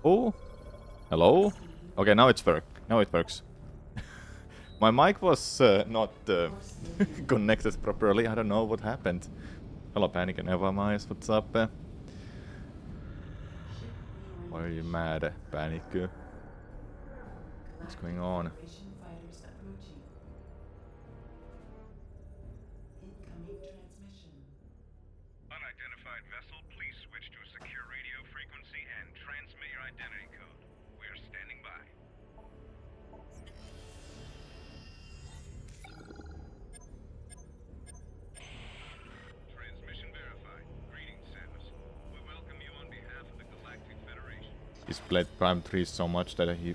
Oh, hello? Okay, now it's work. Now it works. My mic was not connected properly. I don't know what happened. Hello, Panic and Eva Mice. What's up? Why are you mad, Panic? What's going on? Unidentified vessel, please switch to a secure radio frequency and transmit your identity code. We are standing by. Transmission verified. Greetings, Samus. We welcome you on behalf of the Galactic Federation. He's played Prime 3 so much that he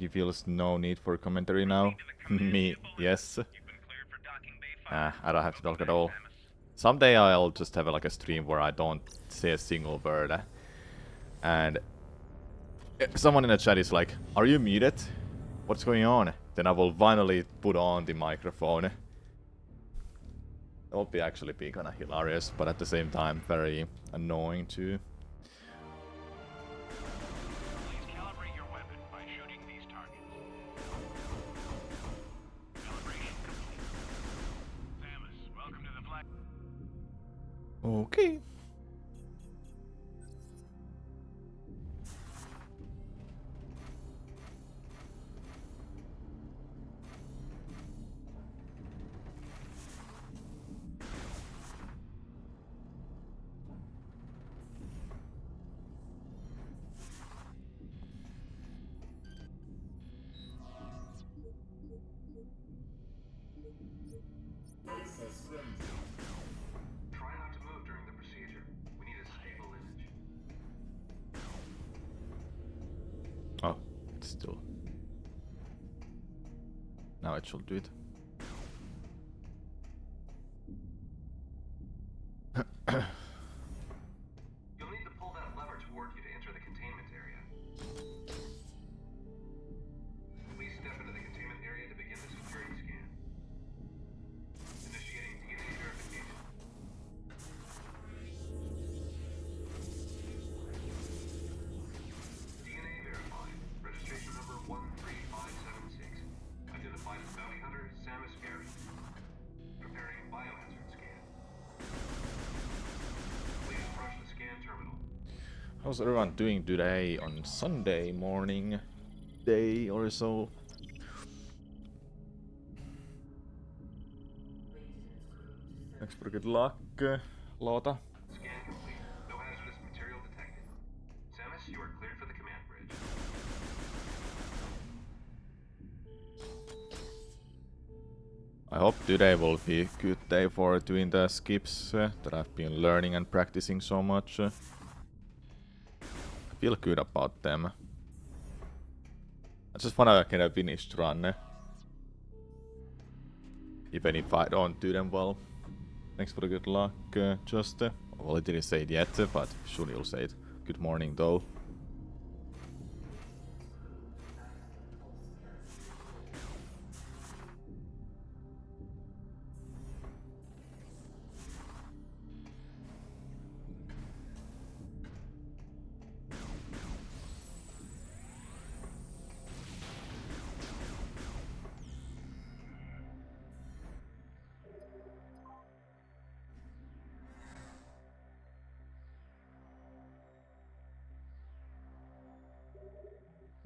feels no need for commentary now. Me, yes. You've been cleared for docking bay 5. I don't have to talk at all. Samus. Someday I'll just have like a stream where I don't say a single word. And if someone in the chat is like, "Are you muted? What's going on?" Then I will finally put on the microphone. That would actually be kind of hilarious, but at the same time very annoying too. Please calibrate your weapon by shooting these targets. Calibration complete. Samus, welcome to the flag. Okay. Try not to move during the procedure. We need a stable image. Oh, it's still. Now it should do it. You'll need to pull that lever toward you to enter the containment area. Please step into the containment area to begin the security scan. Initiating DNA verification. DNA verified. Registration number 13576. Identified as bounty hunter Samus Gary. Preparing biohazard scan. Please approach the scan terminal. How's everyone doing today on Sunday morning day or so? Thanks for good luck, Lota. Scan complete. No hazardous material detected. Samus, you are cleared for the command bridge. I hope today will be a good day for doing the skips that I've been learning and practicing so much. I feel good about them. I just wanna get a finished run. Even if I don't do them well. Thanks for the good luck, just. Well, I didn't say it yet, but soon you'll say it. Good morning, though.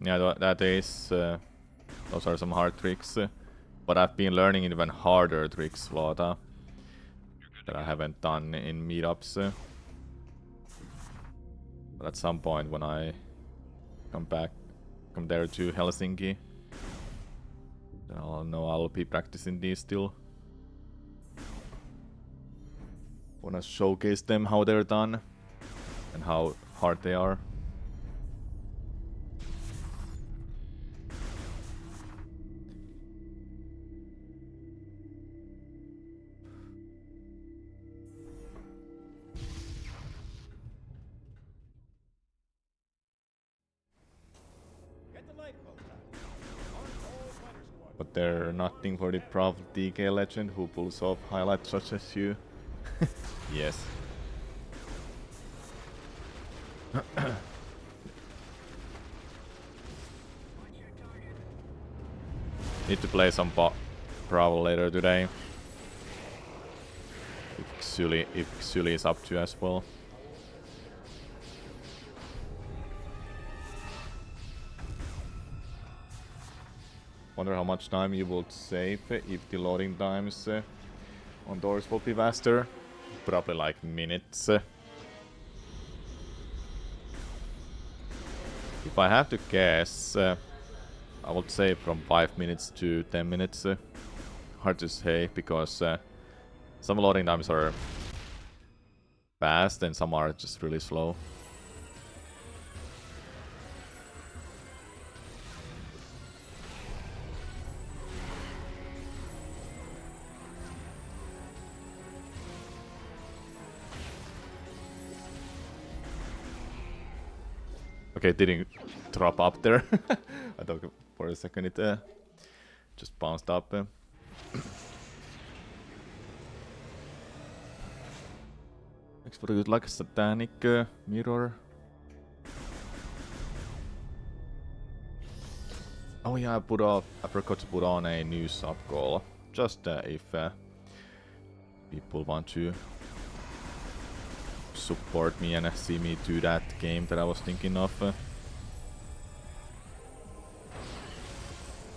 Yeah, that is. Those are some hard tricks. But I've been learning even harder tricks, Lota, that I haven't done in meetups. But at some point when I come there to Helsinki, then I'll know I'll be practicing these still. Wanna showcase them how they're done and how hard they are. But they're nothing for the prof DK legend who pulls off highlights such as you. Yes. Need to play some Brawl later today. If Sully is up to as well. Wonder how much time you will save if the loading times on doors will be faster. Probably like minutes. If I have to guess, I would say from 5 minutes to 10 minutes. Hard to say because some loading times are fast and some are just really slow. Okay, it didn't drop up there. I thought for a second it just bounced up. Thanks for the good luck, Satanic Mirror. Oh yeah, I forgot to put on a new sub goal. Just if people want to support me and see me do that game that I was thinking of.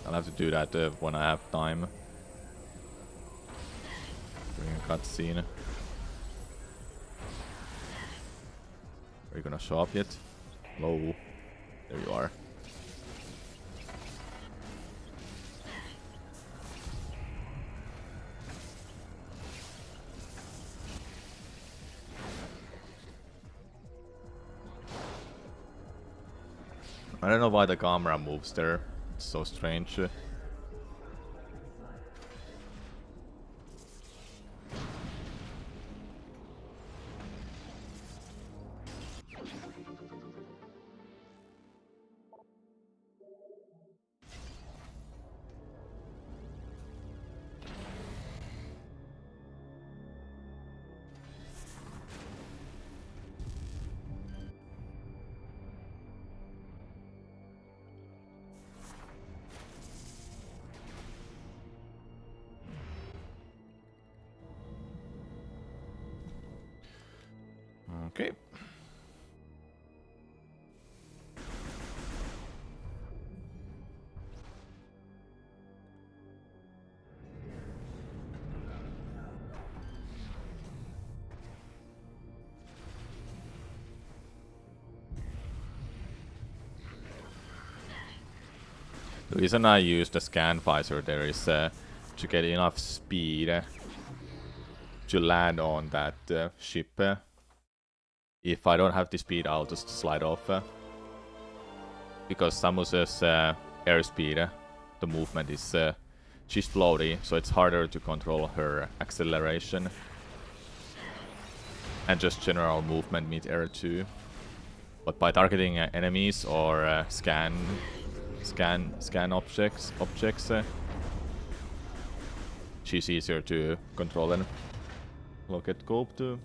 I'll have to do that when I have time. Bring a cutscene. Are you gonna show up yet? Hello. There you are. I don't know why the camera moves there. It's so strange. Okay. The reason I use the scan visor there is to get enough speed to land on that ship. If I don't have the speed, I'll just slide off. Because Samus's airspeed, the movement is she's floaty, so it's harder to control her acceleration and just general movement mid-air too. But by targeting enemies or scan objects, she's easier to control and locate cope too.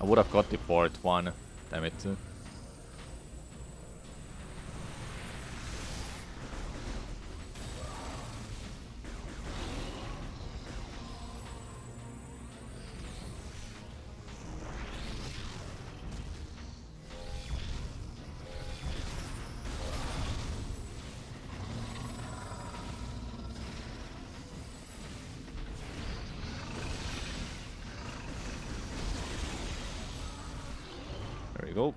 I would have got the fourth one, damn it. There you go.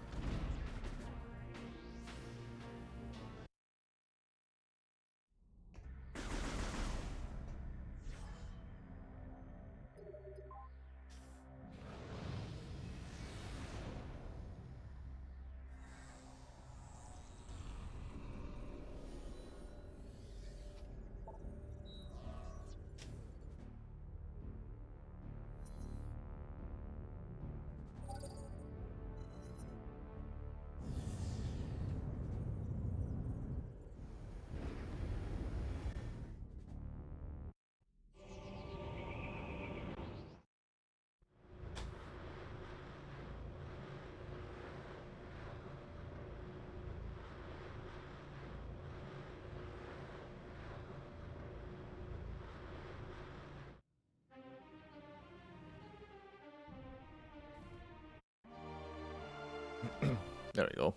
There you go.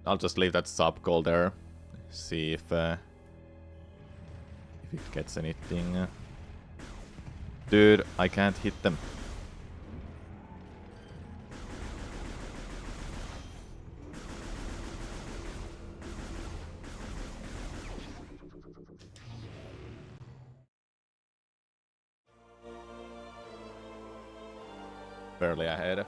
I'll just leave that sub goal there. See if it gets anything. Dude, I can't hit them. Barely ahead.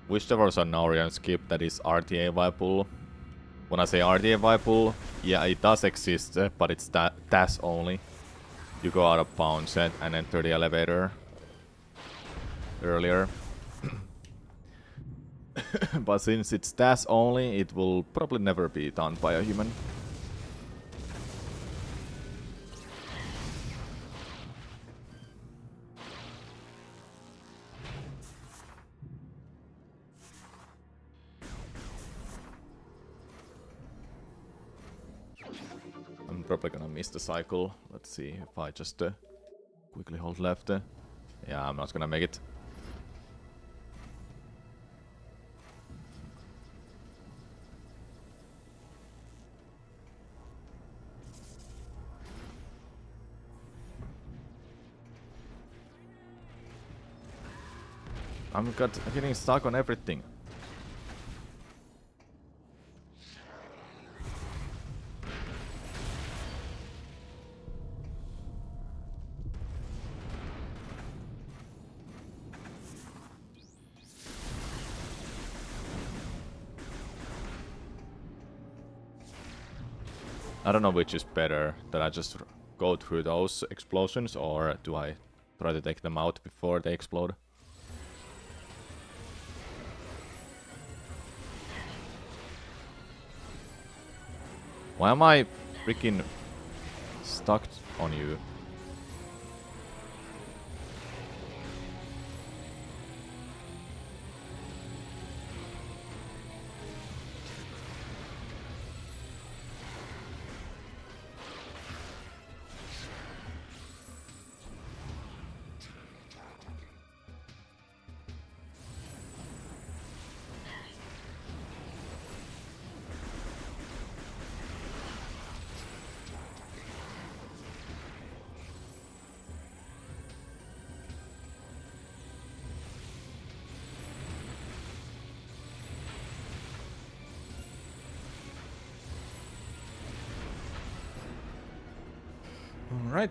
Wish there was an Aurian skip that is RTA viable. When I say RTA viable, yeah, it does exist, but it's TAS only. You go out of bounds and enter the elevator earlier. But since it's TAS only, it will probably never be done by a human. I'm probably gonna miss the cycle. Let's see if I just quickly hold left. Yeah, I'm not gonna make it. I'm getting stuck on everything. I don't know which is better, that I just go through those explosions, or do I try to take them out before they explode? Why am I freaking stuck on you? Alright.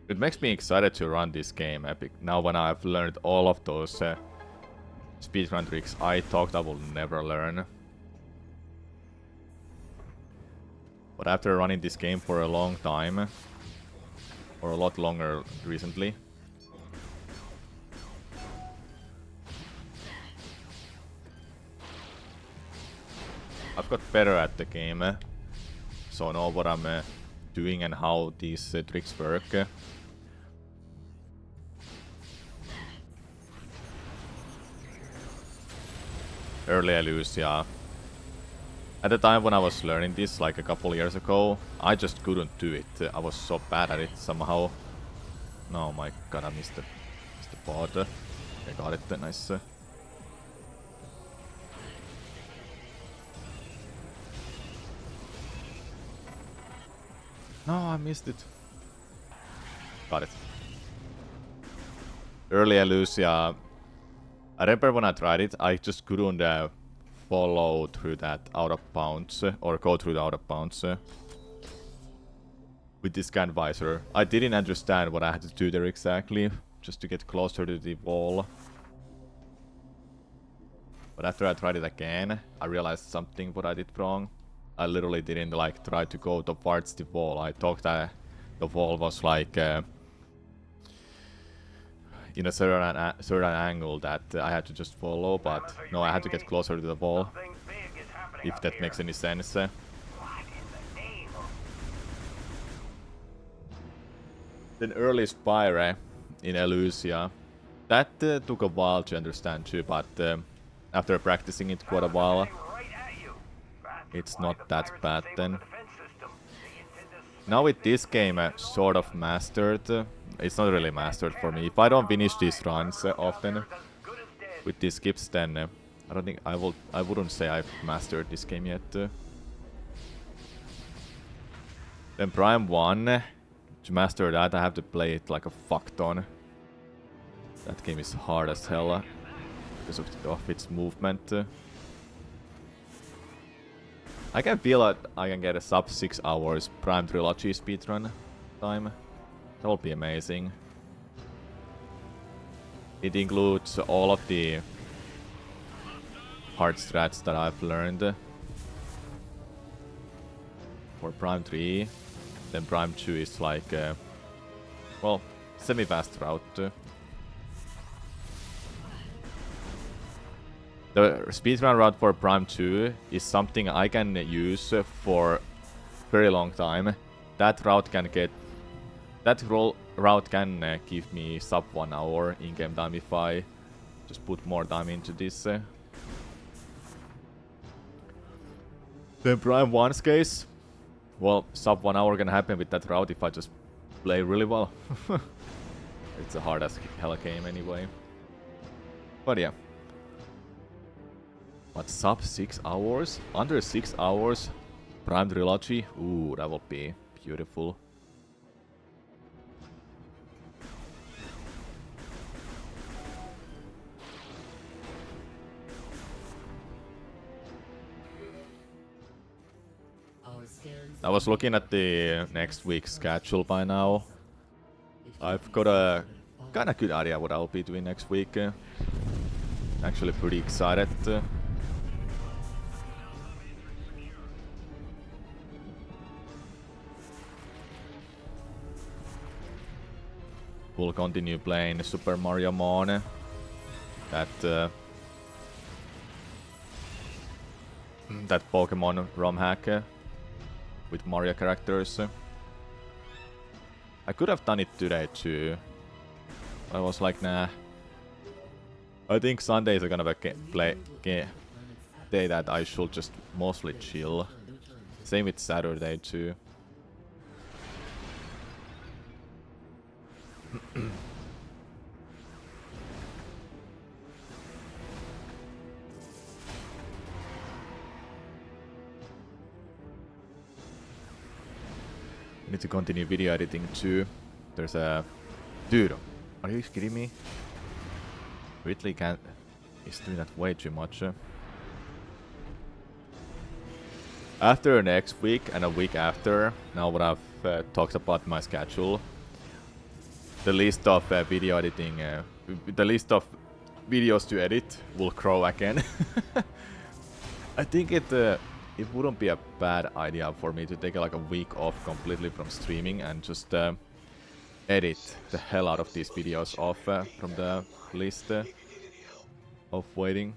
It makes me excited to run this game, Epic. Now when I've learned all of those speedrun tricks I thought I will never learn. But after running this game for a long time, or a lot longer recently, I've got better at the game, so I know what I'm doing and how these tricks work. Early I lose, yeah. At the time when I was learning this, like a couple years ago, I just couldn't do it. I was so bad at it somehow. No, my god, I missed the pod. I got it, nice. No, I missed it. Got it. Early I lose, yeah. I remember when I tried it, I just couldn't follow through that out of bounds, or go through the out of bounds with this scan visor. I didn't understand what I had to do there exactly, just to get closer to the wall. But after I tried it again, I realized something what I did wrong. I literally didn't like try to go towards the wall. I thought that the wall was like in a certain angle that I had to just follow, but no, I had to get closer to the wall. Something big is happening If up that here. makes any sense. What in the name of... Then early Spire in Elusia. That took a while to understand too, but after practicing it quite a while, Right at you. That's it's why not the that pirates bad disabled then. the defense system. They intend to Now with this game sort of mastered, it's not really mastered for me. If I don't finish these runs often as good as dead. with these skips, then I don't think I wouldn't say I've mastered this game yet. Then Prime 1, to master that I have to play it like a fuck ton. That game is hard as hell because of its movement. I can feel that I can get a sub 6 hours Prime Trilogy speedrun time. That will be amazing. It includes all of the hard strats that I've learned for Prime 3. Then Prime 2 is like, well, semi-fast route. The speedrun route for Prime 2 is something I can use for very long time. That route can give me sub 1 hour in-game time if I just put more time into this. Then Prime 1's case, well, sub 1 hour can happen with that route if I just play really well. It's a hard as hell game anyway. But yeah. But sub 6 hours? Under 6 hours? Prime Trilogy? Ooh, that would be beautiful. I was looking at the next week's schedule by now. I've got a kinda good idea what I'll be doing next week. Actually pretty excited. We'll continue playing Super Mario Mon. That Pokemon ROM hack with Mario characters. I could have done it today too. I was like, nah. I think Sundays are gonna be day that I should just mostly chill. Same with Saturday too. I need to continue video editing too. There's a... Dude, are you kidding me? Ridley is doing that way too much. After next week and a week after, now what I've talked about my schedule, the list of video editing, the list of videos to edit will grow again. I think it wouldn't be a bad idea for me to take like a week off completely from streaming and just edit the hell out of these videos off from the list of waiting.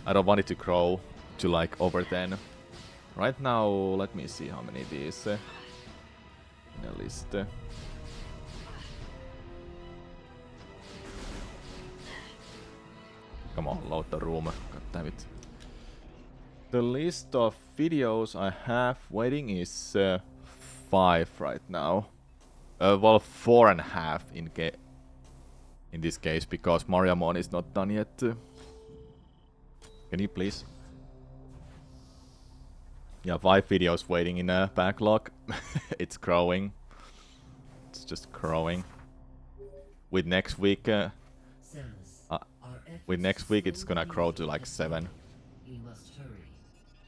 I don't want it to grow to like over 10. Right now, let me see how many these in the list. Come on, load the room. God damn it. The list of videos I have waiting is 5 right now. Well, 4.5 in this case, because Mario Mon is not done yet. Can you please? Yeah, 5 videos waiting in a backlog. It's growing. It's just growing. With next week, it's gonna grow to like 7.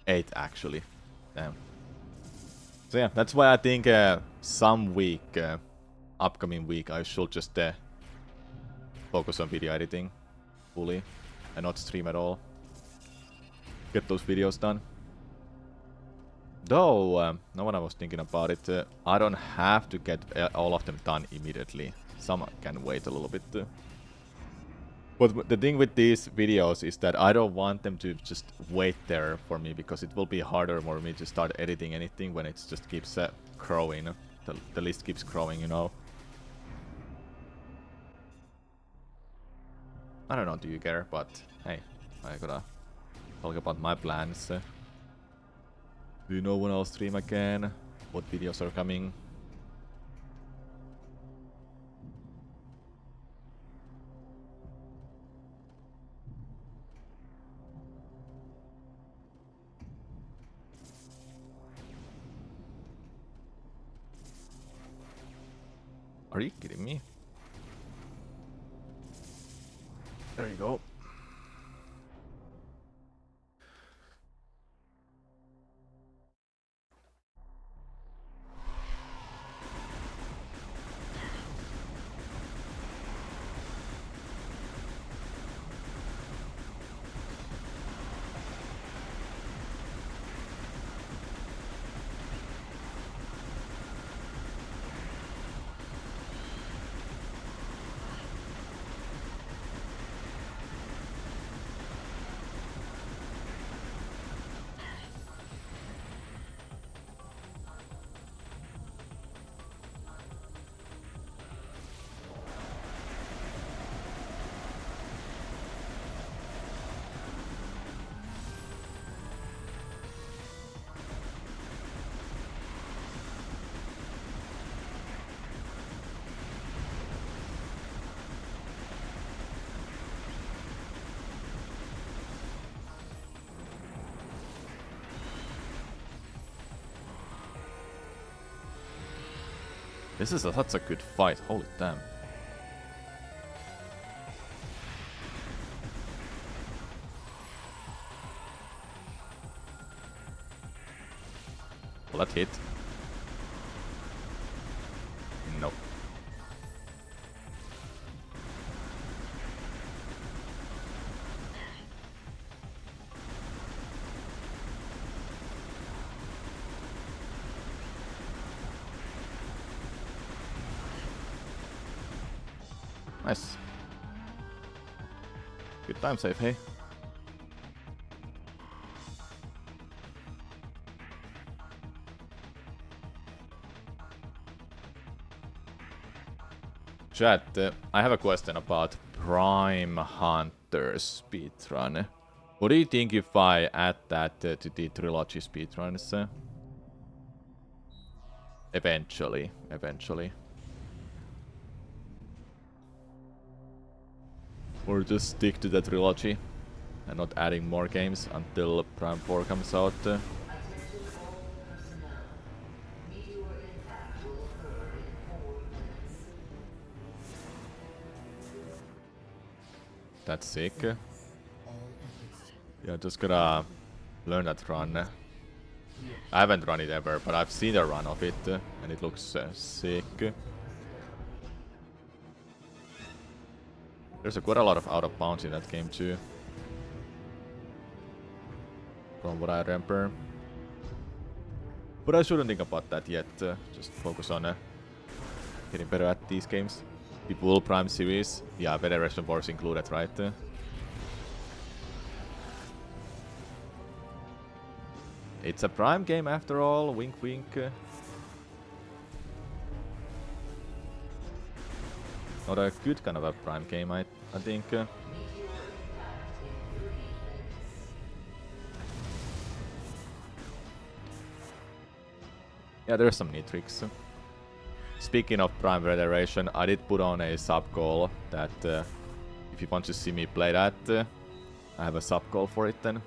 8 actually. Damn. So yeah, that's why I think some week, upcoming week, I should just focus on video editing fully and not stream at all. Get those videos done. Though, now when I was thinking about it, I don't have to get all of them done immediately. Some can wait a little bit. But the thing with these videos is that I don't want them to just wait there for me, because it will be harder for me to start editing anything when it just keeps growing. The list keeps growing, you know. I don't know, do you care? But hey, I gotta talk about my plans. Do you know when I'll stream again? What videos are coming? Are you kidding me? There you go. This is such a good fight, holy damn. Will that hit? No. Nice. Good time save, hey? Chat, I have a question about Prime Hunters speedrun. What do you think if I add that to the trilogy speedruns? Eventually. Or just stick to the trilogy and not adding more games until Prime 4 comes out. That's sick. Yeah, just gotta learn that run. I haven't run it ever, but I've seen a run of it, and it looks sick. There's quite a lot of out of bounds in that game too, from what I remember. But I shouldn't think about that yet. Just focus on getting better at these games. The Full Prime series, yeah, Federation Wars included, right? It's a Prime game after all, wink wink. Not a good kind of a Prime game, I think. Yeah, there's some neat tricks. Speaking of Prime Federation, I did put on a sub goal that if you want to see me play that, I have a sub goal for it then.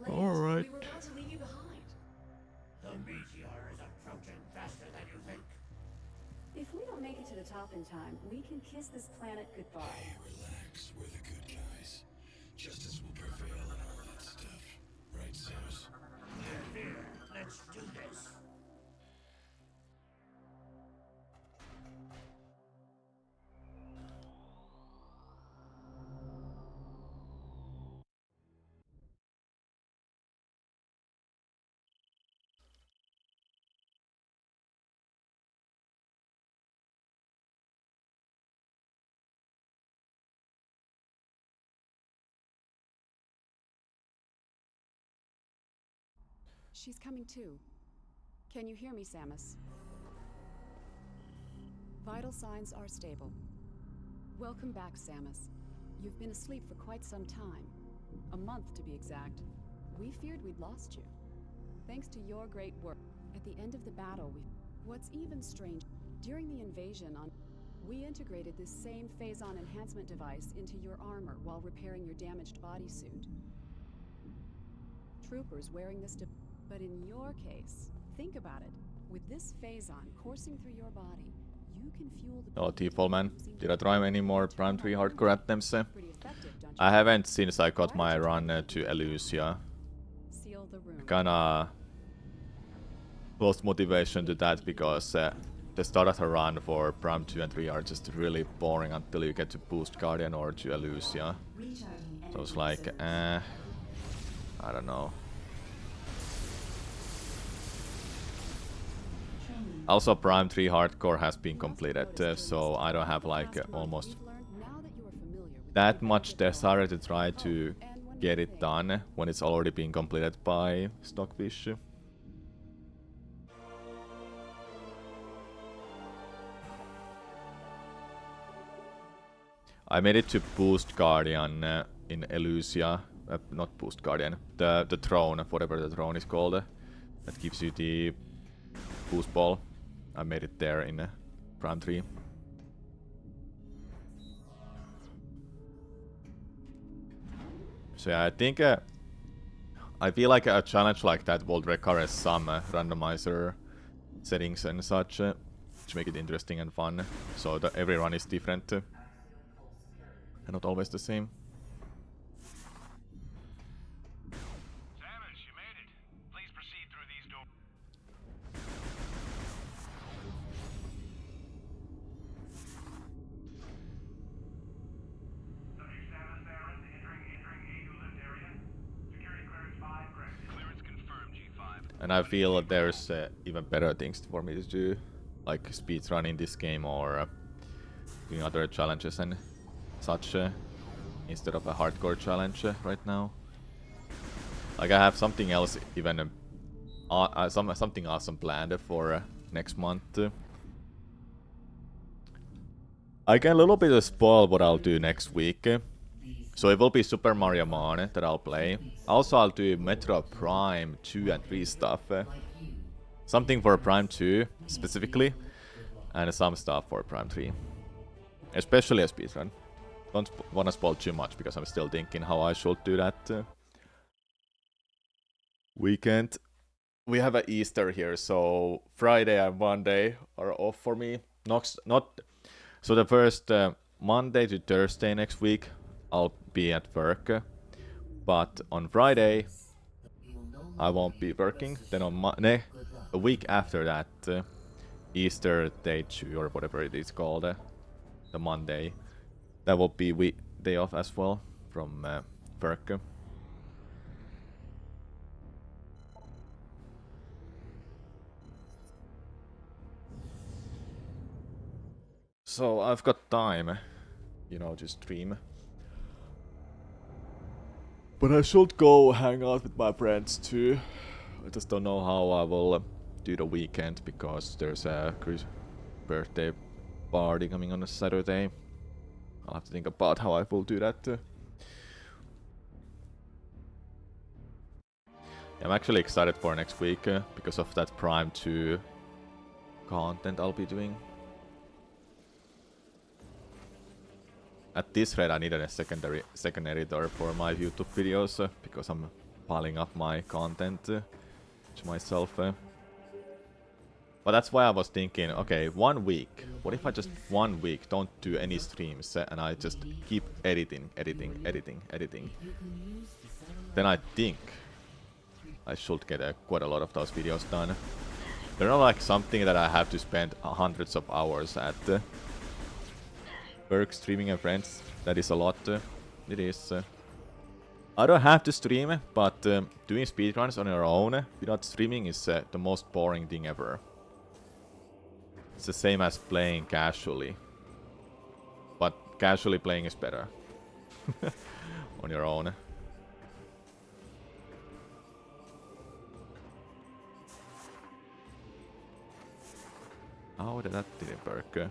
Alright. The meteor is approaching faster than you think. If we don't make it to the top in time, we can kiss this planet goodbye. Relax, we're the good guys. Justice will prevail and all that stuff. Right, Samus? Here, let's do this. She's coming too. Can you hear me, Samus? Vital signs are stable. Welcome back, Samus. You've been asleep for quite some time. A month, to be exact. We feared we'd lost you. Thanks to your great work. At the end of the battle, What's even strange, during the invasion we integrated this same phase-on enhancement device into your armor while repairing your damaged bodysuit. Troopers wearing this but in your case, think about it. With this phase-on coursing through your body, you can fuel the... Oh, T-Fall man. Did I try any more Prime 3 hardcore attempts? Pretty effective, don't you I think? haven't since I got my run to Elusia. Seal the room. Kinda lost motivation to that because the start of a run for Prime 2 and 3 are just really boring until you get to Boost Guardian or to Elusia. So it's like, I don't know. Also, Prime 3 hardcore has been completed, so I don't have like almost that much desire to try to get it done when it's already been completed by Stockfish. I made it to Boost Guardian in Elusia, not Boost Guardian, the throne, whatever the throne is called, that gives you the boost ball. I made it there in Prime 3. So yeah, I think I feel like a challenge like that will require some randomizer settings and such to make it interesting and fun. So that every run is different and not always the same. Samus, you made it. Please proceed through these doors. Subject Samus Baron entering A2 lift area. Security clearance 5 granted. Clearance confirmed, G5. And I feel that there's even better things for me to do, like speedrunning this game or doing other challenges and such instead of a hardcore challenge right now. Like I have something else, even something awesome planned for next month. I can a little bit spoil what I'll do next week. So it will be Super Mario Mon that I'll play. Also I'll do Metroid Prime 2 and 3 stuff. Something for Prime 2 specifically, and some stuff for Prime 3. Especially a speedrun. Don't wanna spoil too much because I'm still thinking how I should do that. Weekend. We have a Easter here, so Friday and Monday are off for me. So the first Monday to Thursday next week I'll be at work, but on Friday I won't be working. Then on a week after that, Easter day 2 or whatever it is called, the Monday, that will be day off as well from work. So I've got time, you know, to stream. But I should go hang out with my friends too. I just don't know how I will do the weekend because there's a birthday party coming on a Saturday. I'll have to think about how I will do that. I'm actually excited for next week because of that Prime 2 content I'll be doing. At this rate I needed a second editor for my YouTube videos because I'm piling up my content to myself. But that's why I was thinking, okay, 1 week. What if I just 1 week don't do any streams and I just keep editing. Then I think I should get quite a lot of those videos done. They're not like something that I have to spend hundreds of hours at. Work, streaming and friends, that is a lot. It is. I don't have to stream, but doing speedruns on your own without streaming is the most boring thing ever. It's the same as playing casually. But casually playing is better. On your own. Oh, that didn't work. There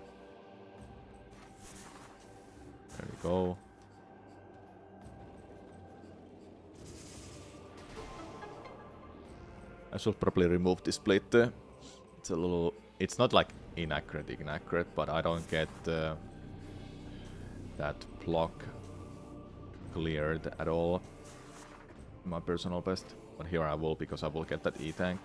we go. I should probably remove this split. It's a little... It's not like inaccurate, but I don't get that block cleared at all. My personal best. But here I will, because I will get that E-tank.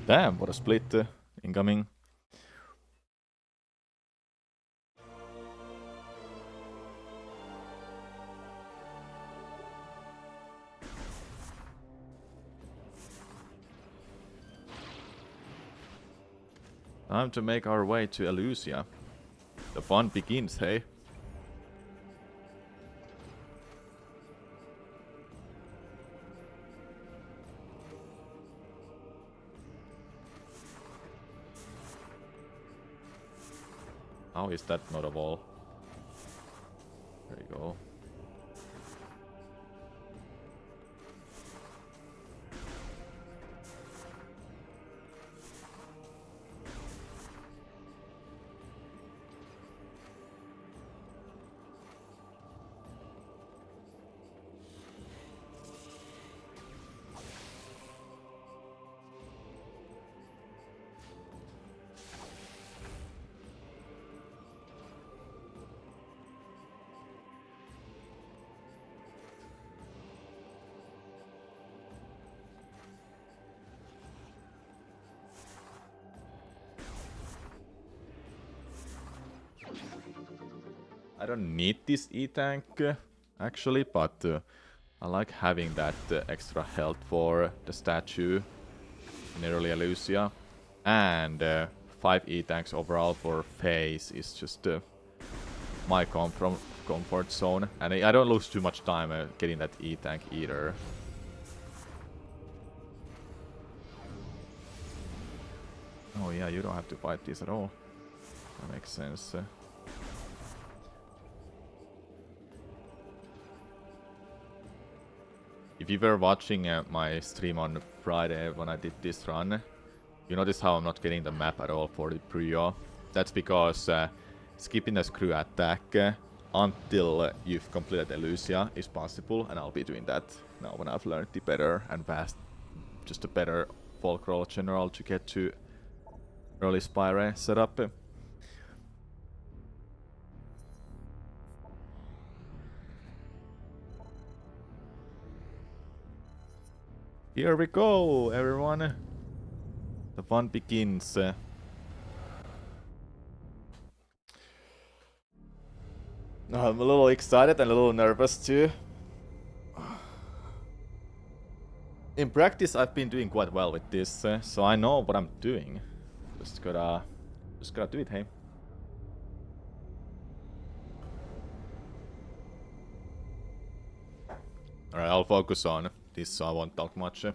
Damn, what a split incoming. Time to make our way to Elusia. The fun begins, hey? How is that not a wall? There you go. I don't need this E-tank, actually, but I like having that extra health for the statue in early Elusia. And 5 E-tanks overall for phase is just my comfort zone. And I don't lose too much time getting that E-tank either. Oh yeah, you don't have to fight these at all. That makes sense. If you were watching my stream on Friday when I did this run, you notice how I'm not getting the map at all for the Prio. That's because skipping the screw attack until you've completed Elusia is possible, and I'll be doing that now when I've learned the better and just a better folk roll general to get to early Spire setup. Here we go, everyone. The fun begins. I'm a little excited and a little nervous too. In practice, I've been doing quite well with this, so I know what I'm doing. Just gotta do it, hey. Alright, I'll focus on this, so I won't talk much.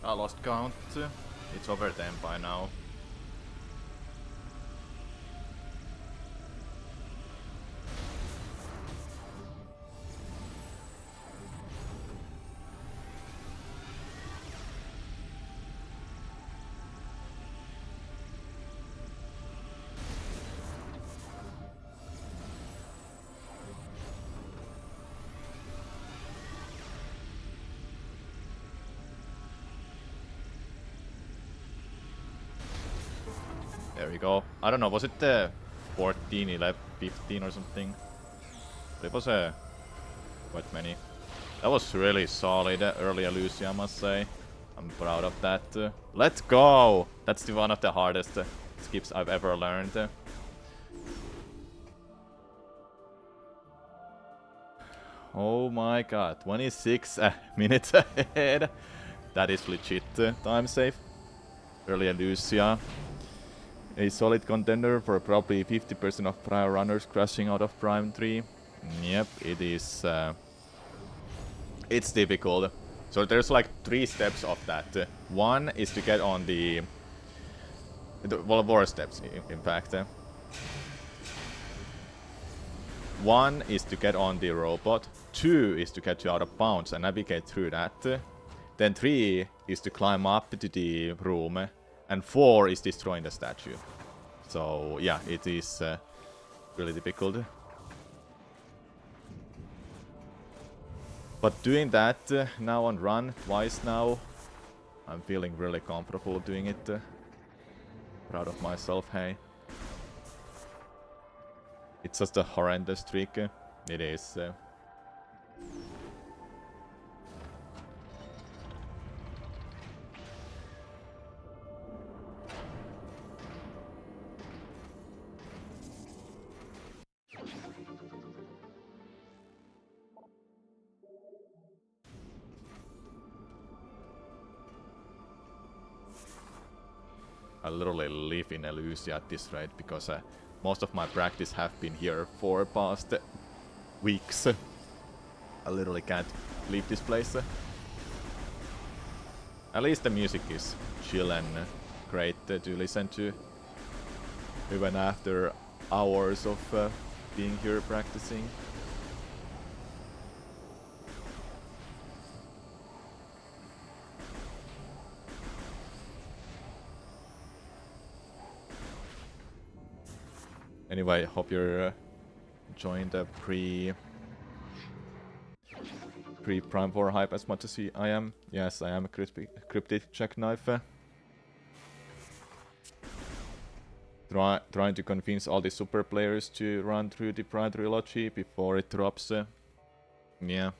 I lost count. It's over 10 by now. There we go. I don't know, was it 14, 11, 15 or something? But it was quite many. That was really solid early Lucy, I must say. I'm proud of that. Let's go! That's one of the hardest skips I've ever learned. Oh my god, 26 minutes ahead. That is legit time save. Early Lucia. A solid contender for probably 50% of prior runners crashing out of Prime 3. Yep, it is. It's difficult. So there's like 3 steps of that. One is to get on the well, 4 steps in fact. One is to get on the robot. 2 is to get you out of bounds and navigate through that. Then 3 is to climb up to the room. And 4 is destroying the statue. So yeah, it is really difficult. But doing that now on run twice now, I'm feeling really comfortable doing it. Proud of myself, hey. It's just a horrendous trick. It is. I literally live in Elusia at this rate because most of my practice have been here for past weeks. I literally can't leave this place. At least the music is chill and great to listen to, even after hours of being here practicing. Anyway, hope you're enjoying the pre-Prime 4 hype as much as I am. Yes, I am a cryptic jackknife. Trying to convince all the super players to run through the Prime trilogy before it drops. Yeah.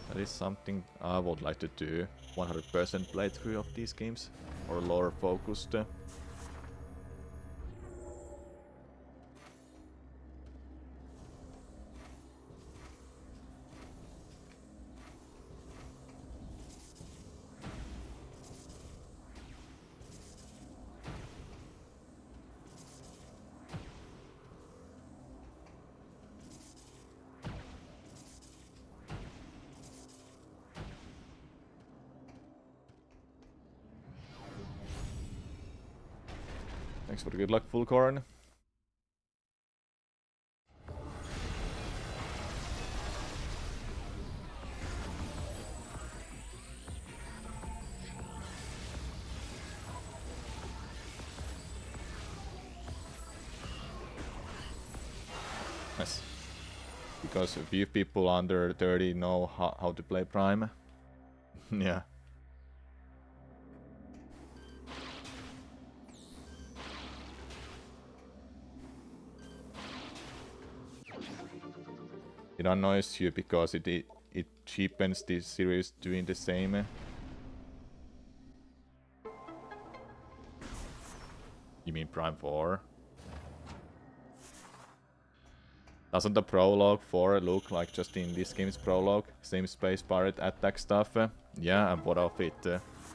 That is something I would like to do. 100% playthrough of these games, or lore focused. Thanks for the good luck, full corn. Nice. Because a few people under 30 know how to play Prime. Yeah. It annoys you because it cheapens the series doing the same. You mean Prime 4? Doesn't the prologue 4 look like just in this game's prologue? Same space pirate attack stuff? Yeah, and what of it?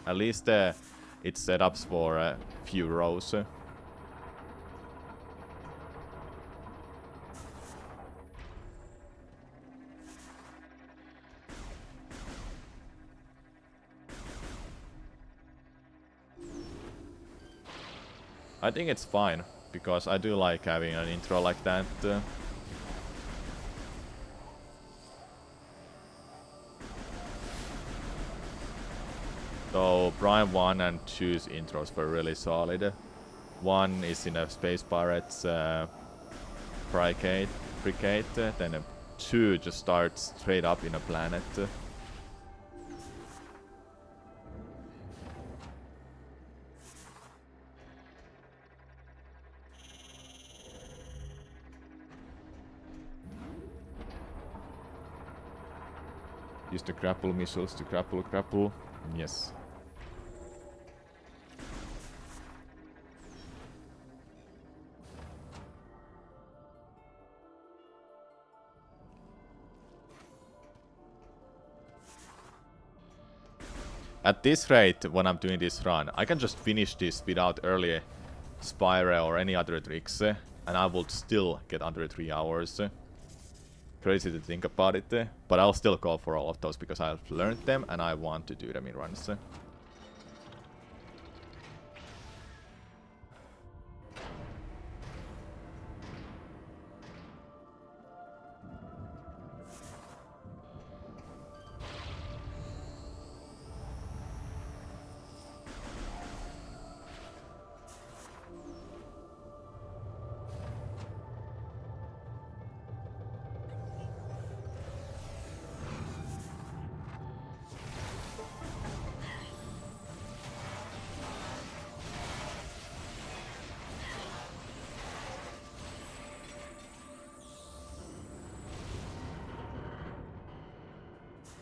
At least it's setups for a few rows. I think it's fine, because I do like having an intro like that. So Prime 1 and 2's intros were really solid. 1 is in a Space Pirates brigade, then 2 just starts straight up in a planet. Use the grapple missiles to grapple. Yes. At this rate, when I'm doing this run, I can just finish this without early Spire or any other tricks, and I will still get under 3 hours. Crazy to think about it, but I'll still go for all of those because I've learned them and I want to do them in runs.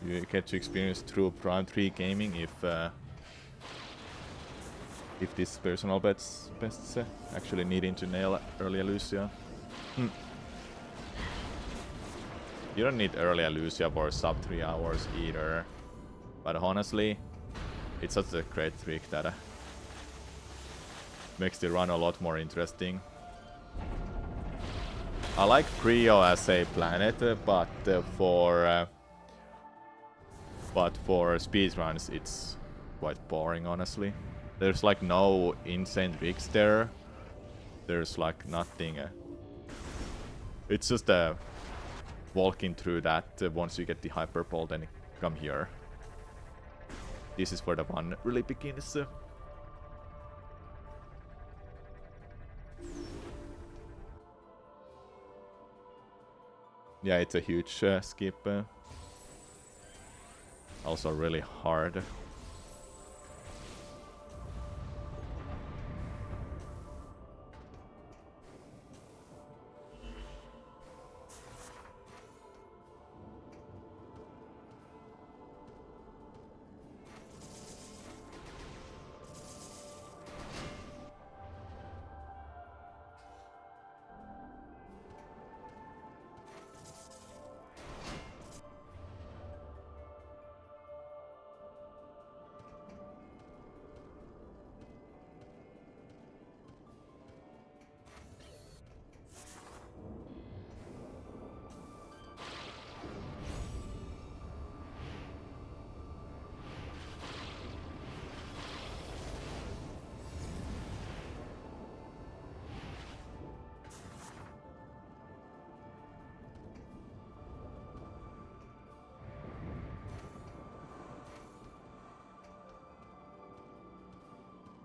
You get to experience true Prime 3 gaming if this personal bests actually needing to nail early Lucia. You don't need early Lucia for sub 3 hours either, but honestly, it's such a great trick that makes the run a lot more interesting. I like Prio as a planet, but for speedruns it's quite boring, honestly. There's like no insane tricks there. There's like nothing. It's just walking through that. Once you get the hyperbole, then come here. This is where the fun really begins. Yeah, it's a huge skip. Also really hard.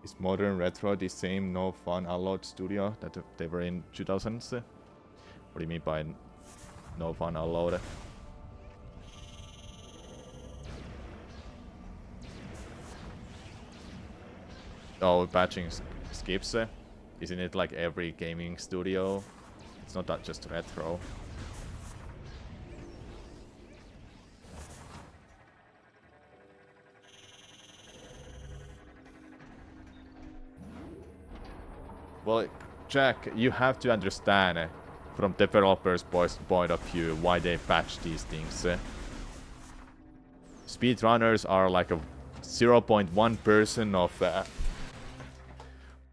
Is modern retro the same no fun allowed studio that they were in 2000s? What do you mean by no fun allowed? Oh, patching skips? Isn't it like every gaming studio? It's not that just retro. Well, Jack, you have to understand from developers' point of view why they patch these things. Speedrunners are like a 0.1%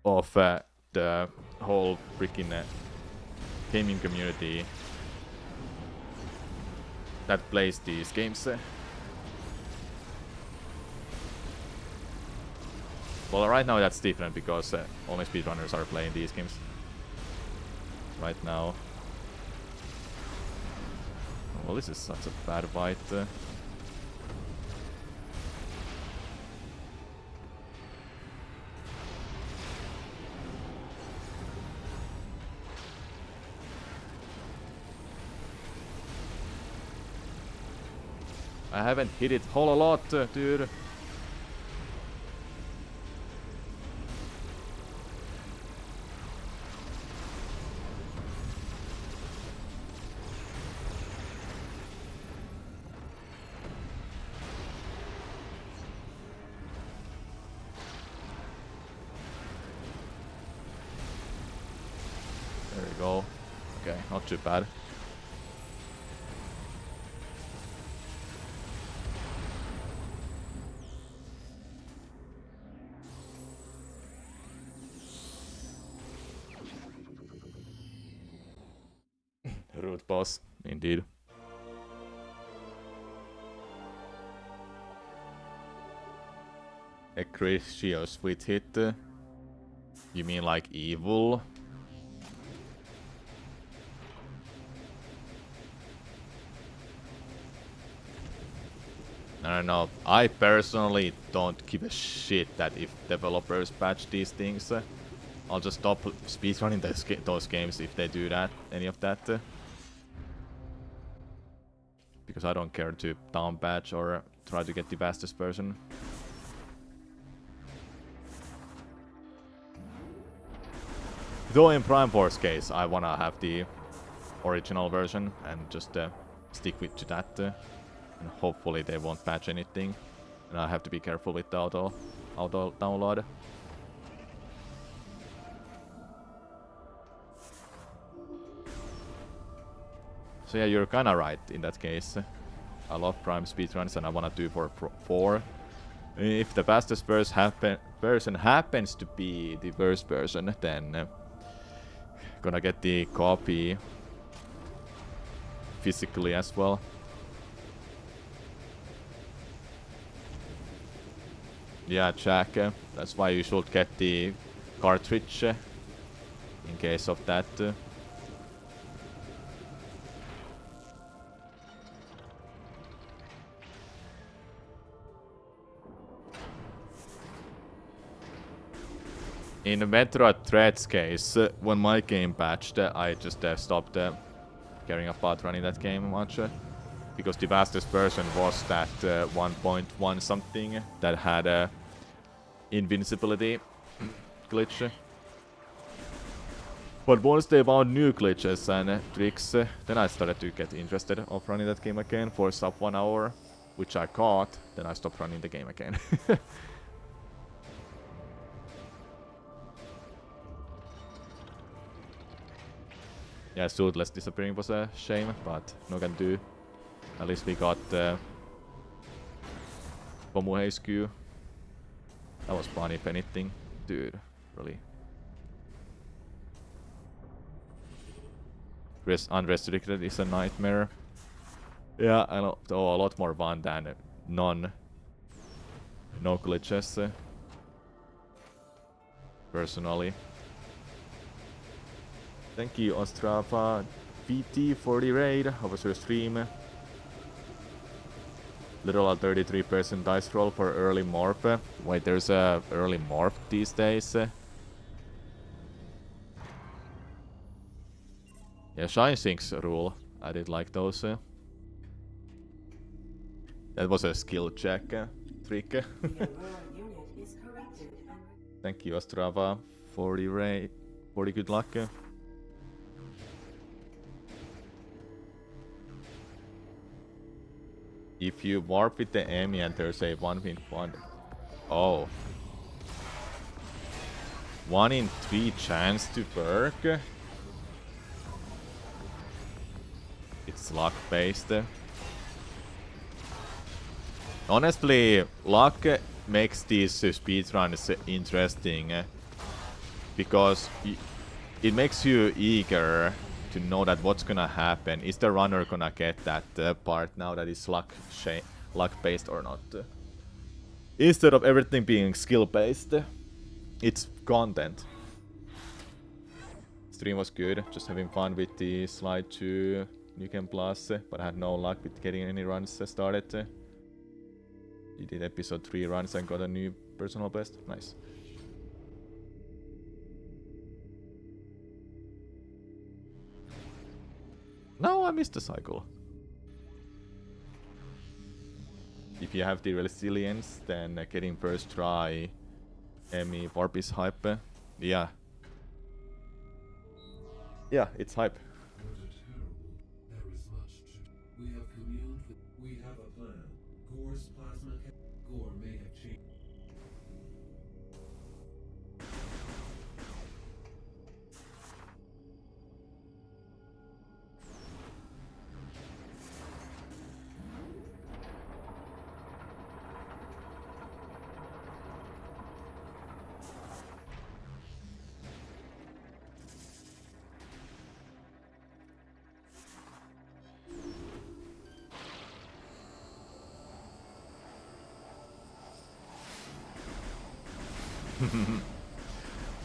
of the whole freaking gaming community that plays these games. Well, right now that's different because only speedrunners are playing these games. Right now. Well, this is such a bad fight. I haven't hit it whole a lot, dude. There we go. Okay, not too bad. Root boss, indeed. Acratio sweet hit. You mean like evil? I don't know. I personally don't give a shit that if developers patch these things. I'll just stop speedrunning those games if they do that, any of that. Because I don't care to down patch or try to get the fastest version. Though in Prime Force case, I wanna have the original version and just stick to that. And hopefully they won't patch anything. And I have to be careful with the auto download. So yeah, you're kinda right in that case. I love Prime speedruns and I wanna do for 4. If the fastest version happens to be the worst version, then gonna get the copy physically as well. Yeah, Jack, that's why you should get the cartridge in case of that. In the Metroid Threads case, when my game patched, I just stopped caring about running that game much. Because the fastest version was that 1.1 something that had a invincibility glitch. But once they found new glitches and tricks, then I started to get interested of running that game again for sub 1 hour, which I caught, then I stopped running the game again. Yeah, Suitless disappearing was a shame, but no can do. At least we got Pomu HQ. That was fun if anything. Dude, really. Unrestricted is a nightmare. Yeah, I know. Oh, a lot more fun than no glitches. Personally. Thank you, Ostrava VT for the raid. How was your stream? Literal 33% dice roll for early morph. Wait, there's a early morph these days. Yeah, Shine Sinks rule. I did like those. That was a skill check trick. Thank you, Ostrava, for the raid. For the good luck. If you warp with the Emmy and there's a 1-in-1. Oh. 1 in 3 chance to work. It's luck based. Honestly, luck makes these speedruns interesting. Because it makes you eager to know that what's gonna happen. Is the runner gonna get that part now that is luck based or not? Instead of everything being skill based. it's content. Stream was good, just having fun with the Slide 2 New Game Plus, but I had no luck with getting any runs started. You did episode 3 runs and got a new personal best. Nice. No, I missed the cycle. If you have the resilience, then getting first try Emmy Warp is hype. Yeah. Yeah, it's hype. Not a terrible. There is much to. We have communed with. We have a plan. Gore's plasma. Gore may have changed.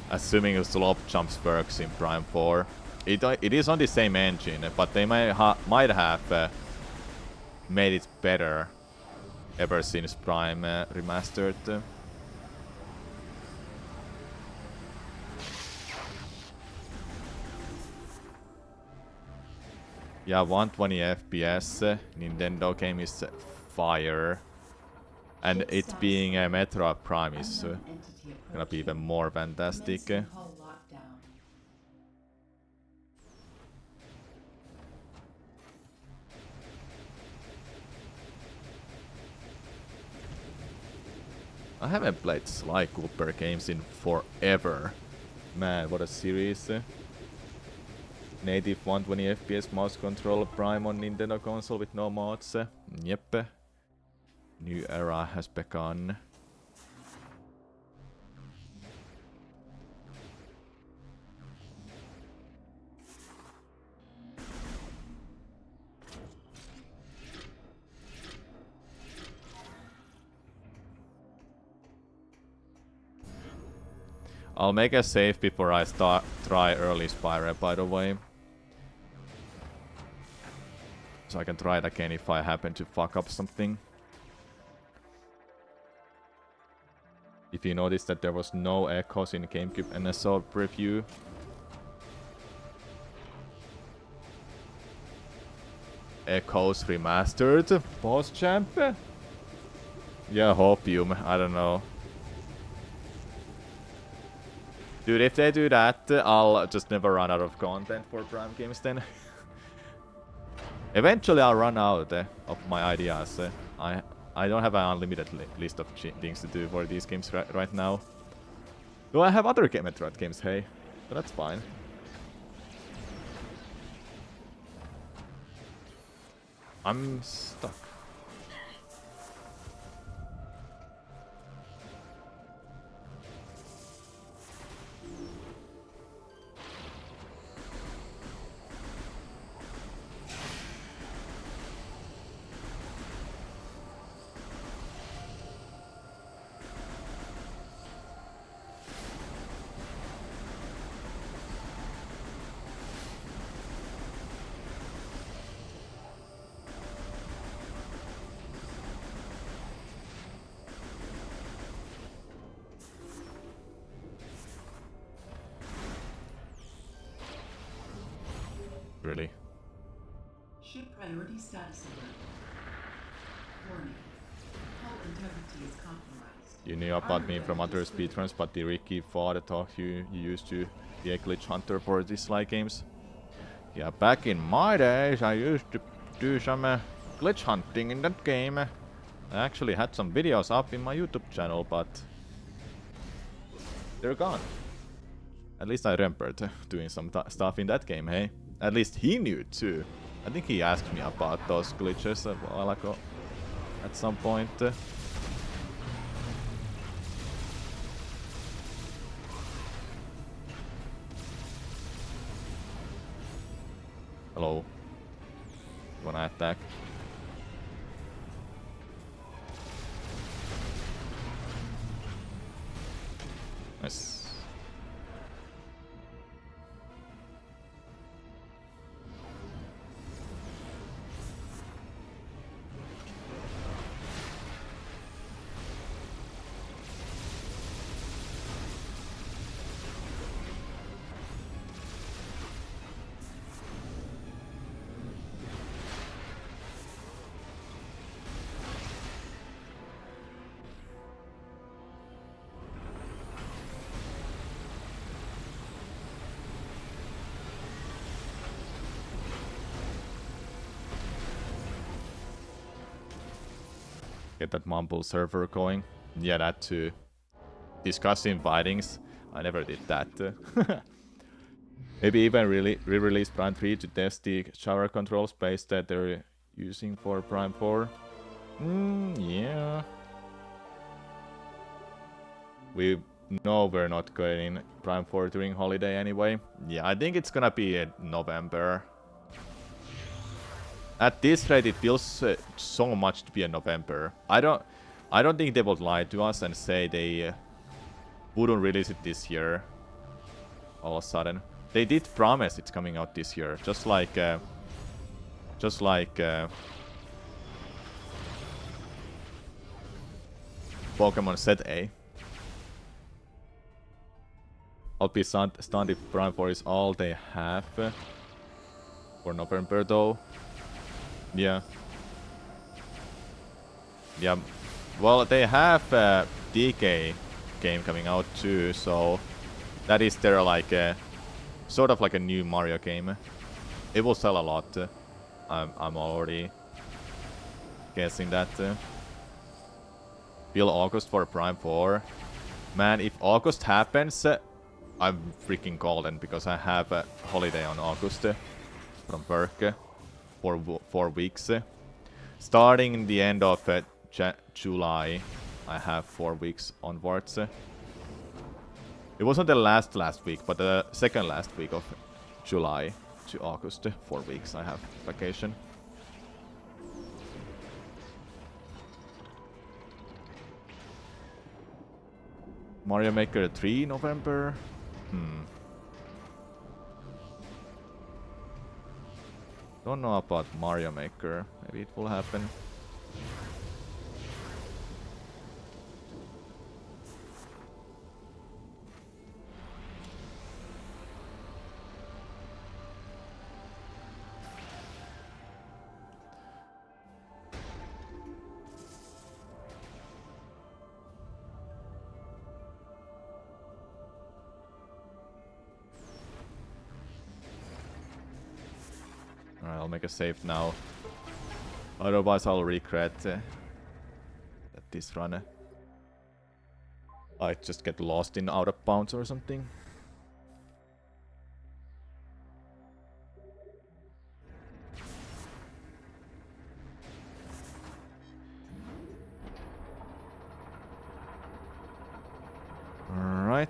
Assuming the slope jumps works in Prime 4. It is on the same engine, but they might have made it better ever since Prime remastered. Yeah, 120 FPS. Nintendo game is fire. And it being a Metroid Prime is gonna be even more fantastic. I haven't played Sly Cooper games in forever. Man, what a series. Native 120 FPS mouse control Prime on Nintendo console with no mods. Yep. New era has begun. I'll make a save before I try early Spyro, by the way. So I can try it again if I happen to fuck up something. If you noticed that there was no echoes in GameCube NSO preview. Echoes remastered? Boss champ? Yeah, hopium, I don't know. Dude, if they do that, I'll just never run out of content for Prime games then. Eventually I'll run out of my ideas. I don't have an unlimited list of things to do for these games right now. Though I have other Metroid games, hey. But that's fine. I'm stuck. Really? Ship priority status alert. Warning. Hull integrity is compromised. You knew about me from other speedruns, but the Ricky fought talk you used to be a glitch hunter for these Sly games. Yeah, back in my days, I used to do some glitch hunting in that game. I actually had some videos up in my YouTube channel, but they're gone. At least I remembered doing some stuff in that game, hey? At least he knew too. I think he asked me about those glitches a while ago. At some point. Hello. You wanna attack? Nice. Get that mumble server going. Yeah, that too. Discuss invitings. I never did that. Maybe even re-release Prime 3 to test the shower control space that they're using for Prime 4. Yeah. We know we're not going Prime 4 during holiday anyway. Yeah, I think it's gonna be in November. At this rate, it feels so much to be in November. I don't think they would lie to us and say they wouldn't release it this year. All of a sudden, they did promise it's coming out this year, just like Pokemon Set A. I'll be stunned if Prime 4 is all they have for November, though. Yeah. Yeah. Well, they have DK game coming out too, so that is their like sort of like a new Mario game. It will sell a lot. I'm already guessing that. Till August for Prime 4. Man, if August happens, I'm freaking golden because I have a holiday on August from work for 4 weeks. Starting in the end of July, I have 4 weeks onwards. It wasn't the last week, but the second last week of July to August. 4 weeks I have vacation. Mario Maker 3 November? Don't know about Mario Maker. Maybe it will happen. Alright, I'll make a save now. Otherwise I'll regret that this run I just get lost in out of bounds or something. Alright.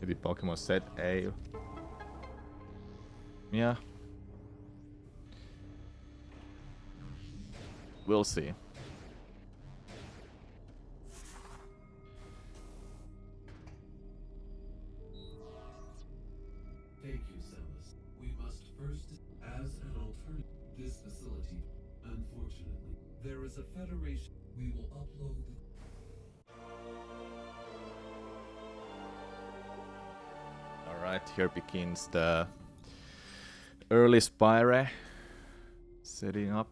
Maybe Pokemon Set A. Yeah. We'll see. Thank you, Samus. We must first, as an alternative, this facility. Unfortunately, there is a federation. We will upload the Alright, here begins the early Spire setting up.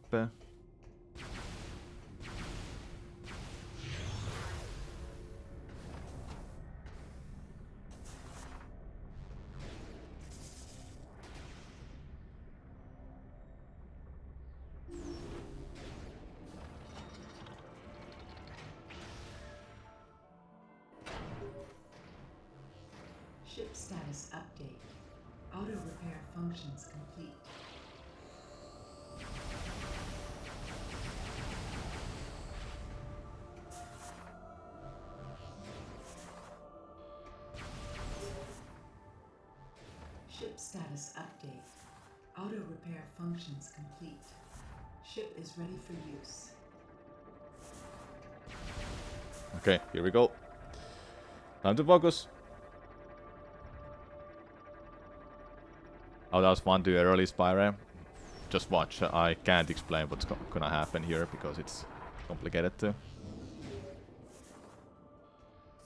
Ship status update. Auto repair functions complete. Ship status update. Auto repair functions complete. Ship is ready for use. Okay, here we go. Time to focus. Oh, that was fun to early Spyre. Just watch. I can't explain what's gonna happen here because it's complicated too.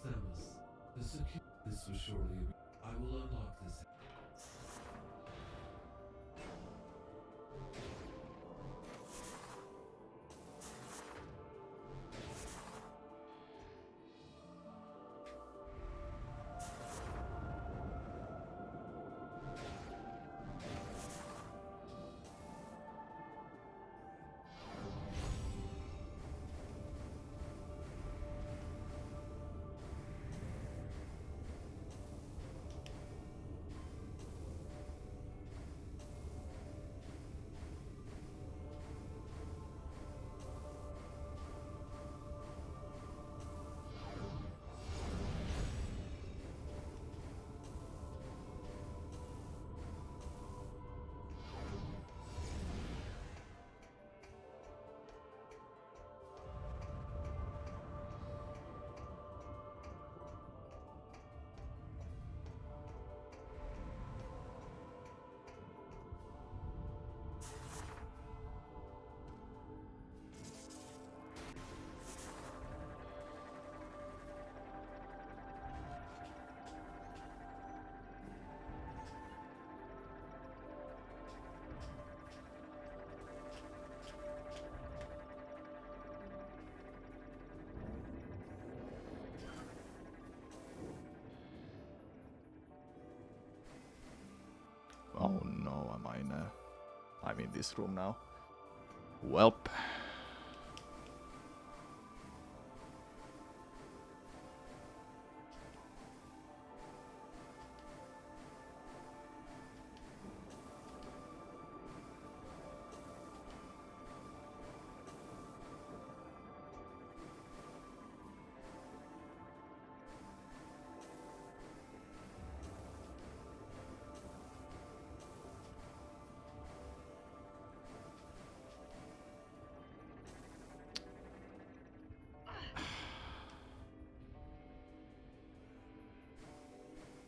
Samus, the secure. This was surely. I will unlock this. Oh no, I'm in this room now. Welp.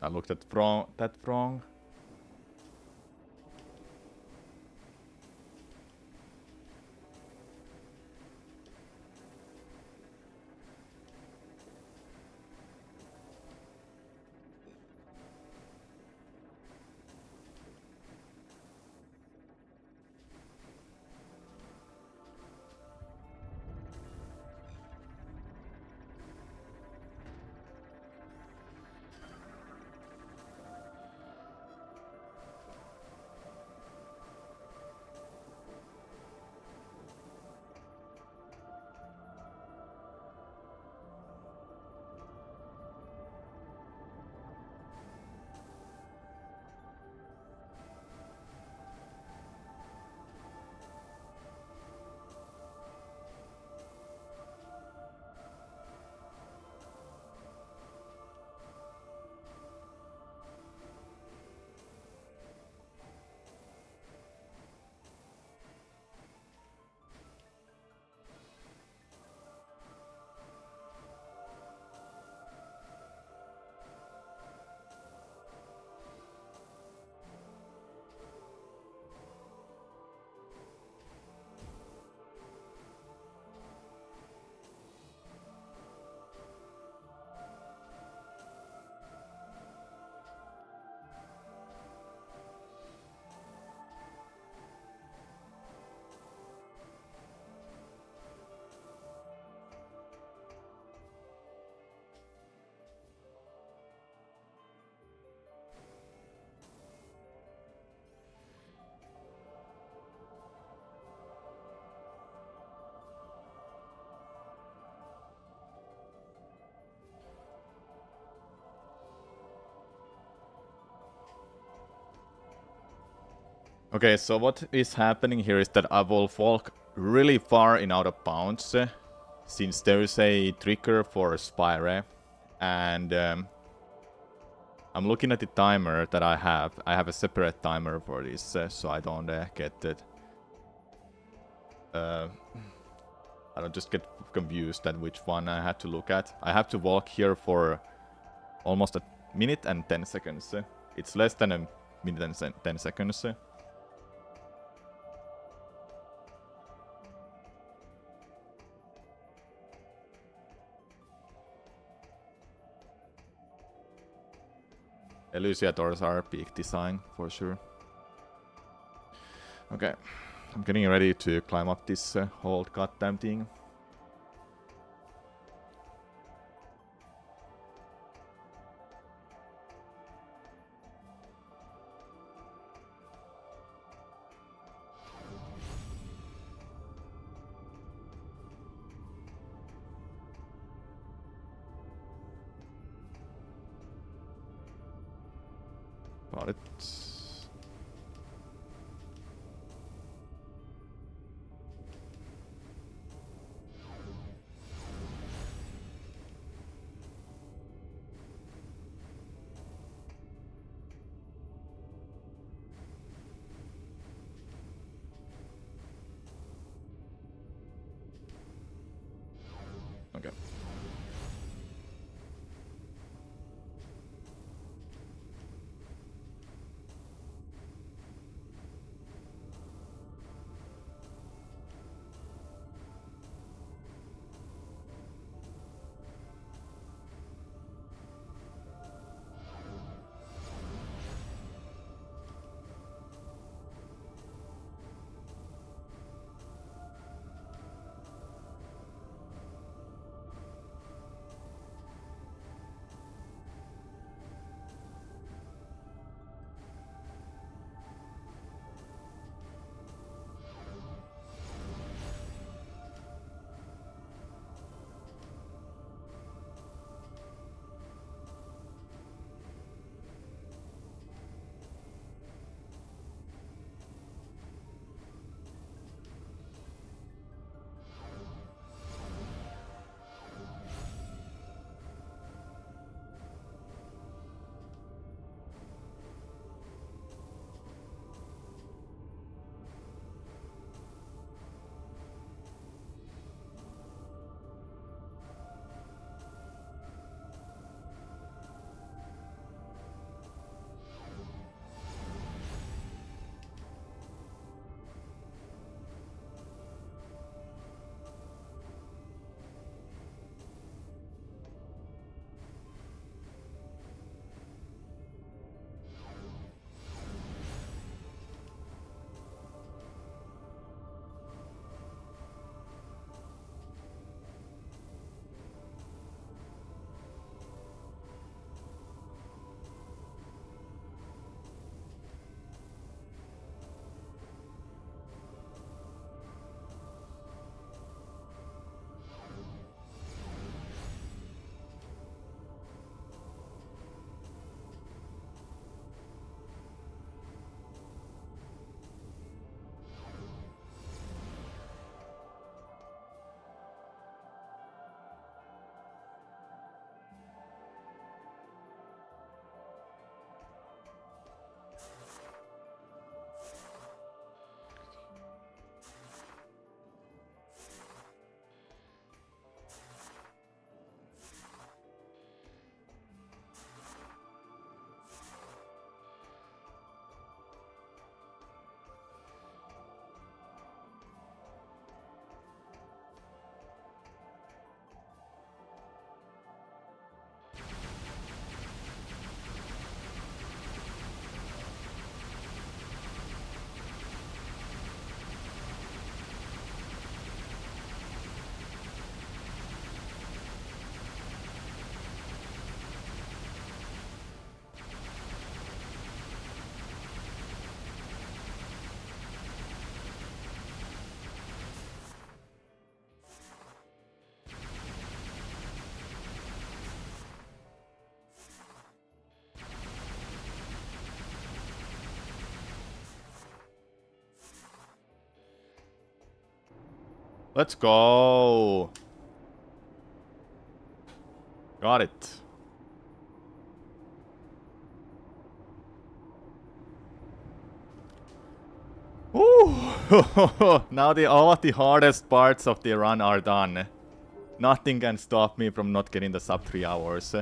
I looked at that wrong. Okay, so what is happening here is that I will walk really far in out of bounds, since there is a trigger for Spire, and I'm looking at the timer that I have. I have a separate timer for this, so I don't get it. I don't just get confused at which one I had to look at. I have to walk here for almost a minute and 10 seconds. It's less than a minute and 10 seconds. Eluciators are peak design, for sure. Okay, I'm getting ready to climb up this whole goddamn thing. Got it. Okay. Let's go. Got it. Ooh. Now all of the hardest parts of the run are done. Nothing can stop me from not getting the sub 3 hours.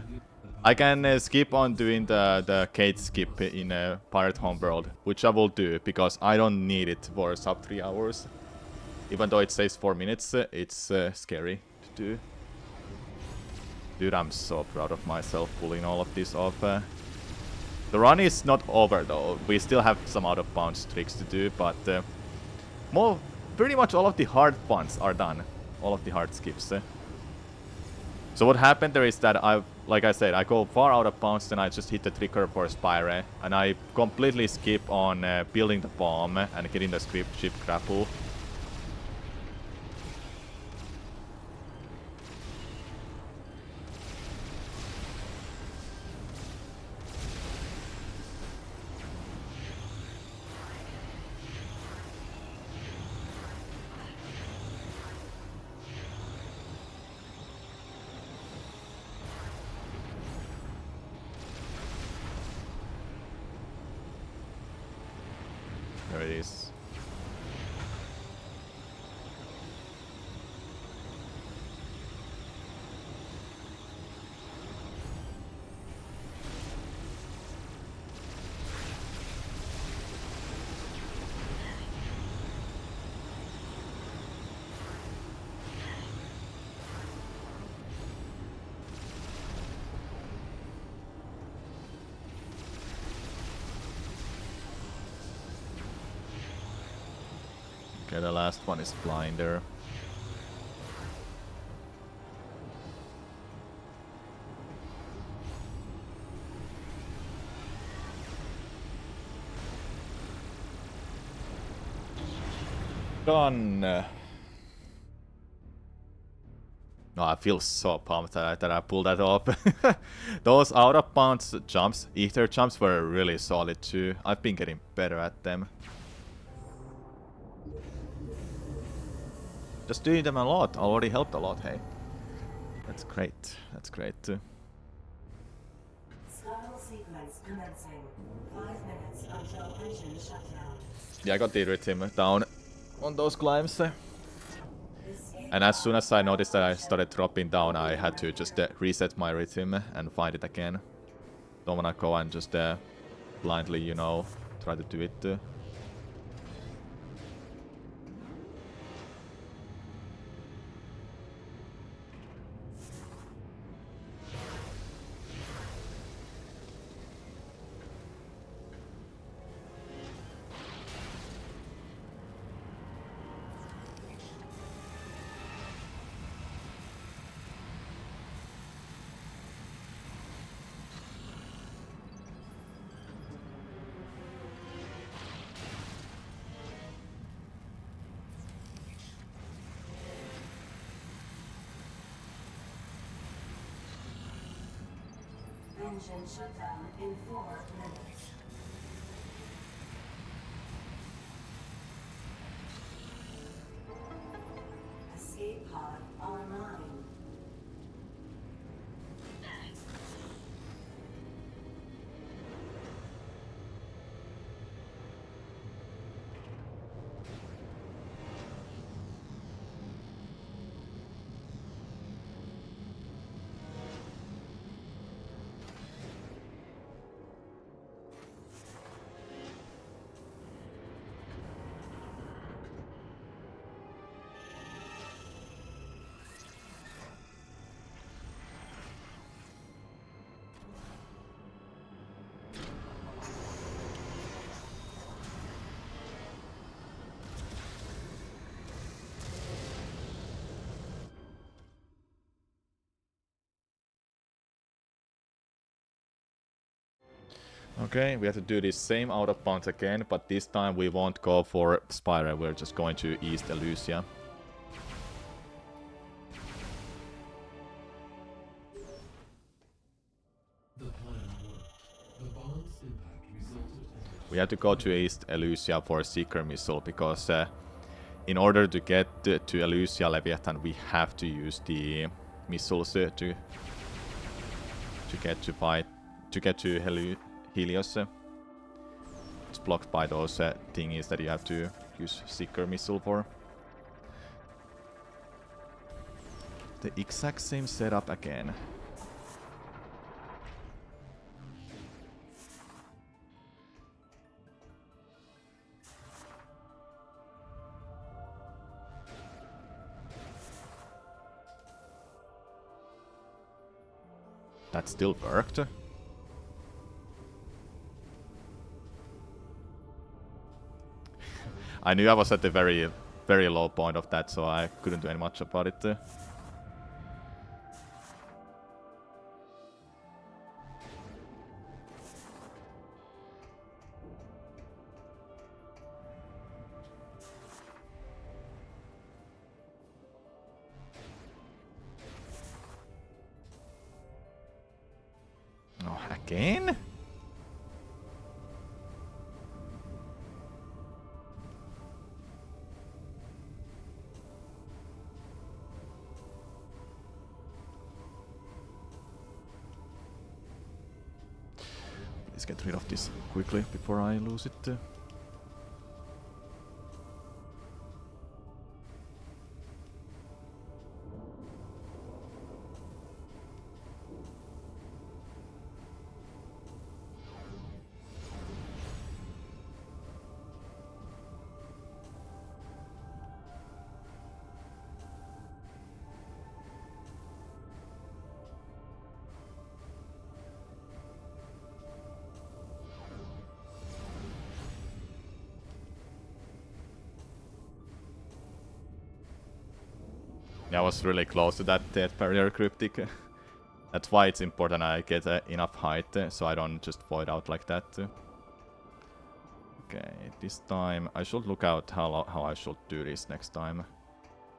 I can skip on doing the cage skip in Pirate Homeworld, which I will do because I don't need it for sub 3 hours. Even though it says 4 minutes, it's scary to do. Dude, I'm so proud of myself pulling all of this off. The run is not over though. We still have some out of bounds tricks to do, but pretty much all of the hard ones are done. All of the hard skips. So what happened there is that like I said, I go far out of bounds, then I just hit the trigger for Spire, and I completely skip on building the bomb and getting the ship grapple. There it is. Okay, the last one is Blinder. Done. No, I feel so pumped that I pulled that off. Those out of bounds jumps, ether jumps, were really solid too. I've been getting better at them. Just doing them a lot already helped a lot, hey. That's great. That's great too. Scuttle sequence commencing. 5 minutes until engine shutdown. Yeah, I got the rhythm down on those climbs. And as soon as I noticed that I started dropping down, I had to just reset my rhythm and find it again. Don't wanna go and just blindly, you know, try to do it. Engine shutdown in 4 minutes. Escape pod online. Okay, we have to do this same out of bounds again, but this time we won't go for Spire, we're just going to East Elusia. The plan worked. The bomb's impact resulted in We have to go to East Elusia for a Seeker Missile, because in order to get to Elysia Leviathan, we have to use the missiles to get to fight, to get to Helios. It's blocked by those thingies that you have to use Seeker missile for. The exact same setup again. That still worked. I knew I was at the very, very low point of that, so I couldn't do any much about it. Oh, again? Please get rid of this quickly before I lose it. Yeah, I was really close to that death barrier cryptic. That's why it's important I get enough height so I don't just void out like that. Okay, this time I should look out how I should do this next time.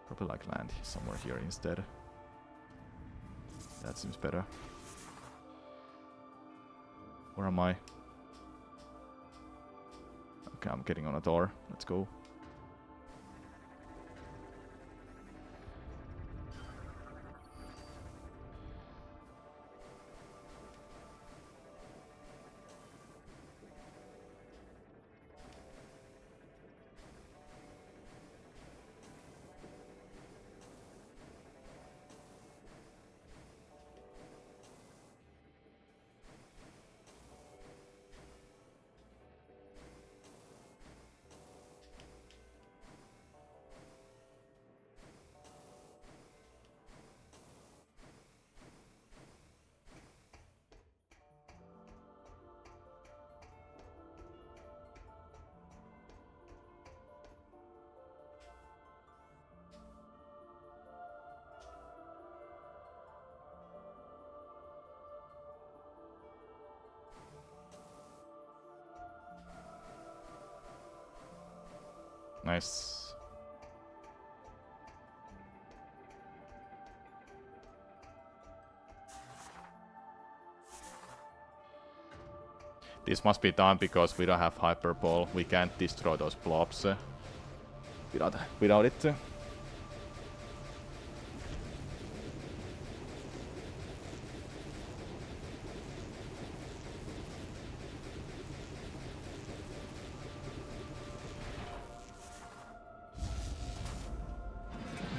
Probably like land somewhere here instead. That seems better. Where am I? Okay, I'm getting on a door. Let's go. Nice. This must be done because we don't have hyperball. We can't destroy those blobs without it.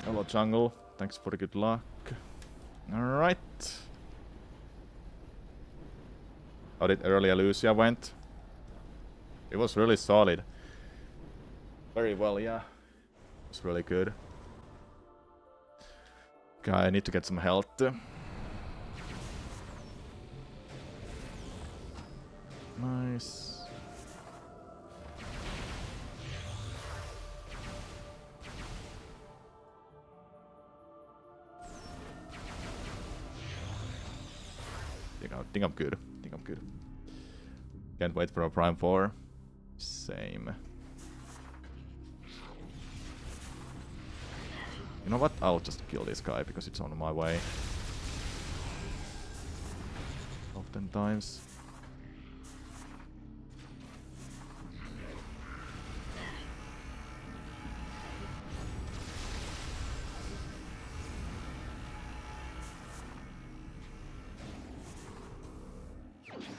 Hello jungle, thanks for the good luck. Alright. How did early Elysia went? It was really solid. Very well, yeah. It was really good. Okay, I need to get some health. Nice. I think I'm good. Can't wait for a Prime 4. Same. You know what? I'll just kill this guy because it's on my way. Oftentimes.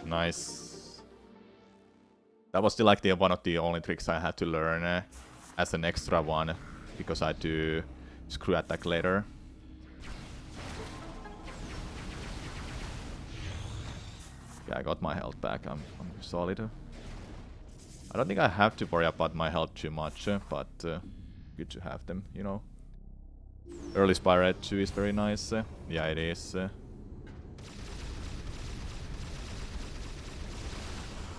Nice. That was still like one of the only tricks I had to learn as an extra one, because I do screw attack later. Yeah, I got my health back. I'm solid. I don't think I have to worry about my health too much, but good to have them, you know. Early Spyro 2 is very nice. Yeah, it is.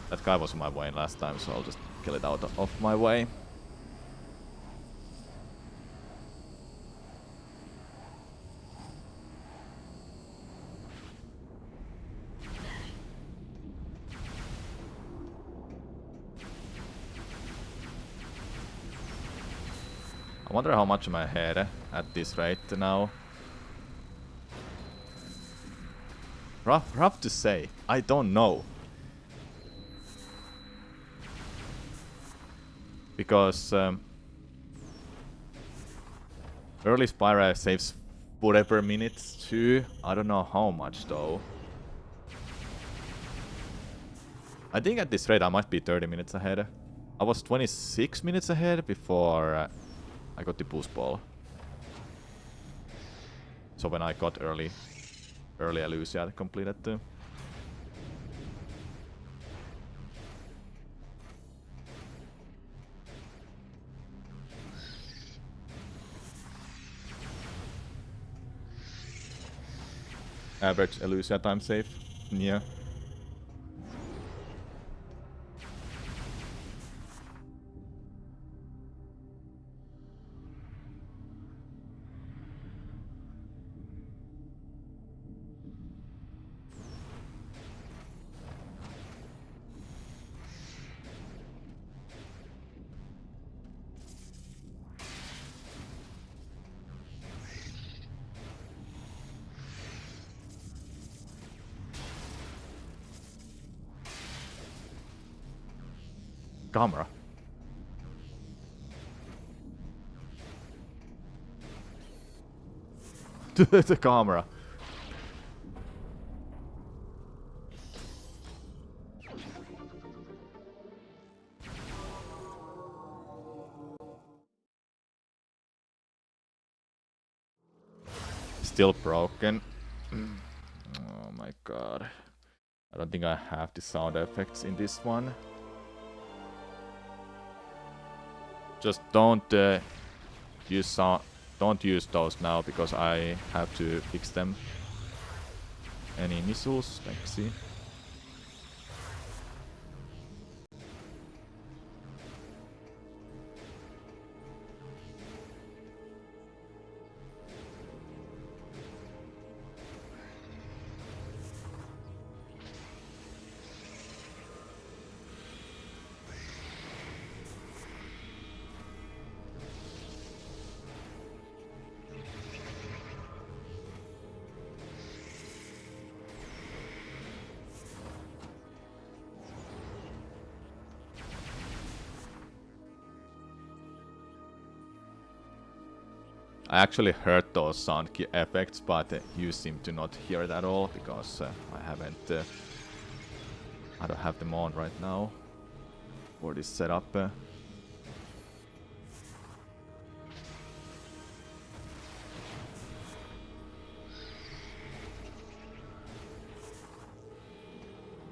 That guy was in my way last time, so I'll just kill it out of my way. I wonder how much am I ahead at this rate now. Rough to say. I don't know. Because early Spyro saves whatever minutes too. I don't know how much though. I think at this rate I might be 30 minutes ahead. I was 26 minutes ahead before I got the boost ball. So when I got early Elusia completed too. Average Elusia time save. Yeah. Camera. The camera. Still broken. Oh my god. I don't think I have the sound effects in this one. Just don't use those now, because I have to fix them. Any missiles? Let's see. I actually heard those sound effects, but you seem to not hear it at all, because I haven't... I don't have them on right now for this setup.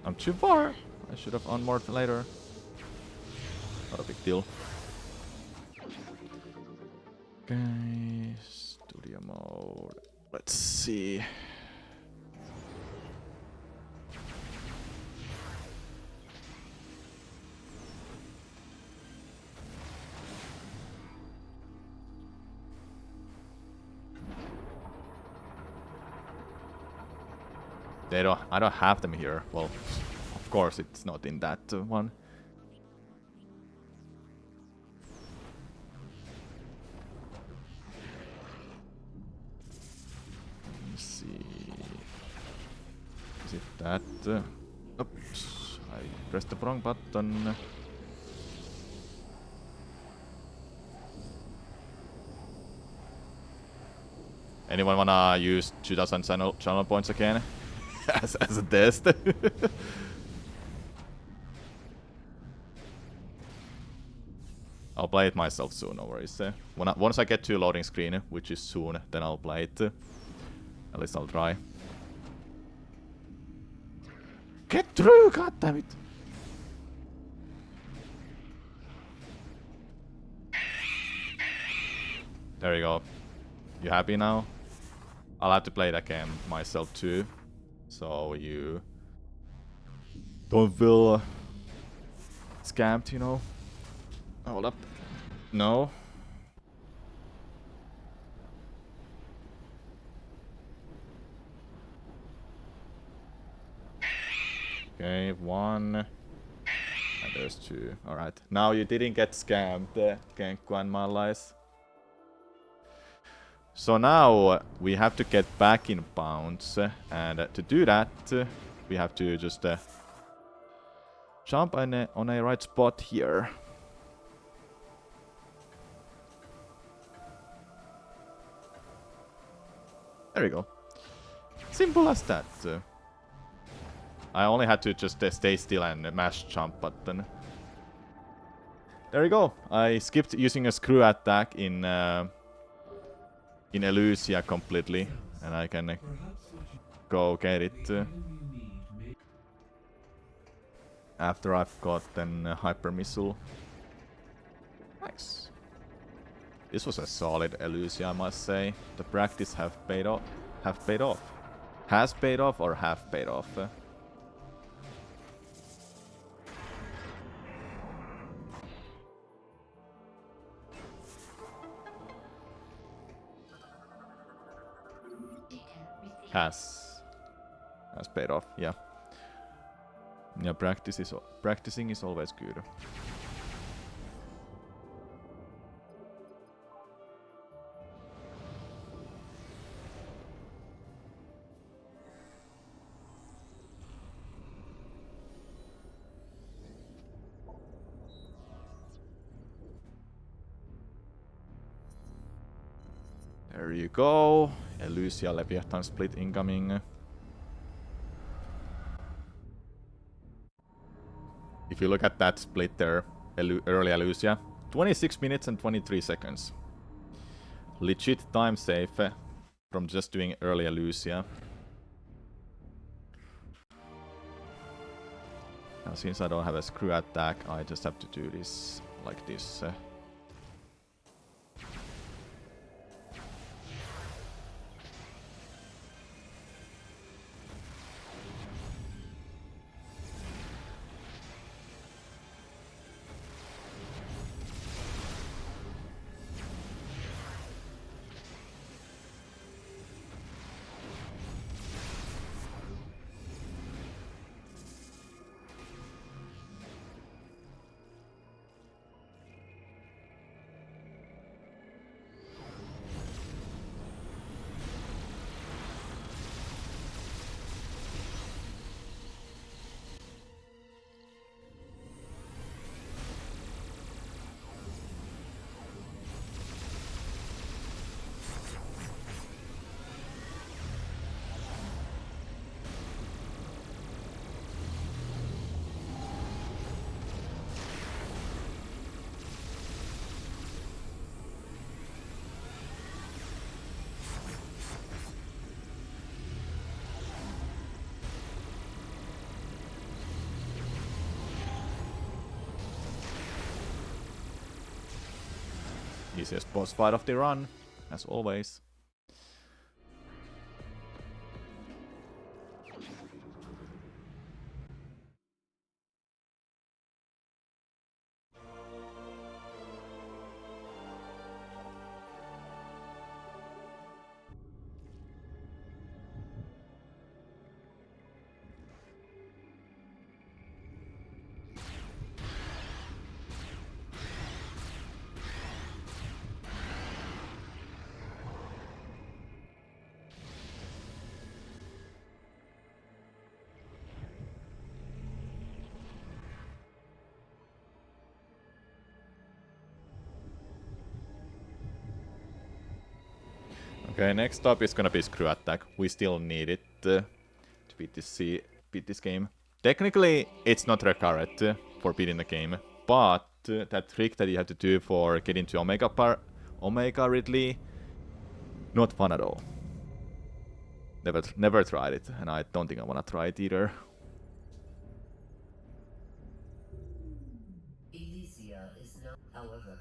I'm too far! I should have unmoored later. Not a big deal. Okay, studio mode. Let's see. I don't have them here. Well, of course it's not in that one. That. Oops, I pressed the wrong button. Anyone wanna use 2000 channel points again? as a test? I'll play it myself soon, no worries. Once I get to loading screen, which is soon, then I'll play it. At least I'll try. Get through, goddammit! There you go. You happy now? I'll have to play that game myself too. So you don't feel scammed, you know? Hold up. No. Okay, 1. And there's 2. Alright. Now you didn't get scammed, Kenku and Malais. So now we have to get back in bounds. And to do that, we have to just jump on a right spot here. There we go. Simple as that. I only had to just stay still and mash jump button. There we go. I skipped using a screw attack in Elusia completely, and I can go get it after I've gotten Hyper Missile. Nice. This was a solid Elusia, I must say. The practice have paid off. Has paid off or have paid off. Has paid off, yeah. Yeah, practicing is always good. There you go. Elusia Leviathan split incoming. If you look at that split there, early Elusia, 26 minutes and 23 seconds. Legit time save from just doing early Elusia. Now since I don't have a screw attack, I just have to do this like this. Easiest boss fight of the run, as always. Okay, next up is gonna be screw attack. We still need it to beat this game. Technically, it's not required for beating the game, but that trick that you have to do for getting to Omega Ridley. Not fun at all. Never tried it, and I don't think I wanna try it either. Elysia is now, however,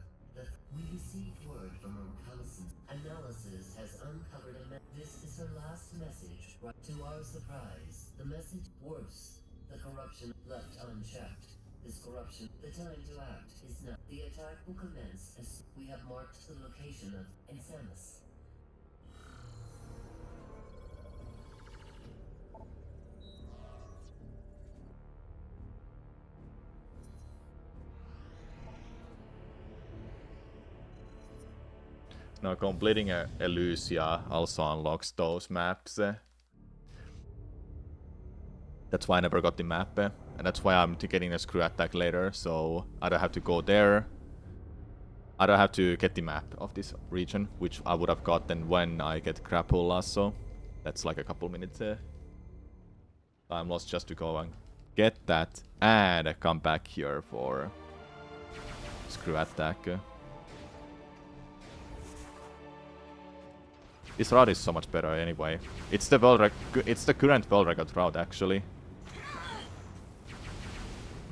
we received word from a reconnaissance analysis has uncovered this is her last message. To our surprise, the message worse. The corruption left unchecked. This corruption, the time to act is now. The attack will commence as we have marked the location of Samus. Now completing Elysia also unlocks those maps. That's why I never got the map. And that's why I'm getting a screw attack later. So I don't have to go there. I don't have to get the map of this region, which I would have gotten when I get grapple lasso. That's like a couple minutes time lost just to go and get that and come back here for screw attack. This route is so much better anyway. It's the current well-record route actually.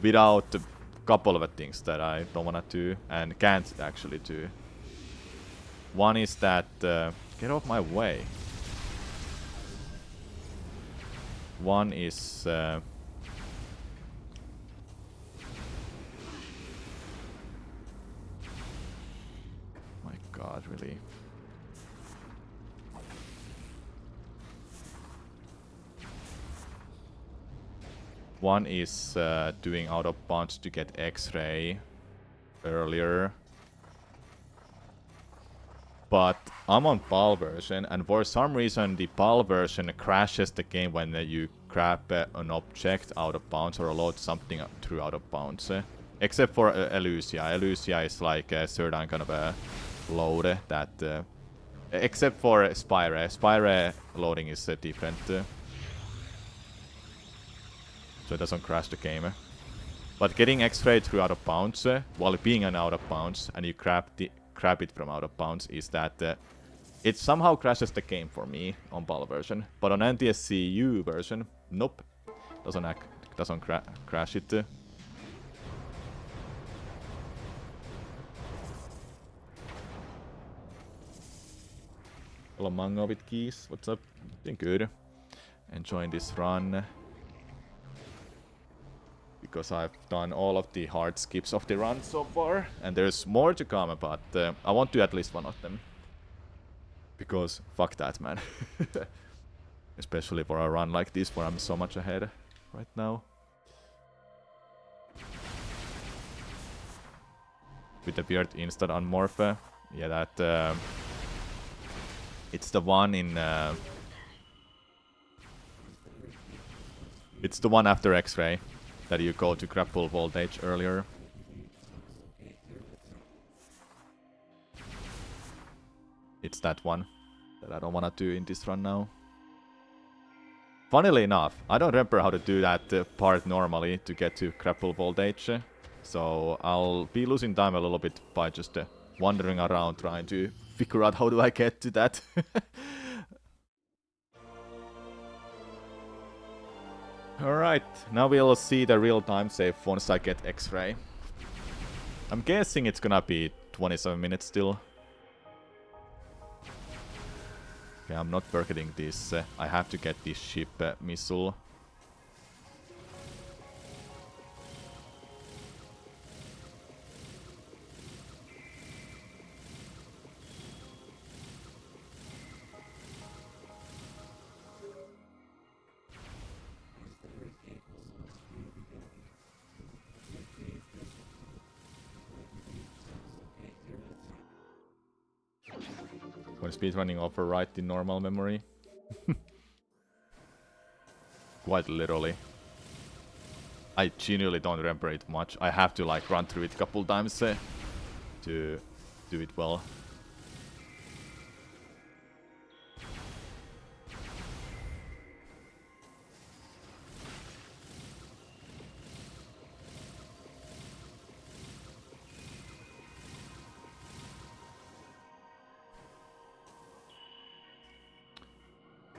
Without a couple of things that I don't wanna do and can't actually do. One is that get off my way. One is my god, really. One is doing out of bounds to get X-ray earlier. But I'm on PAL version, and for some reason the PAL version crashes the game when you grab an object out of bounds or load something through out of bounds. Except for Elysia. Elysia is like a certain kind of a load that... except for Spire. Spire loading is different. So it doesn't crash the game. But getting X-ray through out of bounds while being an out of bounds and you grab it from out of bounds is that it somehow crashes the game for me on PAL version. But on NTSC-U version, nope, doesn't crash it. Hello Mango with keys, what's up? Doing good. Enjoying this run. Because I've done all of the hard skips of the run so far. And there's more to come, but I want to at least one of them. Because fuck that, man. Especially for a run like this where I'm so much ahead right now. With the weird instant unmorph. Yeah, that... it's the one in... it's the one after X-ray. That you go to grapple voltage earlier. It's that one that I don't wanna do in this run now. Funnily enough, I don't remember how to do that part normally to get to grapple voltage. So I'll be losing time a little bit by just wandering around trying to figure out how do I get to that. Alright, now we'll see the real time save once I get X-ray. I'm guessing it's gonna be 27 minutes still. Okay, I'm not forgetting this. I have to get this ship missile. When speedrunning overwrite the normal memory. Quite literally. I genuinely don't remember it much. I have to like run through it a couple times to do it well.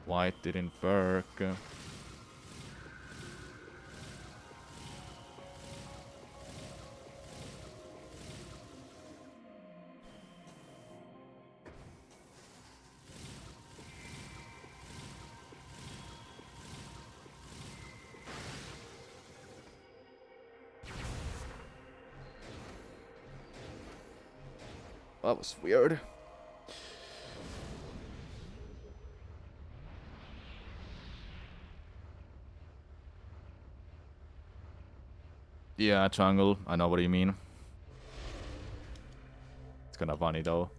White didn't work. That was weird. Yeah, jungle. I know what you mean. It's kinda funny though.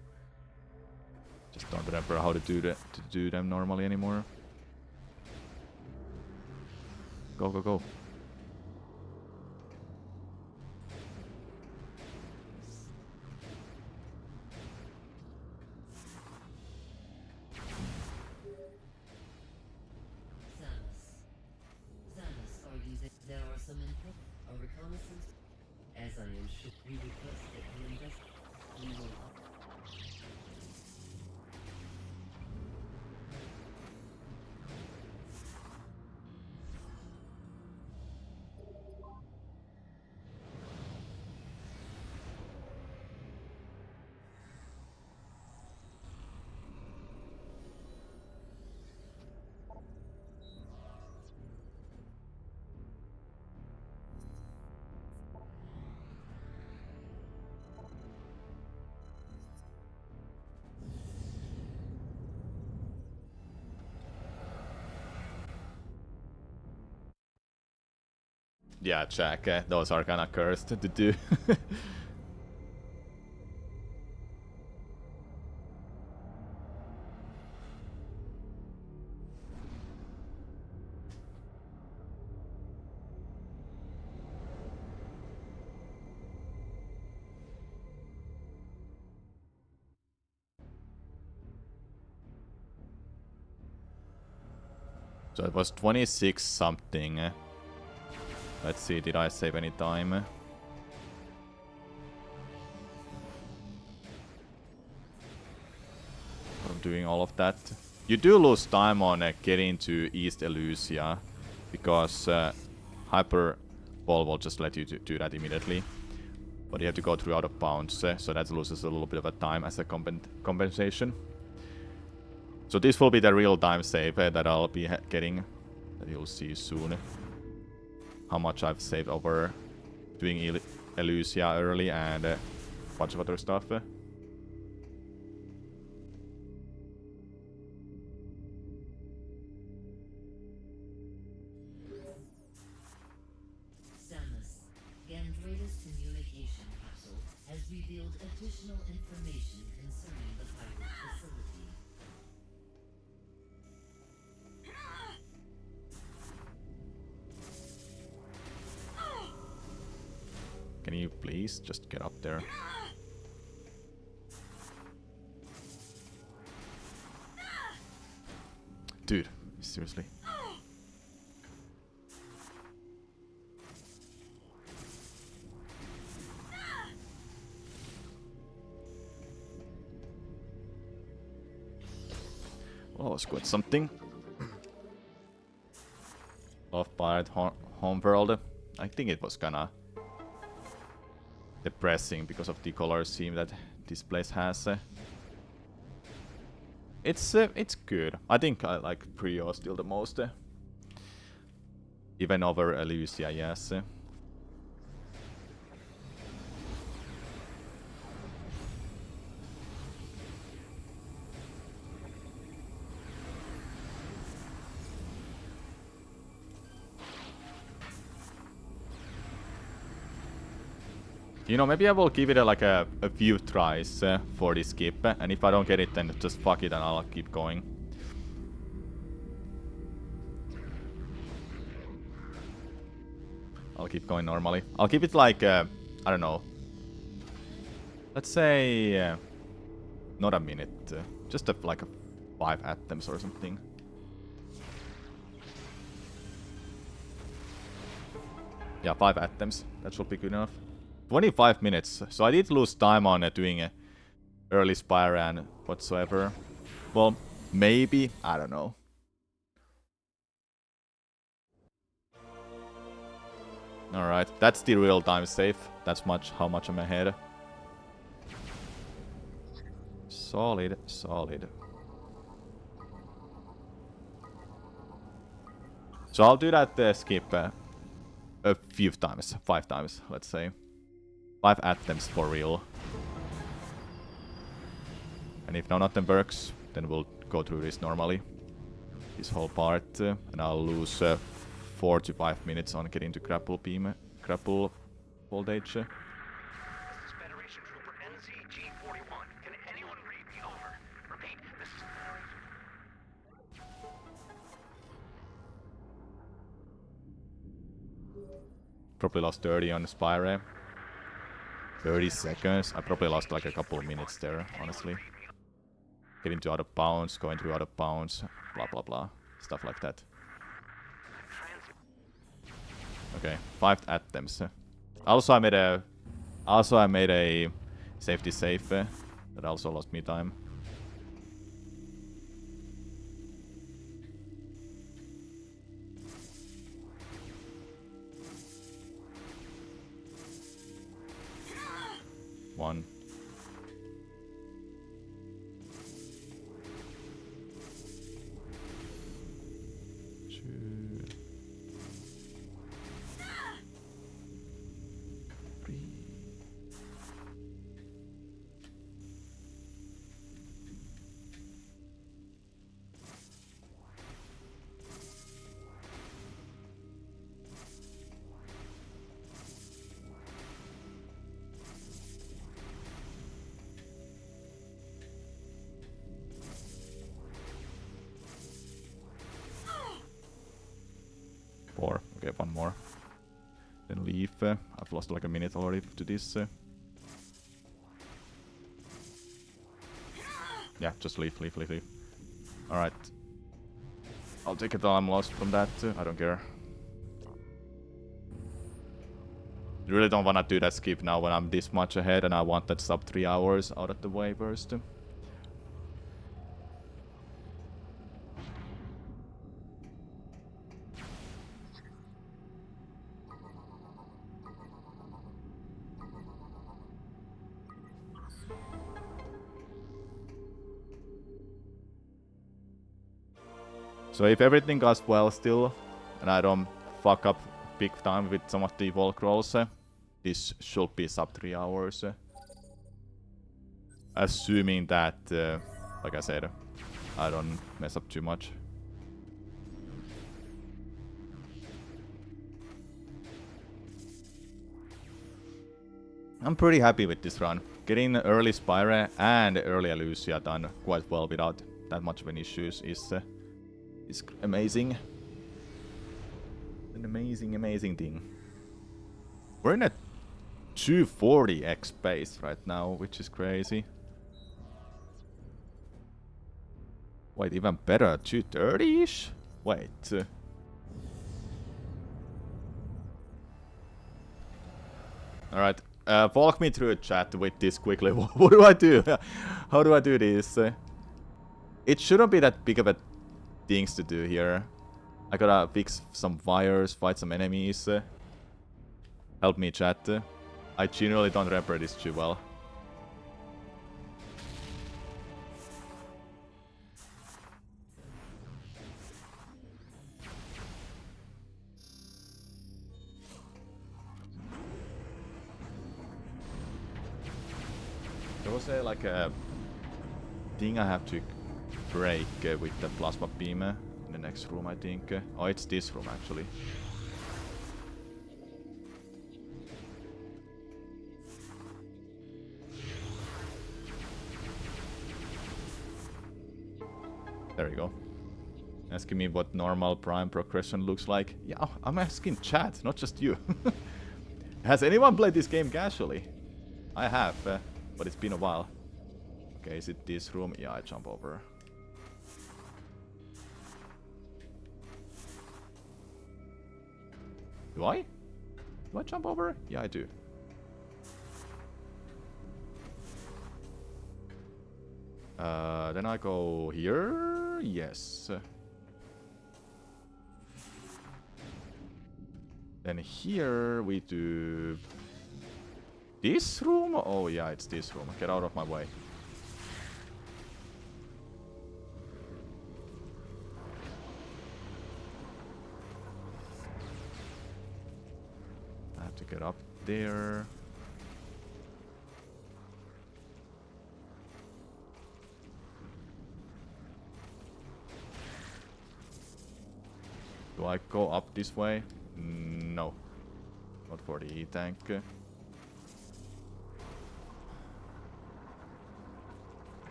Just don't remember how to do them normally anymore. Go, go, go. Samus, are you there? There are some input, a reconnaissance. As I am sure we request that you invest. We will. Yeah, check. Those are kinda cursed to do. So it was 26 something. Let's see, did I save any time? I'm doing all of that. You do lose time on getting to East Elusia, because Hyper Ball will just let you do that immediately. But you have to go through out of bounds, so that loses a little bit of a time as a compensation. So this will be the real time save that I'll be getting, that you'll see soon. How much I've saved over doing Elusia early and a bunch of other stuff. Samus, Gandrada's communication capsule has revealed additional information concerning the pirate facility. Can you please just get up there? Dude, seriously. Well, that was quite something. Love Pirate Homeworld. I think it was kinda depressing because of the color scheme that this place has. It's good. I think I like Prio still the most. Even over Elusia, yes. You know, maybe I will give it like a few tries for this skip, and if I don't get it, then just fuck it and I'll keep going. I'll keep going normally. I'll keep it like, I don't know. Let's say, not a minute, just like 5 attempts or something. Yeah, 5 attempts. That should be good enough. 25 minutes. So I did lose time on doing early Spire and whatsoever. Well, maybe. I don't know. Alright, that's the real time save. That's how much I'm ahead. Solid, solid. So I'll do that skip a few times. 5 times, let's say. 5 attempts for real. And if none of them works, then we'll go through this normally. This whole part. And I'll lose 4 to 5 minutes on getting to grapple beam. Grapple voltage. This is Federation Trooper NZG-41. Can anyone read me over? Repeat, this is Probably lost 30 on Spire. 30 seconds. I probably lost like a couple of minutes there, honestly. Getting to out of bounds, going through out of bounds, blah blah blah. Stuff like that. Okay, 5 attempts. Also I made a safety save that also lost me time. One. Two. 3. 4. Okay, 1 more. Then leave. I've lost like a minute already to this. Yeah, just leave. Alright. I'll take it all I'm lost from that. I don't care. You really don't want to do that skip now when I'm this much ahead and I want that sub 3 hours out of the way first. So if everything goes well still, and I don't fuck up big time with some of the wall crawls, this should be sub 3 hours. Assuming that, like I said, I don't mess up too much. I'm pretty happy with this run. Getting early Spire and early Lucia done quite well without that much of an issues is amazing. An amazing thing. We're in a 240x pace right now, which is crazy. Wait, even better, 230-ish? Wait. Alright, walk me through a chat with this quickly. What do I do? How do I do this? It shouldn't be that big of a things to do here. I gotta fix some wires, fight some enemies. Help me, chat. I generally don't remember this too well. There was like a thing I have to break with the plasma beam in the next room, I think. Oh, it's this room actually. There you go. Asking me what normal prime progression looks like. Yeah, I'm asking chat, not just you. Has anyone played this game casually? I have, but it's been a while. Okay, is it this room? Yeah, I jump over. Do I? Do I jump over? Yeah, I do. Then I go here. Yes. Then here we do this room. Oh yeah, it's this room. Get out of my way. I have to get up there. Do I go up this way? No. Not for the E-tank.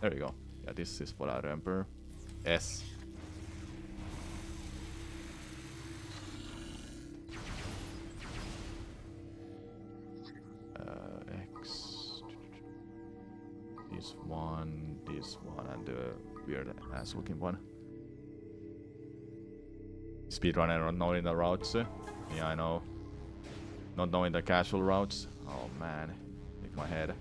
There we go. Yeah, this is what I remember. S. X. This one, and the weird ass looking one. Speedrunner not knowing the routes. Yeah, I know. Not knowing the casual routes. Oh man, take my head.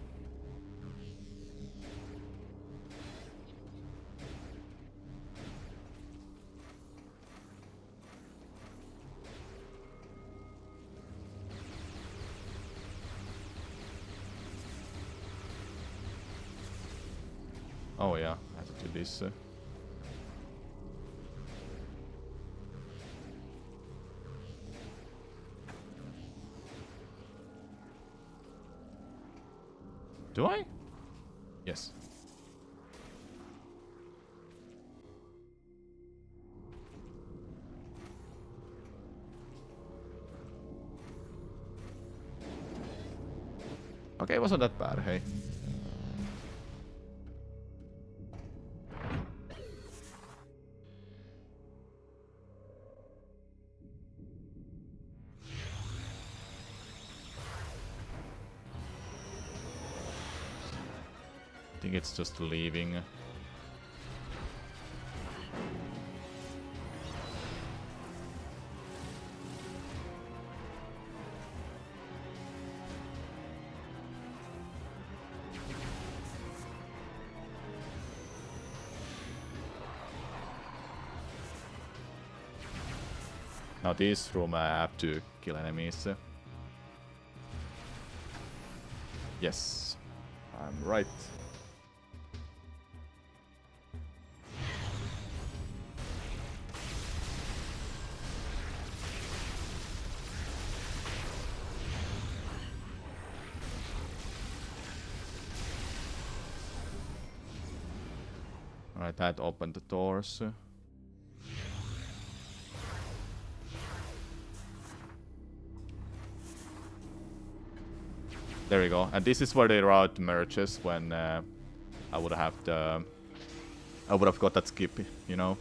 Oh yeah, I have to do this. Do I? Yes. Okay, it wasn't that bad, hey. I think it's just leaving. Now this room I have to kill enemies. Yes, I'm right. Alright, that opened the doors. There we go. And this is where the route merges when I would have got that skip, you know.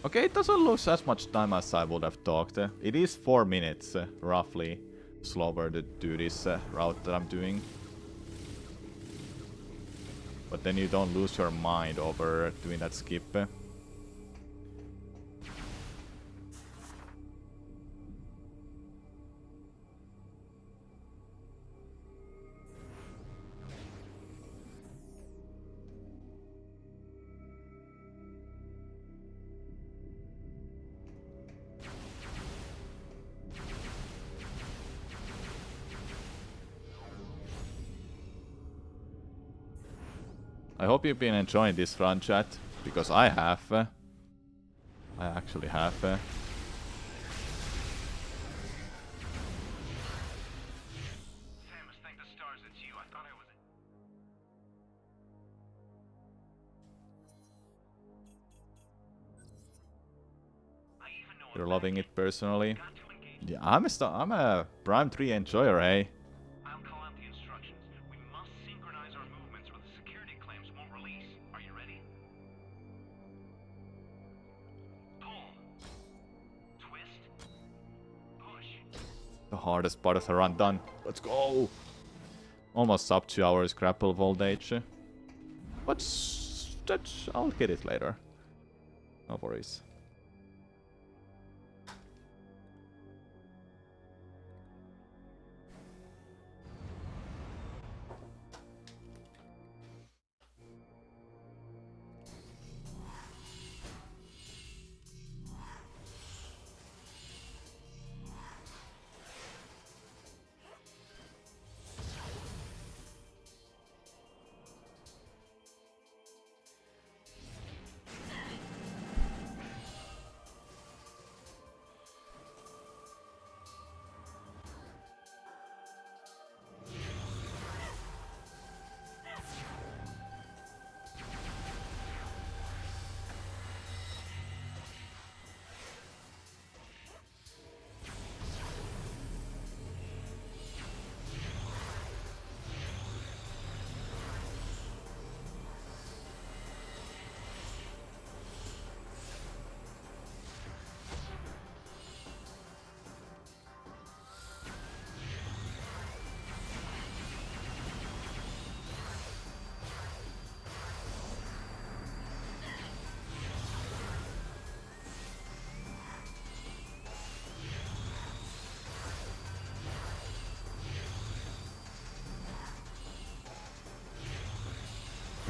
Okay, it doesn't lose as much time as I would have thought. It is 4 minutes, roughly, slower to do this route that I'm doing. But then you don't lose your mind over doing that skip. I hope you've been enjoying this run, chat, because I have. I actually have. Samus, thank the stars it's you. I thought I was... You're loving it personally. Yeah, I'm a Prime 3 enjoyer, hey. I'll call out the instructions. We must synchronize our movements or the security clamps won't release. Are you ready? Pull. Twist. Push. The hardest part of the run done. Let's go! Almost sub 2 hours grapple voltage. But I'll get it later. No worries.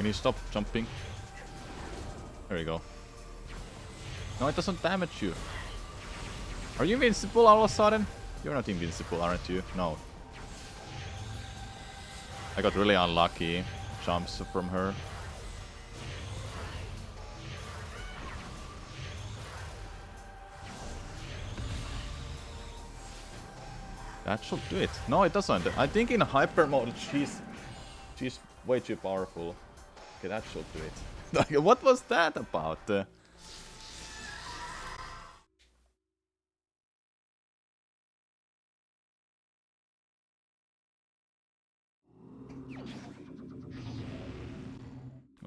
Can you stop jumping? There we go. No, it doesn't damage you. Are you invincible all of a sudden? You're not invincible, aren't you? No. I got really unlucky jumps from her. That should do it. No, it doesn't. I think in hyper mode she's way too powerful. Okay, that should do it. Like, what was that about? I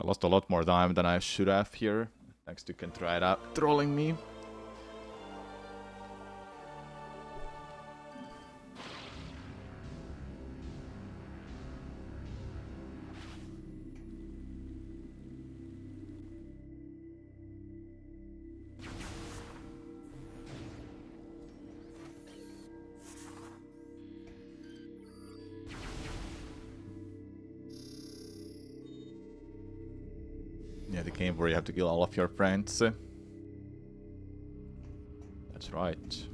lost a lot more time than I should have here, thanks to Kentrida trolling me. Yeah, the game where you have to kill all of your friends. That's right.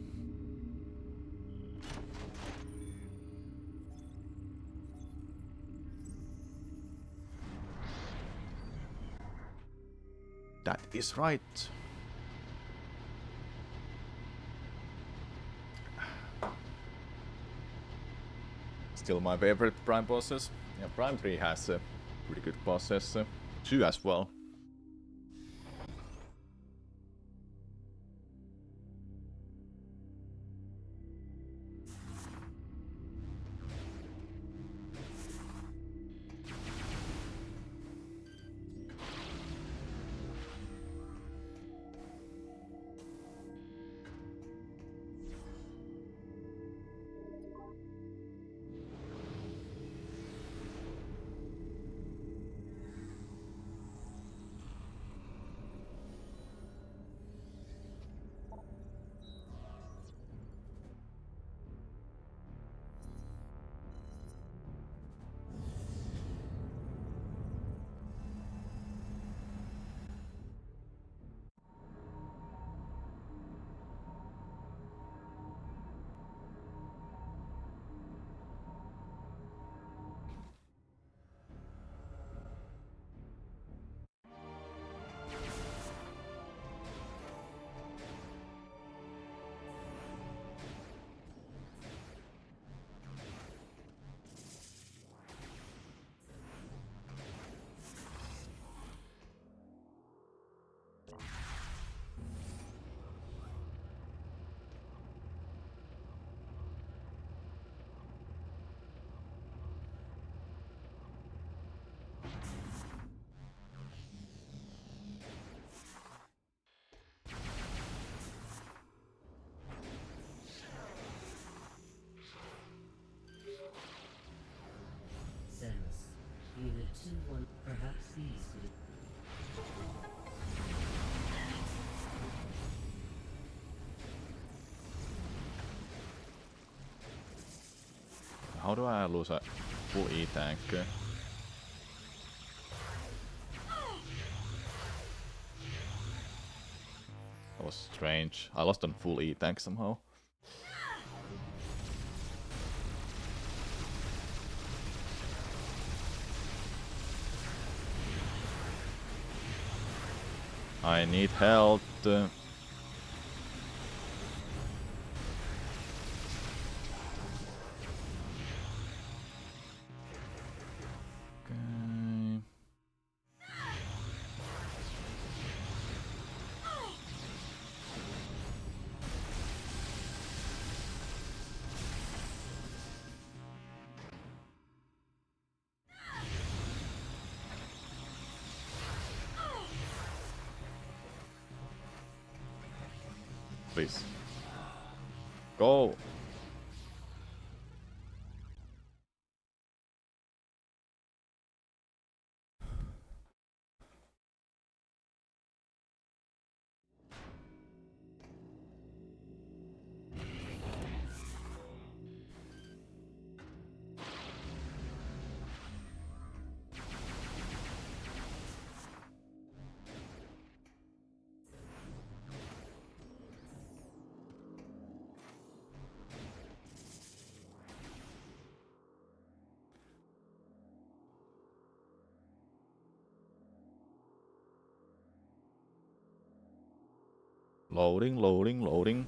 That is right. Still my favorite Prime bosses. Yeah, Prime 3 has pretty good bosses. 2 as well. Samus, Unit 2-1, perhaps these would... How do I lose a full E tank? That was strange. I lost on full E tank somehow. I need help. Okay. Please. Go! Loading, loading, loading.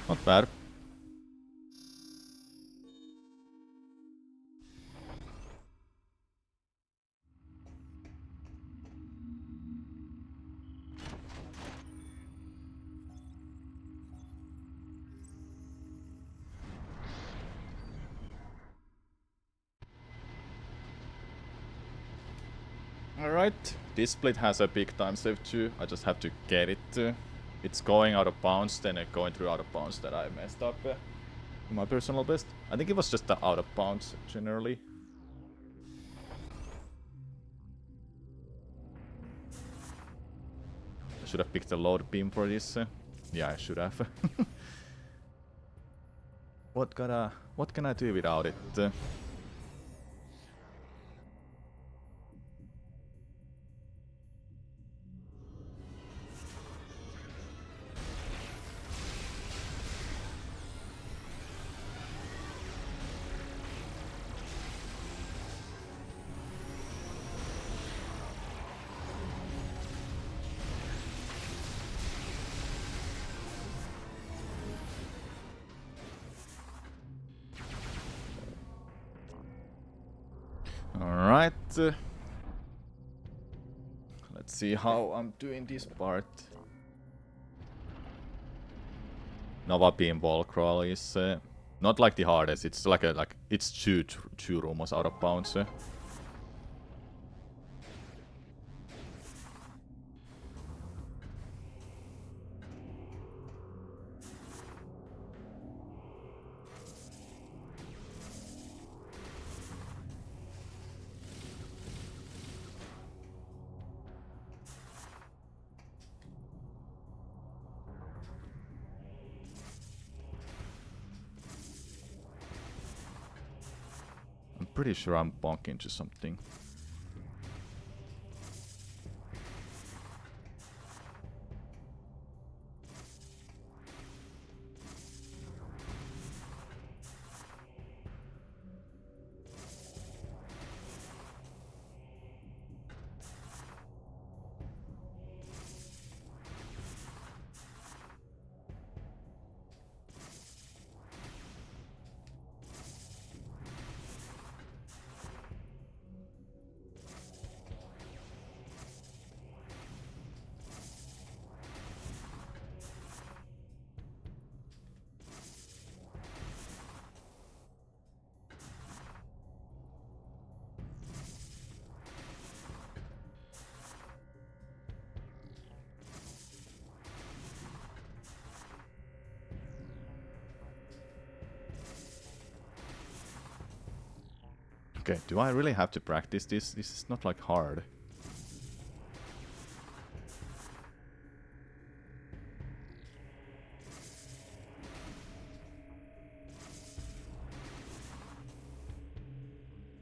Not bad. Alright, this split has a big time save too. I just have to get it. It's going out of bounds, then going through out of bounds that I messed up. My personal best. I think it was just the out of bounds generally. I should have picked the load beam for this. Yeah, I should have. What can I do without it? Alright. Let's see how I'm doing this part. Nova Beam Ball Crawl is not like the hardest, it's like it's two almost out of bounds. I'm pretty sure I'm bonking into something. Okay, do I really have to practice this? This is not like hard.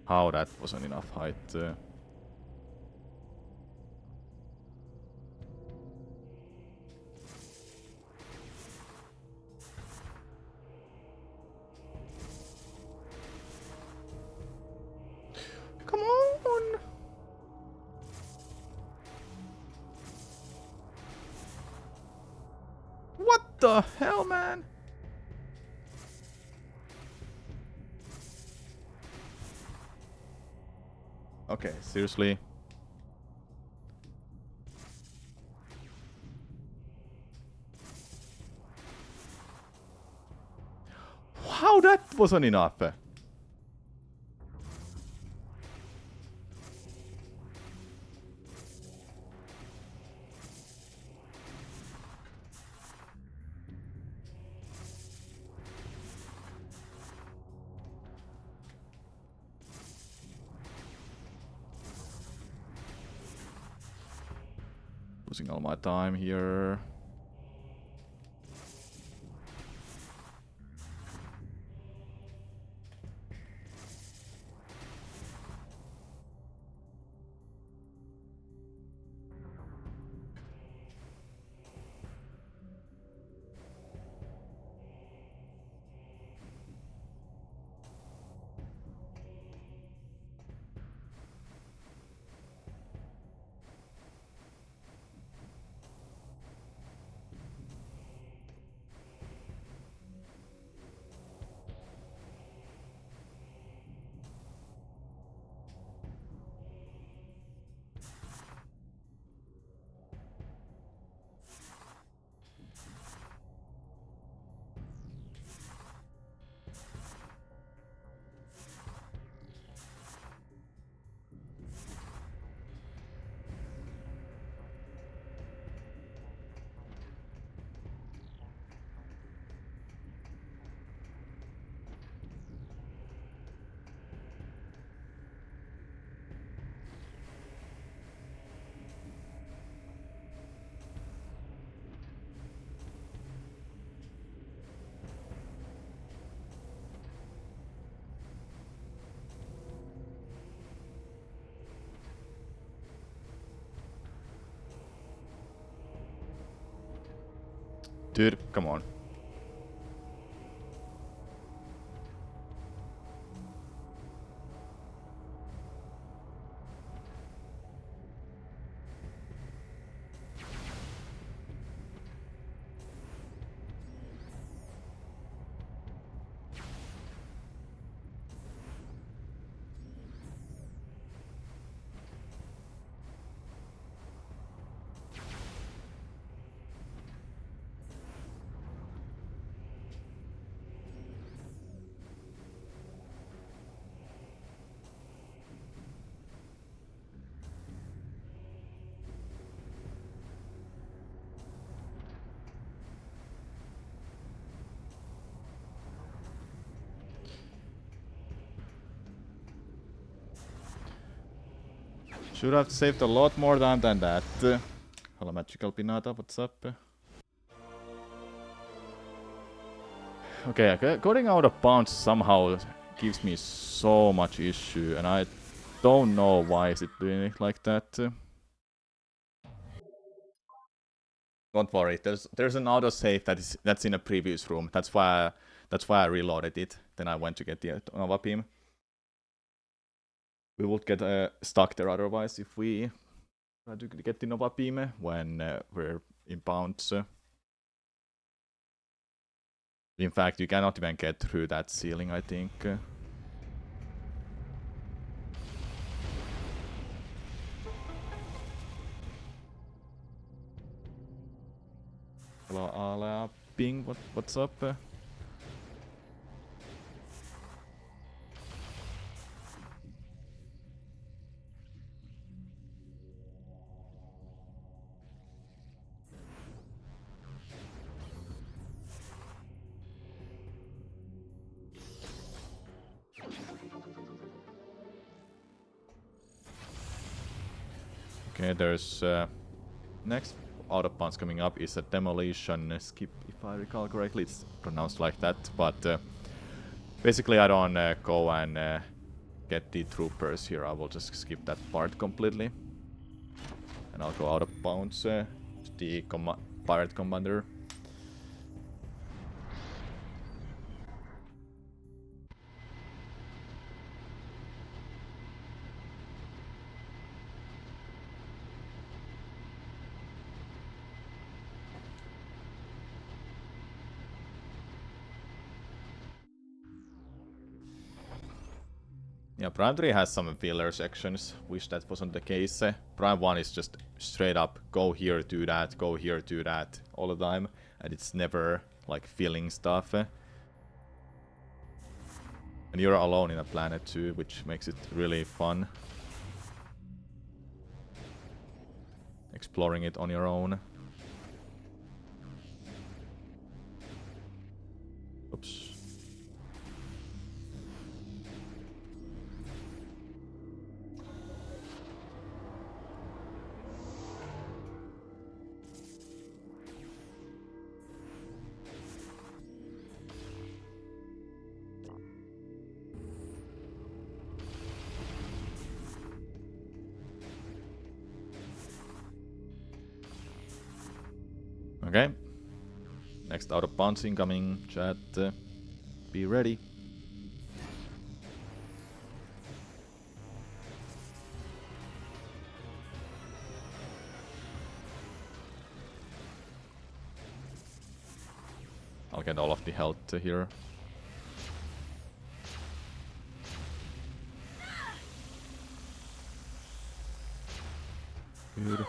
How that wasn't enough height. the hell, man? Okay, seriously. How that wasn't enough? Losing all my time here. Dude, come on. Should have saved a lot more time than that. Hello, Magical Pinata, what's up? Okay, going out of bounds somehow gives me so much issue, and I don't know why is it doing it like that. Don't worry, there's an autosave that's in a previous room. That's why I reloaded it. Then I went to get the Nova Beam. We would get stuck there otherwise if we try to get the Nova Beam when we're in bounds. In fact, you cannot even get through that ceiling, I think. Hello, Ala Ping, what's up? Okay, there's next out of bounds coming up is a demolition skip, if I recall correctly. It's pronounced like that, but basically I don't go and get the troopers here. I will just skip that part completely, and I'll go out of bounds to the pirate commander. Yeah, Prime 3 has some filler sections. Wish that wasn't the case. Prime 1 is just straight up go here, do that, go here, do that all the time. And it's never like filling stuff. And you're alone in a planet too, which makes it really fun. Exploring it on your own. Oops. Okay. Next out of bounds incoming, chat. Be ready. I'll get all of the health here. Good.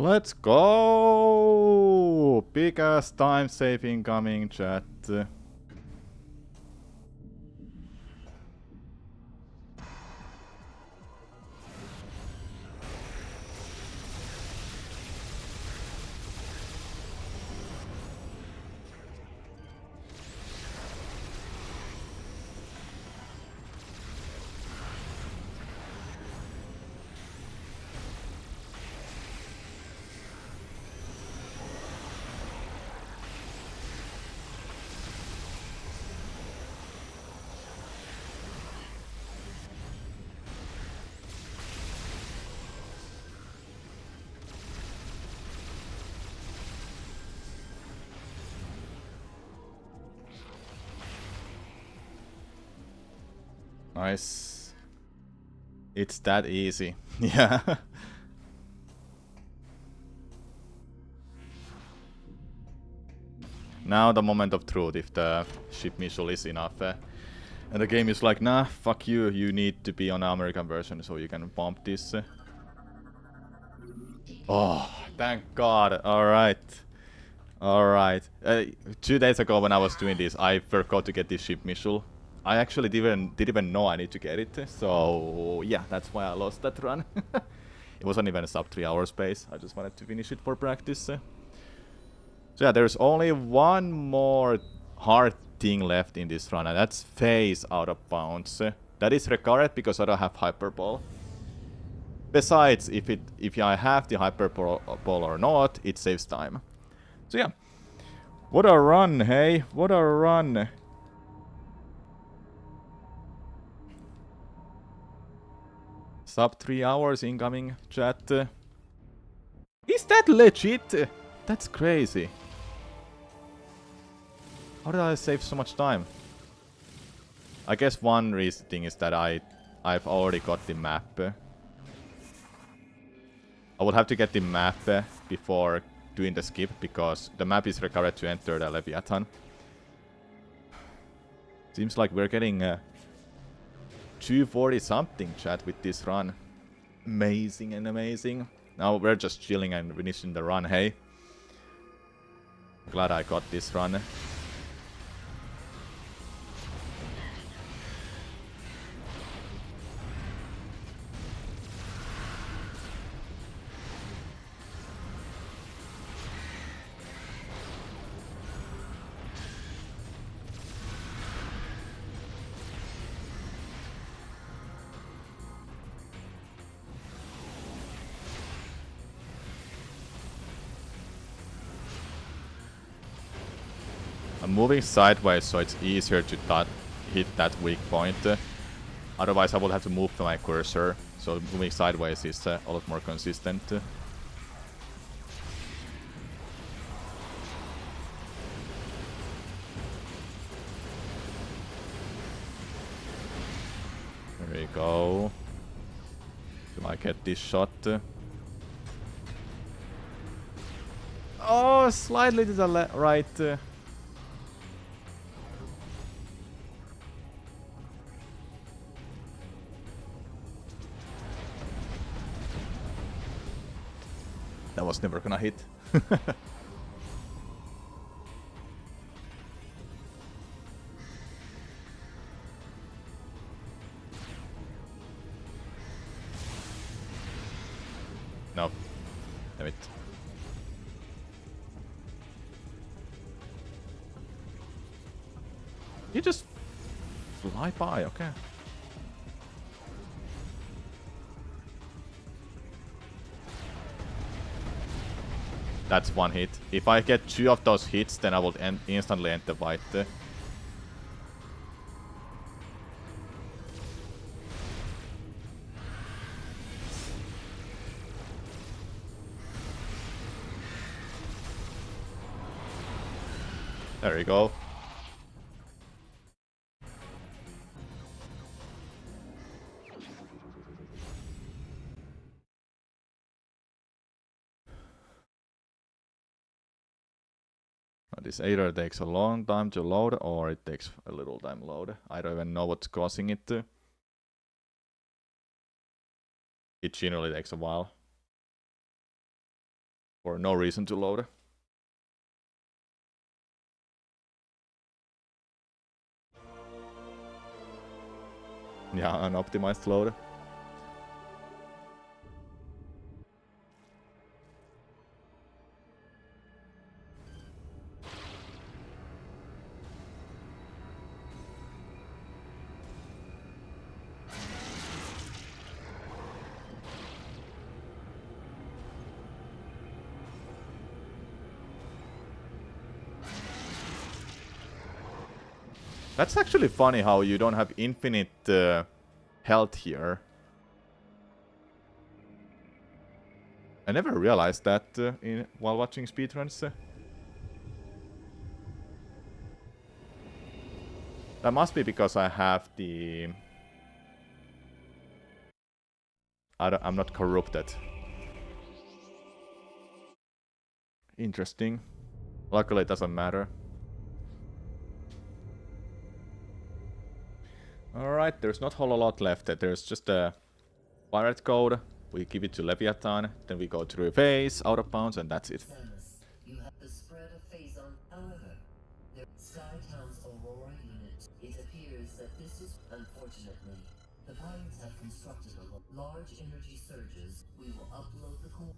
Let's go! Big ass time save incoming, chat. Nice. It's that easy. Yeah. Now the moment of truth, if the ship missile is enough. And the game is like, nah, fuck you, you need to be on the American version so you can bump this. Oh, thank God. Alright. Alright. 2 days ago when I was doing this, I forgot to get this ship missile. I actually didn't even know I need to get it, so yeah, that's why I lost that run. It wasn't even a sub 3 hours pace, I just wanted to finish it for practice. So yeah, there's only one more hard thing left in this run, and that's phase out of bounds. That is recurrent because I don't have hyperbole. Besides, if I have the hyperbole or not, it saves time. So yeah. What a run, hey? What a run. Sub 3 hours incoming, chat. Is that legit? That's crazy. How did I save so much time? I guess one reason thing is that I've already got the map. I would have to get the map before doing the skip because the map is required to enter the Leviathan. Seems like we're getting 240 something, chat, with this run. Amazing and amazing. Now we're just chilling and finishing the run, hey? Glad I got this run. I'm moving sideways so it's easier to hit that weak point. Otherwise I will have to move my cursor. So moving sideways is a lot more consistent. There we go. Do I get this shot? Oh, slightly to the right. That was never gonna hit. No. Damn it. You just fly by, okay. That's one hit. If I get 2 of those hits, then I will instantly end the fight. There we go. This either takes a long time to load or it takes a little time load. I don't even know what's causing it to. It generally takes a while. For no reason to load. Yeah, unoptimized loader. That's actually funny how you don't have infinite health here. I never realized that while watching speedruns. That must be because I have the... I'm not corrupted. Interesting. Luckily it doesn't matter. Alright, there's not a whole lot left. There's just a pirate code. We give it to Leviathan, then we go through a phase, out of bounds, and that's it. Samus, you have the spread of phase on. However, the Skytown's Aurora unit. It appears that this is unfortunately. The pirates have constructed a large energy surges. We will upload the core.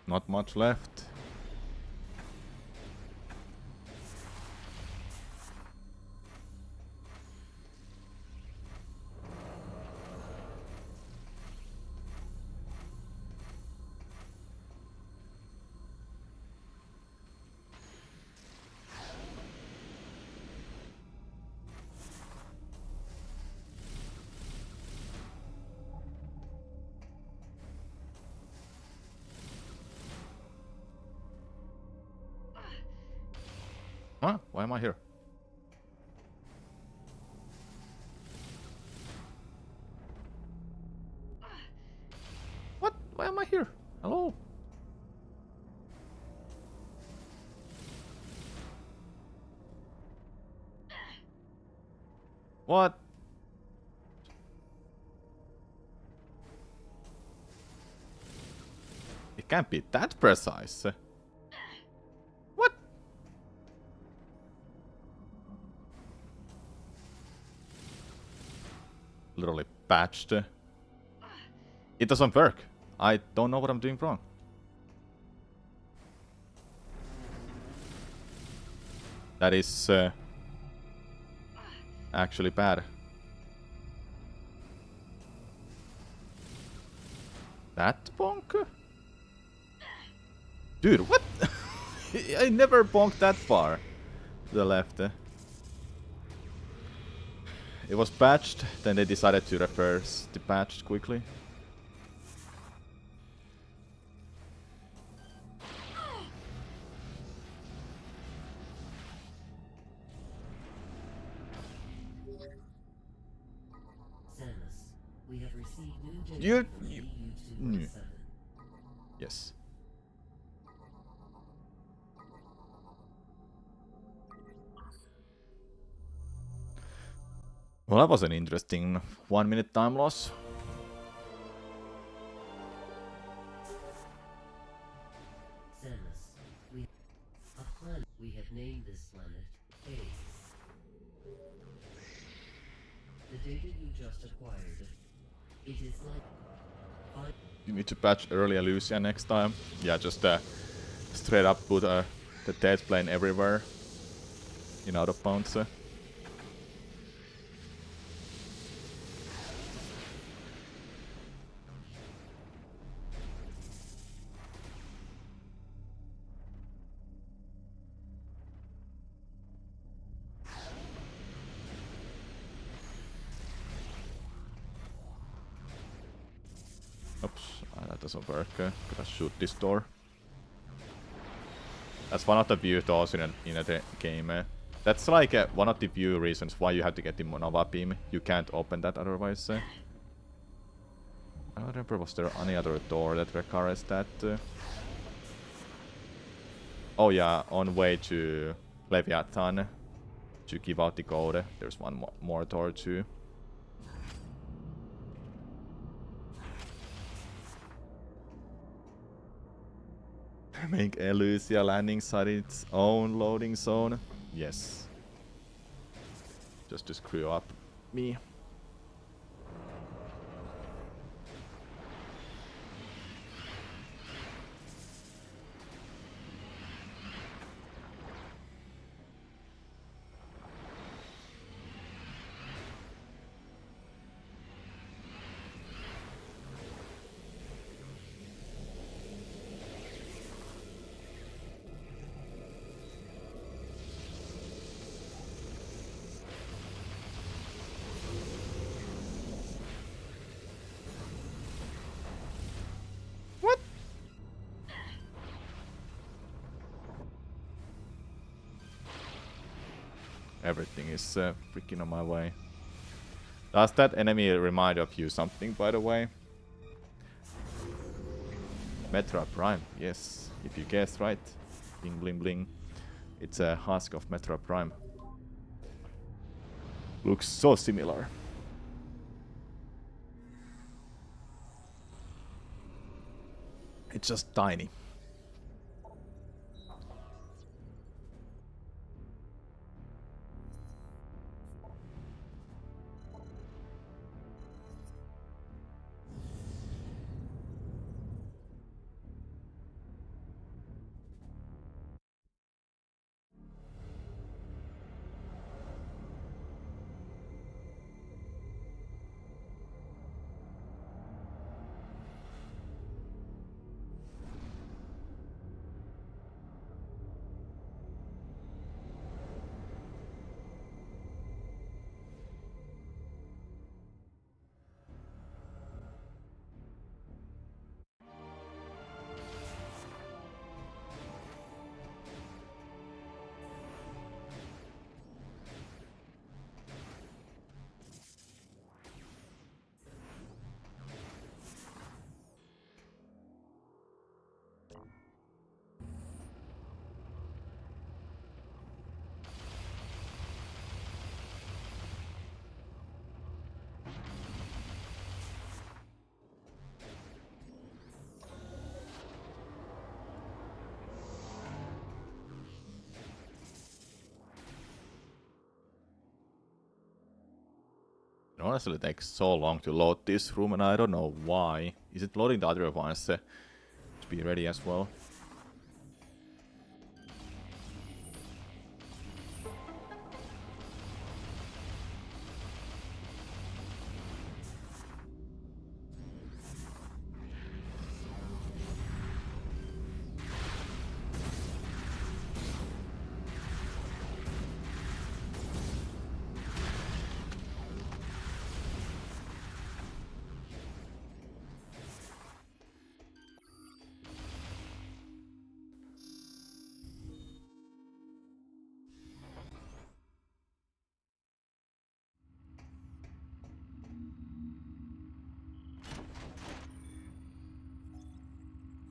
Not much left. Huh? Why am I here? am I here? Hello? What? It can't be that precise. What? Literally patched. It doesn't work. I don't know what I'm doing wrong. That is actually bad. That bonk? Dude, what? I never bonked that far to the left. It was patched, then they decided to reverse the patch quickly. Samus, we have received new data You- from you- EU-217. Yes. Well, that was an interesting 1 minute time loss. Samus, we have named this planet Phase. The data you just acquired, it is like... You need to patch earlier Lucia next time. Yeah, just straight up put the dead plane everywhere in out of bounds. Oops, that doesn't work. Gotta shoot this door. That's one of the view doors in a game. That's like one of the few reasons why you have to get the Nova Beam. You can't open that otherwise. I don't remember, was there any other door that requires that? Oh yeah, on way to Leviathan to give out the code. There's one more door too. Make Lucia landing site its own loading zone. Yes. Just to screw up me. Everything is freaking on my way. Does that enemy remind of you something, by the way? Metroid Prime, yes. If you guessed right. Bling bling bling. It's a husk of Metroid Prime. Looks so similar. It's just tiny. honestly takes so long to load this room, and I don't know why. Is it loading the other ones to be ready as well?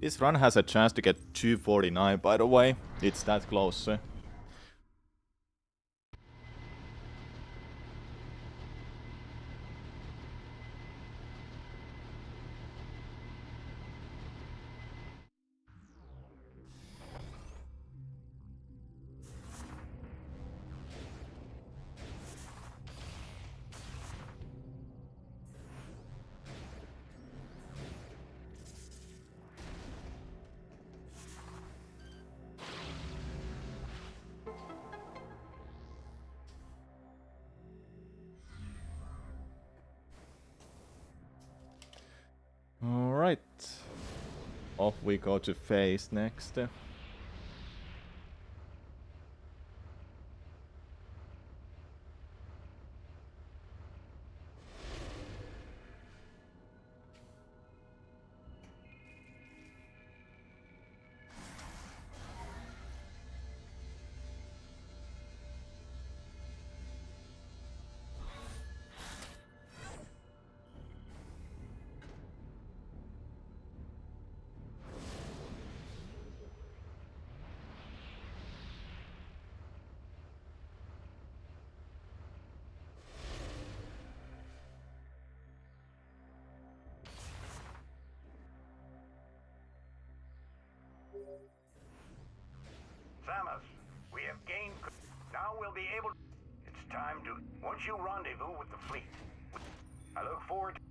This run has a chance to get 249, by the way. It's that close. Alright. Off we go to face next. Samus, we have gained. Now we'll be able. It's time to. Once you rendezvous with the fleet, I look forward to.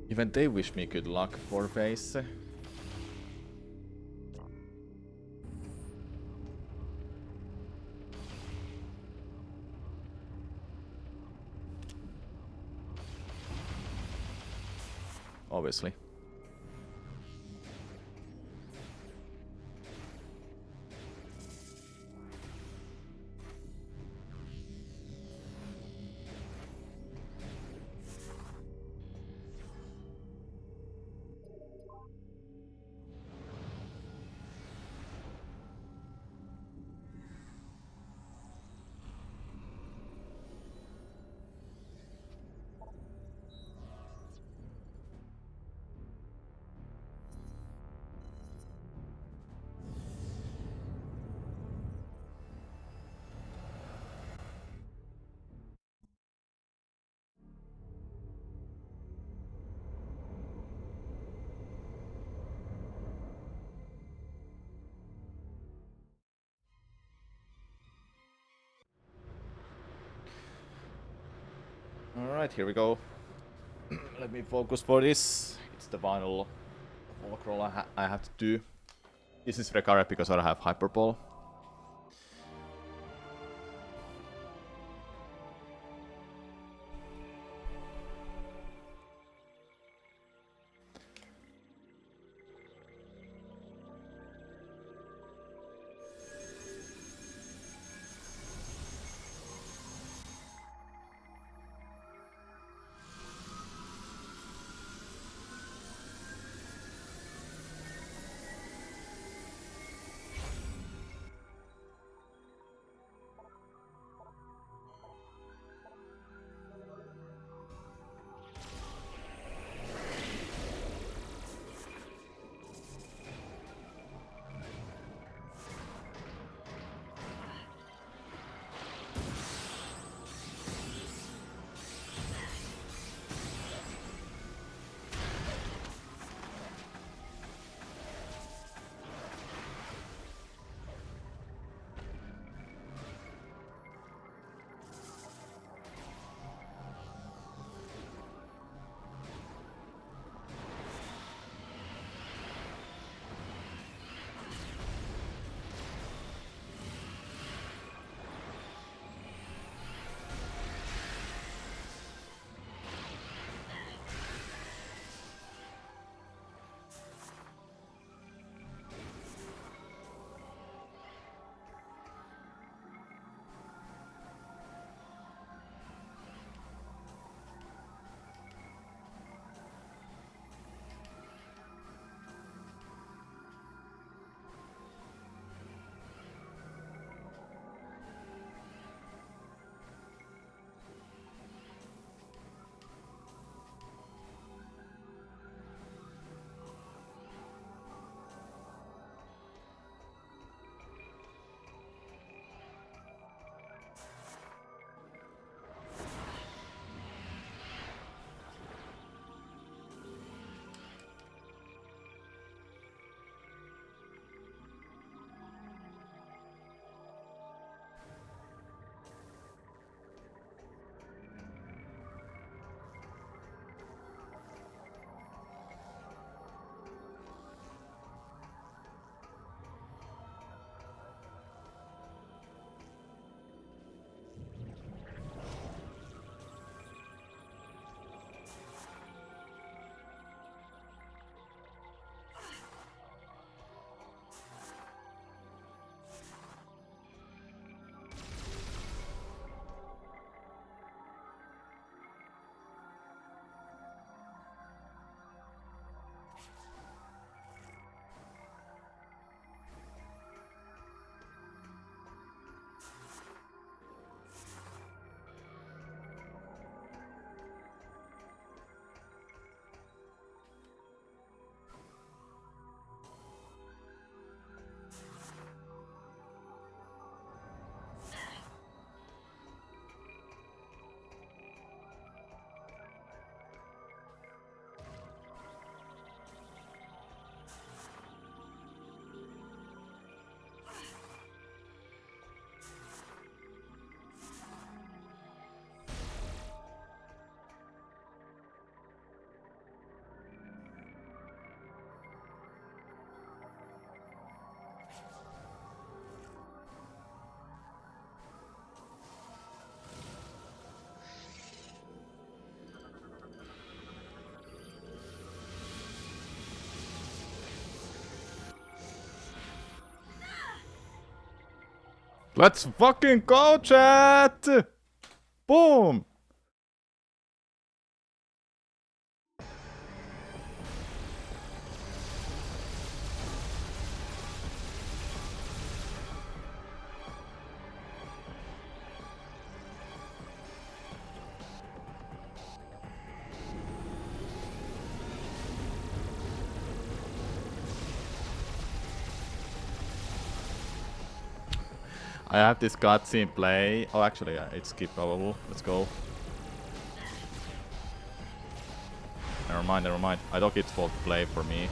Even they wish me good luck for face. Obviously. Alright, here we go. Let me focus for this. It's the final walk roll I have to do. This is Recurrent because I don't have Hyperball. Let's fucking go, chat! Boom! I have this cutscene play. Oh, actually, yeah, it's skippable. Let's go. Never mind, never mind. I thought it's for play for me.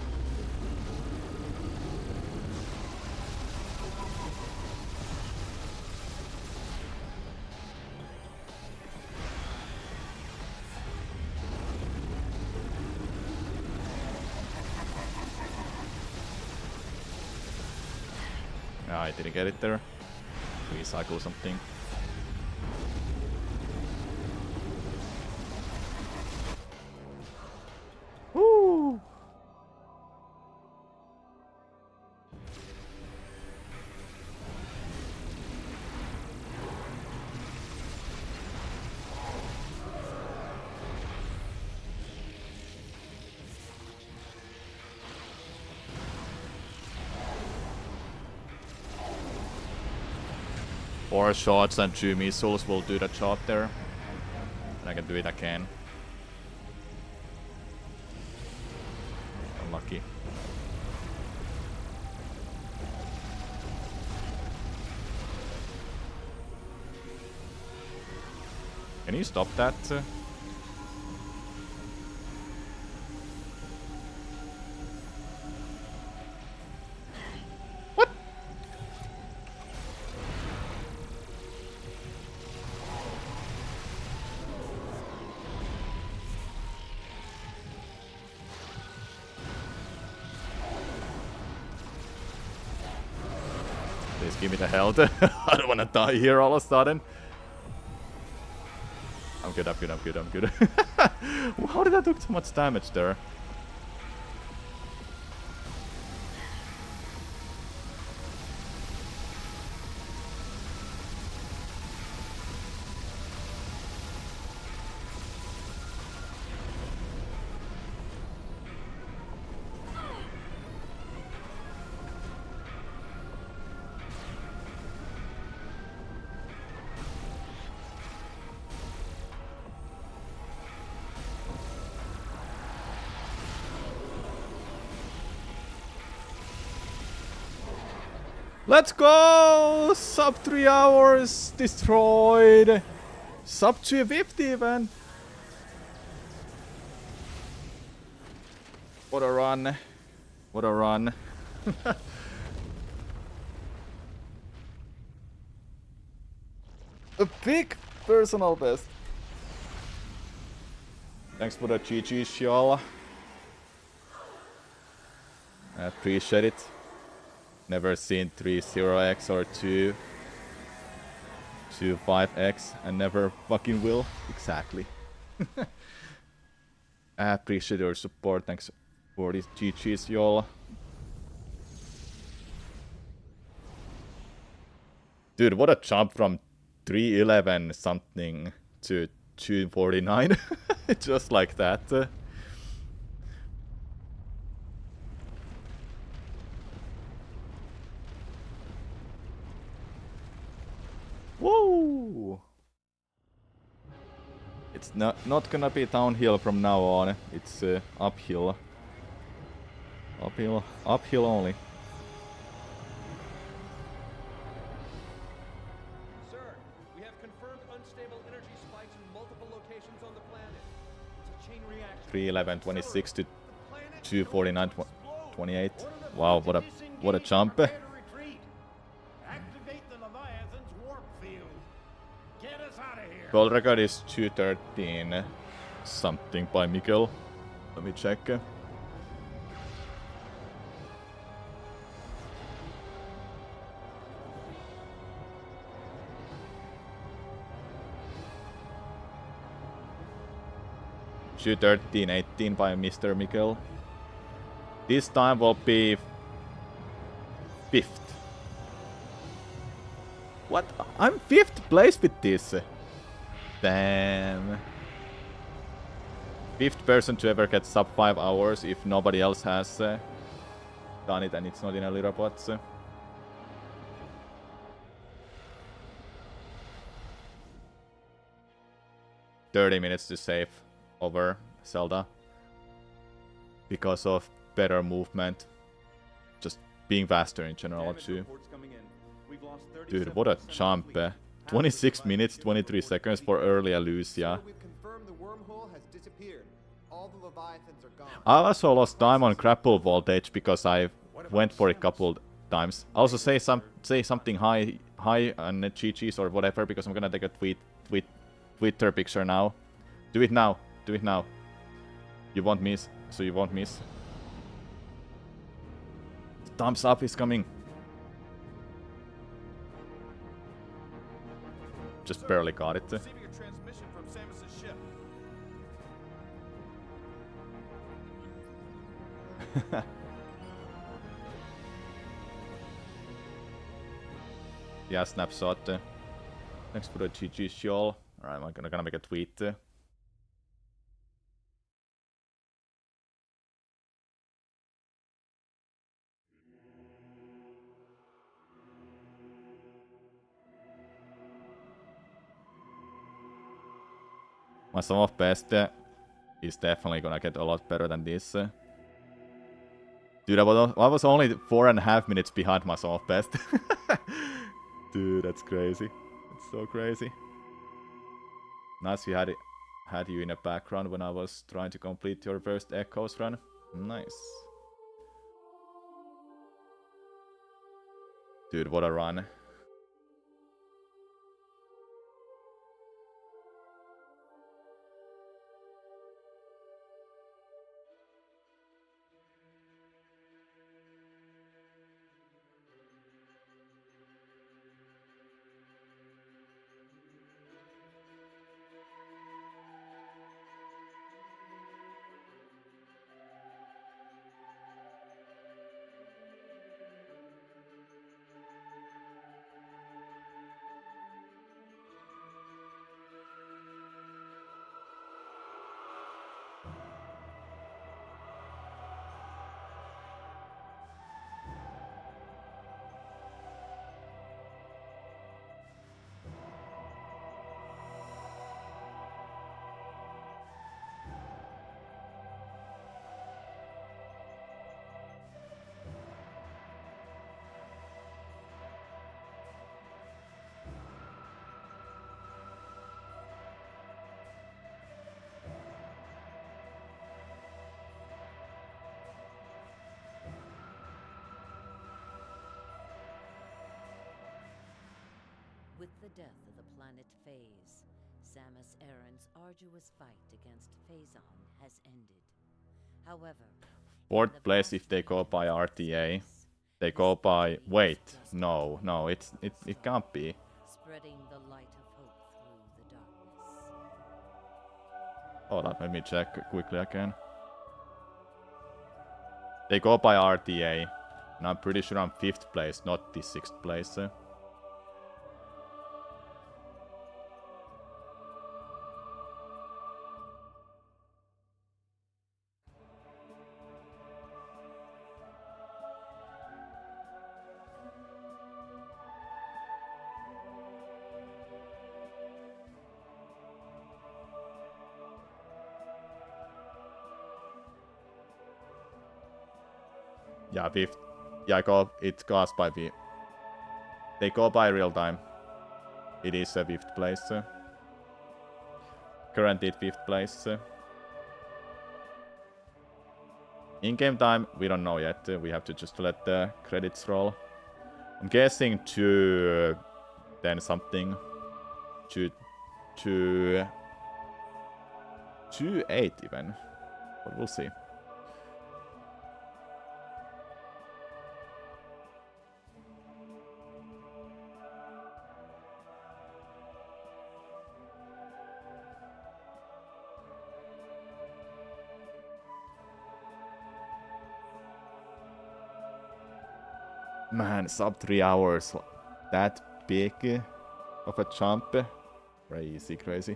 I didn't get it there. Recycle something. Woo! Four shots and 2 missiles will do the job there. And I can do it again. Unlucky. Can you stop that? Please give me the health. I don't wanna die here all of a sudden. I'm good, I'm good, I'm good, I'm good. How did I do so much damage there? Let's go! Sub 3 hours destroyed. Sub 250 even. What a run. What a run. A big personal best. Thanks for the GG, y'all. I appreciate it. Never seen 30x or 25x and never fucking will. Exactly. I appreciate your support. Thanks for these GGs, y'all. Dude, what a jump from 311 something to 249. Just like that. Woo! It's not gonna be downhill from now on. It's uphill. Uphill only. Sir, we have confirmed unstable energy spikes in multiple locations on the planet. It's a chain reaction. 311 26 to 249 28. Wow, what a jump. World record is 213 something by Mikkel. Let me check. Two 13:18 by Mr. Mikkel. This time will be 5th. What? I'm 5th place with this. Damn. 5th person to ever get sub 5 hours if nobody else has done it and it's not in a leaderboard. 30 minutes to save over Zelda. Because of better movement. Just being faster in general too. Dude, what a jump. 26 minutes, 23 seconds for early Alucia. I also lost time on grapple voltage because I went for it a couple times. Also say something high on GG's or whatever because I'm gonna take a Twitter picture now. Do it now. Do it now. You won't miss. So you won't miss. Thumbs up is coming. Just barely got it. Receiving a transmission from Samus's ship. Yeah, snapshot. Thanks for the GG show. Alright, I'm gonna make a tweet. My sum of best is definitely gonna get a lot better than this. Dude, I was only 4.5 minutes behind my sum of best. Dude, that's crazy. That's so crazy. Nice you had you in the background when I was trying to complete your first Echoes run. Nice. Dude, what a run. With the death of the planet Phase, Samus Aran's arduous fight against Phazon has ended. However, 4th place if they go by RTA. They go by... Wait, no, it can't be. Spreading the light of hope through the darkness. Hold on, let me check quickly again. They go by RTA. And I'm pretty sure I'm 5th place, not the 6th place. Yeah, 5th. Yeah, it goes by the... They go by real time. It is a 5th place. Guaranteed 5th place. In-game time, we don't know yet. We have to just let the credits roll. I'm guessing 2... then something. 2... 2-8 even. But we'll see. Man, sub 3 hours. That big of a jump. Crazy, crazy.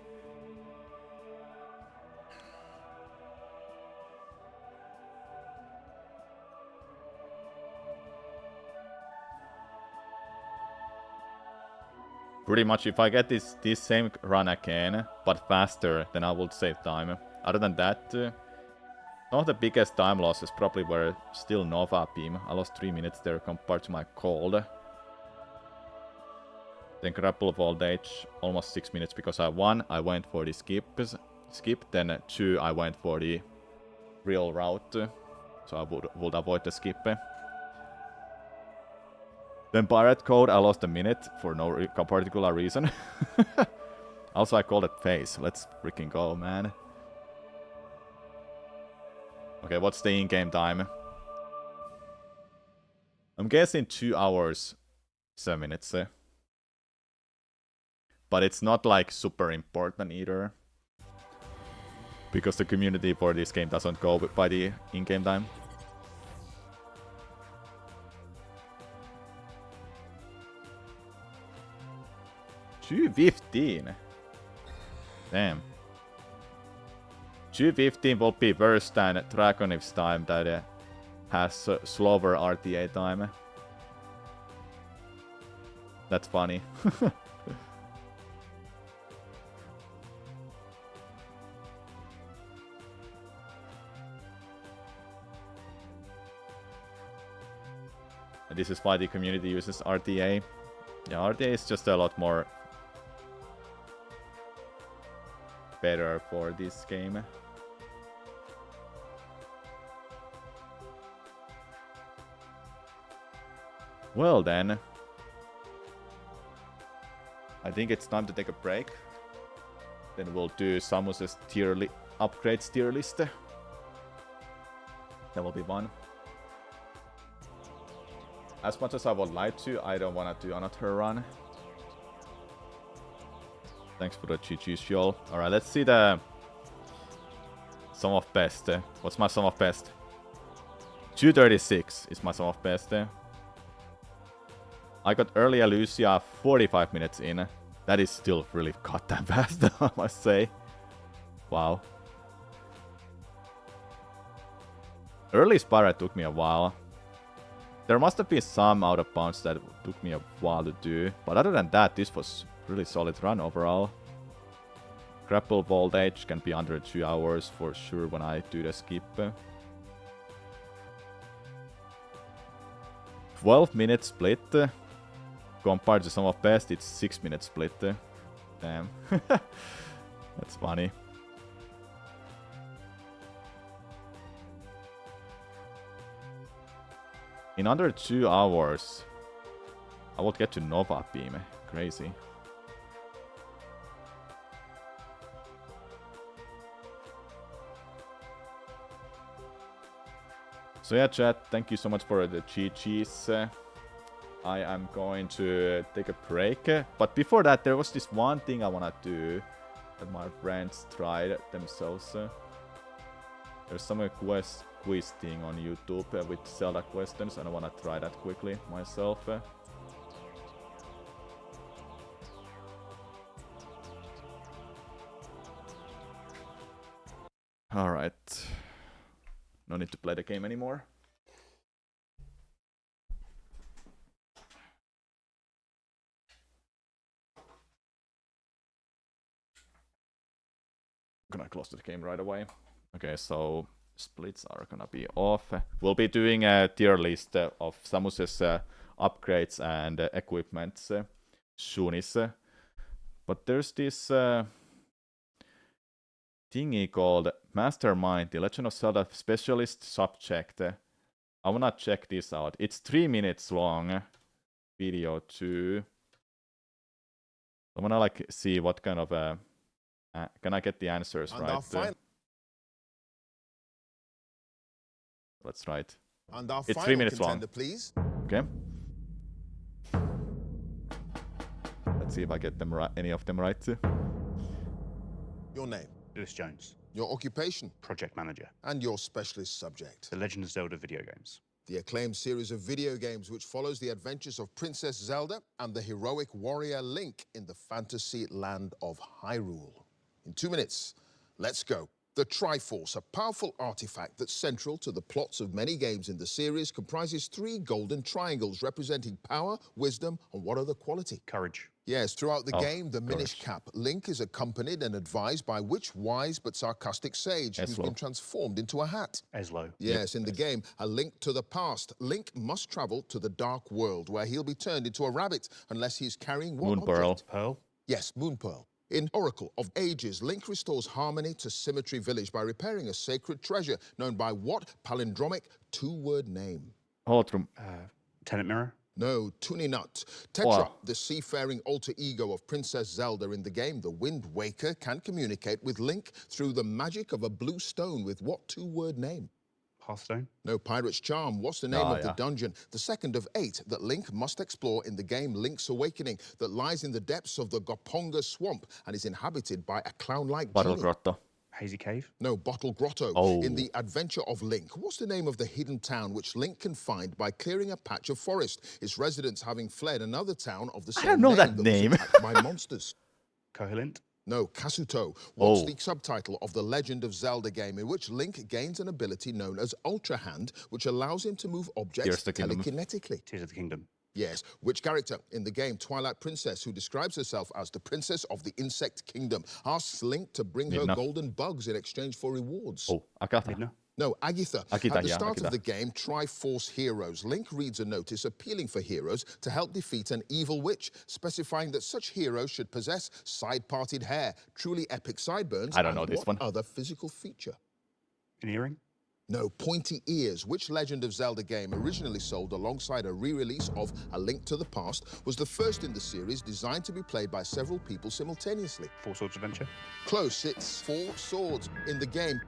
Pretty much, if I get this same run again, but faster, then I would save time. Other than that, some of the biggest time losses probably were still Nova Beam. I lost 3 minutes there compared to my cold. Then grapple voltage, almost 6 minutes because I went for the skip. Then 2, I went for the real route. So I would avoid the skip. Then Pirate Code, I lost a minute for no particular reason. Also, I called it phase. Let's freaking go, man. Okay, what's the in-game time? I'm guessing 2 hours, 7 minutes. But it's not like super important either. Because the community for this game doesn't go by the in-game time. $2.15. Damn. $2.15 will be worse than Dragonif's time that has slower RTA time. That's funny. This is why the community uses RTA. Yeah, RTA is just a lot more better for this game. Well then, I think it's time to take a break. Then we'll do Samus's upgrades tier list. That will be fun. As much as I would like to, I don't want to do another run. Thanks for the GG's, y'all. Alright, let's see the sum of best. What's my sum of best? 236 is my sum of best. I got early Lucia 45 minutes in. That is still really goddamn fast, I must say. Wow. Early Spyro took me a while. There must have been some out of bounds that took me a while to do. But other than that, this was really solid run overall. Grapple voltage can be under 2 hours for sure when I do the skip. 12 minute split. Compared to some of best, it's 6 minute split. Damn. That's funny. In under 2 hours, I would get to Nova Beam. Crazy. So yeah, chat, thank you so much for the GG's. I am going to take a break. But before that, there was this one thing I want to do that my friends tried themselves. There's some quiz thing on YouTube with Zelda questions, and I want to try that quickly myself. Alright. No need to play the game anymore. I'm gonna close the game right away. Okay, so splits are gonna be off. We'll be doing a tier list of Samus's upgrades and equipments soonish. But there's this thingy called Mastermind, the Legend of Zelda Specialist Subject. I wanna check this out. It's 3 minutes long video too. I wanna like see what kind of can I get the answers And right? Let's try it. And our it's 3 final minutes long. contender, please. Okay. Let's see if I get them right, any of them right. Your name, Lewis Jones, your occupation, project manager, and your specialist subject. The Legend of Zelda video games. the acclaimed series of video games which follows the adventures of Princess Zelda and the heroic warrior Link in the fantasy land of Hyrule. In 2 minutes, let's go. The Triforce, a powerful artifact that's central to the plots of many games in the series, comprises 3 golden triangles representing power, wisdom, and what other quality? Courage. Yes, throughout the game, the Minish Cap, Link is accompanied and advised by which wise but sarcastic sage who's been transformed into a hat? Eslo. Yes, in the game, A Link to the Past, Link must travel to the Dark World, where he'll be turned into a rabbit unless he's carrying what Moon Pearl. Pearl? Yes, Moon Pearl. In Oracle of Ages, Link restores harmony to Symmetry Village by repairing a sacred treasure known by what palindromic 2-word name? Holotrum. Tenet Mirror? No, Tuninut. Tetra, the seafaring alter ego of Princess Zelda in the game, The Wind Waker, can communicate with Link through the magic of a blue stone with what 2-word name? Hearthstone? No, Pirate's Charm. What's the name of the dungeon? The second of 8 that Link must explore in the game Link's Awakening that lies in the depths of the Goponga Swamp and is inhabited by a clown-like Bottle genie. Grotto. Hazy Cave? No, Bottle Grotto. In the Adventure of Link, what's the name of the hidden town which Link can find by clearing a patch of forest, its residents having fled another town of the same I don't know name that was name. attacked by monsters? Coherent? No, Kasuto. What's the subtitle of the Legend of Zelda game in which Link gains an ability known as Ultra Hand, which allows him to move objects telekinetically? Tears of the Kingdom. Yes. Which character in the game Twilight Princess, who describes herself as the Princess of the Insect Kingdom, asks Link to bring her golden bugs in exchange for rewards? Oh, Agatha. No, Agatha. Akita, At the yeah, start Akita. of the game, Triforce Heroes, Link reads a notice appealing for heroes to help defeat an evil witch, specifying that such heroes should possess side-parted hair, truly epic sideburns, I don't know and this what one. other physical feature? An earring? No, pointy ears. Which Legend of Zelda game, originally sold alongside a re-release of A Link to the Past, was the first in the series designed to be played by several people simultaneously? Four Swords Adventure? Close, it's 4 swords. In the game,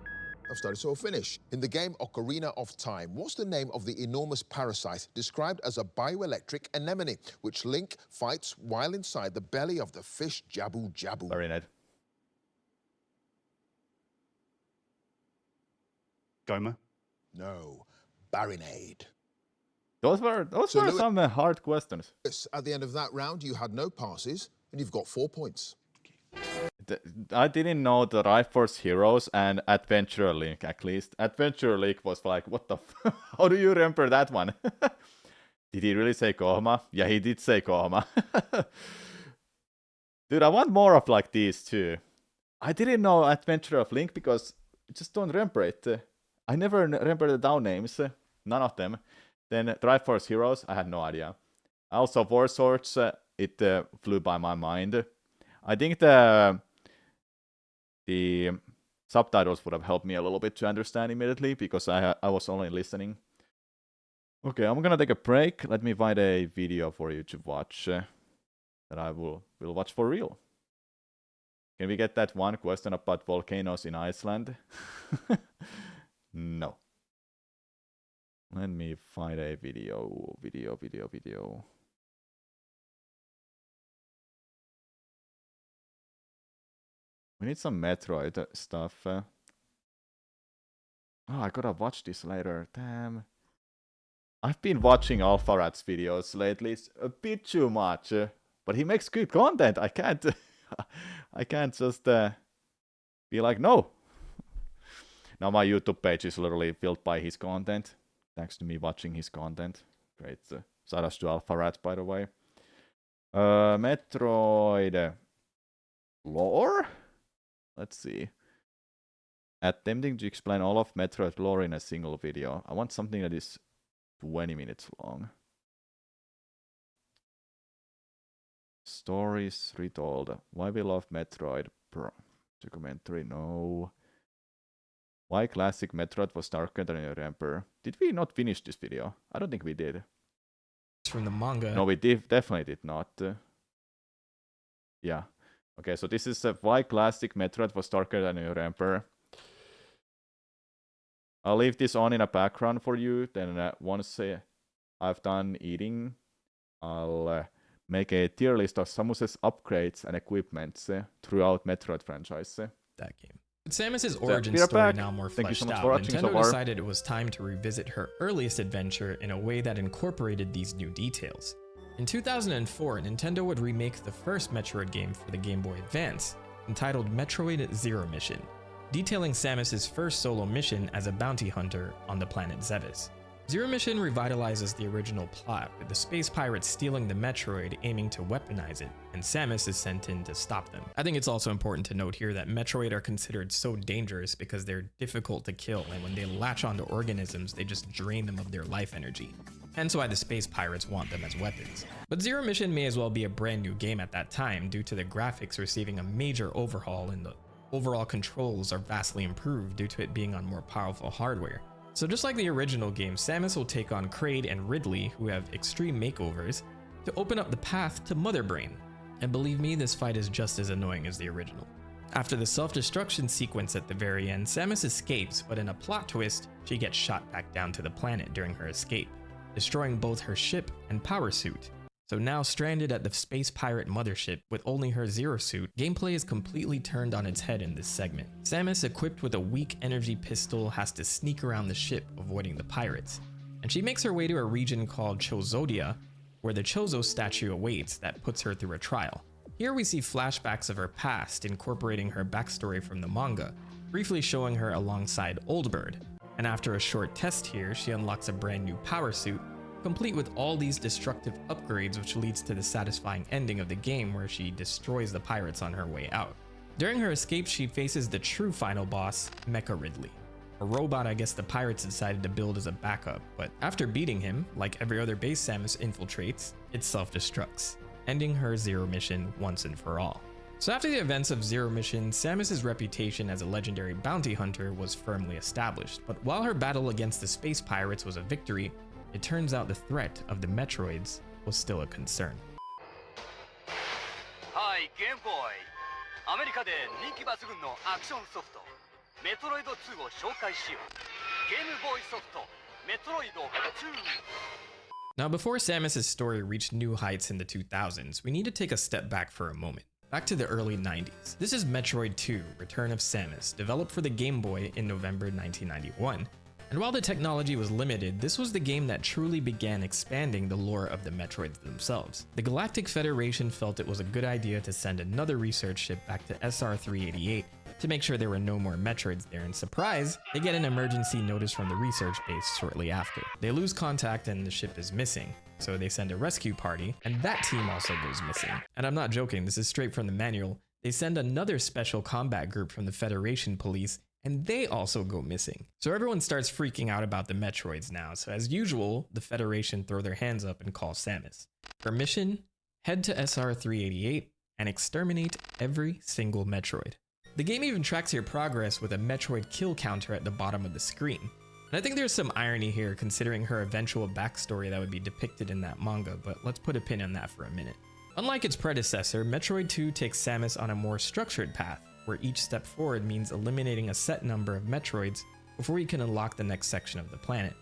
I've started, so I'll finish. In the game Ocarina of Time, what's the name of the enormous parasite described as a bioelectric anemone, which Link fights while inside the belly of the fish Jabu Jabu? Marinade. Goma? No, Barinade. Those were some hard questions. At the end of that round, you had no passes, and you've got 4 points. I didn't know the Triforce Heroes and Adventure Link, at least. Adventure Link was like, what the f... How do you remember that one? Did he really say Kohma? Yeah, he did say Kohma. Dude, I want more of like these too. I didn't know Adventure of Link because I just don't remember it. I never remember the down names. None of them. Then Triforce Heroes, I had no idea. Also, War Swords, it flew by my mind. I think the subtitles would have helped me a little bit to understand immediately because I was only listening. Okay, I'm gonna take a break. Let me find a video for you to watch that I will watch for real. Can we get that one question about volcanoes in Iceland? No. Let me find a video. We need some Metroid stuff. Oh, I gotta watch this later. Damn. I've been watching Alpharat's videos lately. It's a bit too much. But he makes good content. I can't... I can't just be like, no. Now my YouTube page is literally filled by his content. Thanks to me watching his content. Great. Shoutouts to Alpharat, by the way. Metroid... lore? Let's see. Attempting to explain all of Metroid lore in a single video. I want something that is 20 minutes long. Stories retold. Why we love Metroid. Documentary, no. Why classic Metroid was darker than you remember. Did we not finish this video? I don't think we did. It's from the manga. No, we definitely did not. Yeah. Okay, so this is why classic Metroid was darker than you remember. I'll leave this on in a background for you. Then once I've done eating, I'll make a tier list of Samus's upgrades and equipments throughout Metroid franchise. That game. With Samus's origin we are story back. now more Thank you so fleshed much out, for watching so Nintendo far. decided it was time to revisit her earliest adventure in a way that incorporated these new details. In 2004, Nintendo would remake the first Metroid game for the Game Boy Advance, entitled Metroid Zero Mission, detailing Samus's first solo mission as a bounty hunter on the planet Zevis. Zero Mission revitalizes the original plot, with the space pirates stealing the Metroid, aiming to weaponize it, and Samus is sent in to stop them. I think it's also important to note here that Metroid are considered so dangerous because they're difficult to kill, and when they latch onto organisms, they just drain them of their life energy. Hence why the space pirates want them as weapons. But Zero Mission may as well be a brand new game at that time due to the graphics receiving a major overhaul, and the overall controls are vastly improved due to it being on more powerful hardware. So just like the original game, Samus will take on Kraid and Ridley, who have extreme makeovers, to open up the path to Mother Brain. And believe me, this fight is just as annoying as the original. After the self-destruction sequence at the very end, Samus escapes, but in a plot twist, she gets shot back down to the planet during her escape, destroying both her ship and power suit. So now stranded at the space pirate mothership with only her Zero suit, gameplay is completely turned on its head in this segment. Samus, equipped with a weak energy pistol, has to sneak around the ship, avoiding the pirates. And she makes her way to a region called Chozodia, where the Chozo statue awaits that puts her through a trial. Here we see flashbacks of her past, incorporating her backstory from the manga, briefly showing her alongside Old Bird. And after a short test here, she unlocks a brand new power suit, complete with all these destructive upgrades, which leads to the satisfying ending of the game where she destroys the pirates on her way out. During her escape, she faces the true final boss, Mecha Ridley, a robot I guess the pirates decided to build as a backup, but after beating him, like every other base Samus infiltrates, it self-destructs, ending her Zero Mission once and for all. So after the events of Zero Mission, Samus's reputation as a legendary bounty hunter was firmly established, but while her battle against the space pirates was a victory, it turns out the threat of the Metroids was still a concern. Hi, Game Boy. アメリカで人気抜群のアクションソフト、メトロイド2を紹介しよう。ゲームボーイソフト、メトロイド2。Now, before Samus's story reached new heights in the 2000s, we need to take a step back for a moment. Back to the early 90s. This is Metroid 2, Return of Samus, developed for the Game Boy in November 1991. And while the technology was limited, this was the game that truly began expanding the lore of the Metroids themselves. The Galactic Federation felt it was a good idea to send another research ship back to SR-388 to make sure there were no more Metroids there, and surprise, they get an emergency notice from the research base shortly after. They lose contact and the ship is missing, so they send a rescue party, and that team also goes missing. And I'm not joking, this is straight from the manual. They send another special combat group from the Federation police, and they also go missing. So everyone starts freaking out about the Metroids now, so as usual, the Federation throw their hands up and call Samus. Her mission? Head to SR-388 and exterminate every single Metroid. The game even tracks your progress with a Metroid kill counter at the bottom of the screen. And I think there's some irony here considering her eventual backstory that would be depicted in that manga, but let's put a pin on that for a minute. Unlike its predecessor, Metroid 2 takes Samus on a more structured path, where each step forward means eliminating a set number of Metroids before you can unlock the next section of the planet.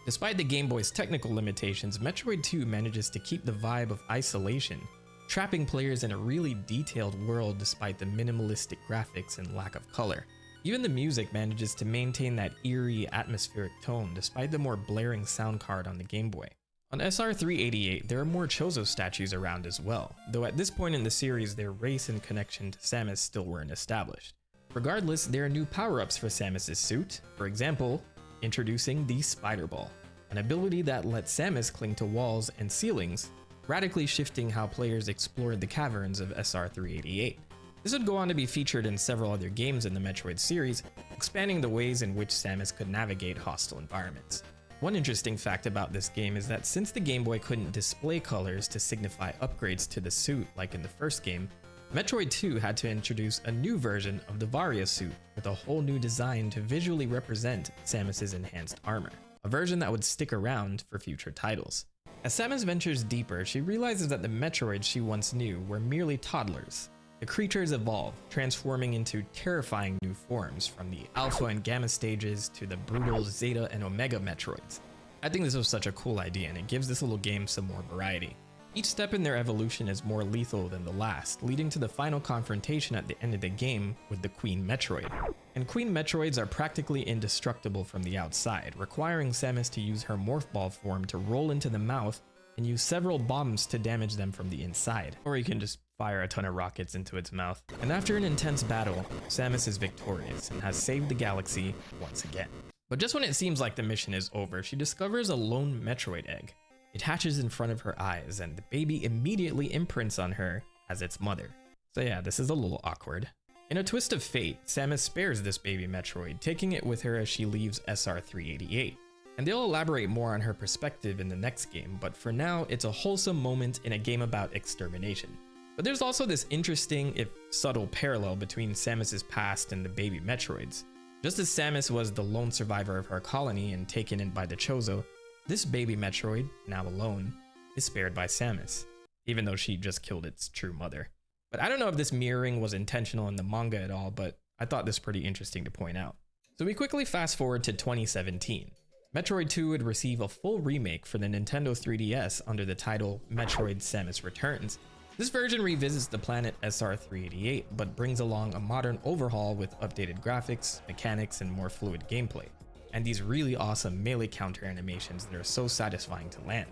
Despite the Game Boy's technical limitations, Metroid 2 manages to keep the vibe of isolation, trapping players in a really detailed world despite the minimalistic graphics and lack of color. Even the music manages to maintain that eerie, atmospheric tone despite the more blaring sound card on the Game Boy. On SR-388, there are more Chozo statues around as well, though at this point in the series their race and connection to Samus still weren't established. Regardless, there are new power-ups for Samus's suit, for example, introducing the Spider Ball, an ability that lets Samus cling to walls and ceilings, radically shifting how players explored the caverns of SR-388. This would go on to be featured in several other games in the Metroid series, expanding the ways in which Samus could navigate hostile environments. One interesting fact about this game is that since the Game Boy couldn't display colors to signify upgrades to the suit like in the first game, Metroid 2 had to introduce a new version of the Varia suit with a whole new design to visually represent Samus's enhanced armor, a version that would stick around for future titles. As Samus ventures deeper, she realizes that the Metroids she once knew were merely toddlers. The creatures evolve, transforming into terrifying new forms, from the Alpha and Gamma stages to the brutal Zeta and Omega Metroids. I think this was such a cool idea, and it gives this little game some more variety. Each step in their evolution is more lethal than the last, leading to the final confrontation at the end of the game with the Queen Metroid. And Queen Metroids are practically indestructible from the outside, requiring Samus to use her Morph Ball form to roll into the mouth and use several bombs to damage them from the inside. Or you can just fire a ton of rockets into its mouth. And after an intense battle, Samus is victorious and has saved the galaxy once again. But just when it seems like the mission is over, she discovers a lone Metroid egg. It hatches in front of her eyes, and the baby immediately imprints on her as its mother. So yeah, this is a little awkward. In a twist of fate, Samus spares this baby Metroid, taking it with her as she leaves SR-388. And they'll elaborate more on her perspective in the next game, but for now, it's a wholesome moment in a game about extermination. But there's also this interesting, if subtle, parallel between Samus's past and the baby Metroids. Just as Samus was the lone survivor of her colony and taken in by the Chozo, this baby Metroid, now alone, is spared by Samus, even though she just killed its true mother. But I don't know if this mirroring was intentional in the manga at all, but I thought this pretty interesting to point out. So we quickly fast forward to 2017. Metroid 2 would receive a full remake for the Nintendo 3DS under the title Metroid Samus Returns. This version revisits the planet SR-388, but brings along a modern overhaul with updated graphics, mechanics, and more fluid gameplay, and these really awesome melee counter animations that are so satisfying to land.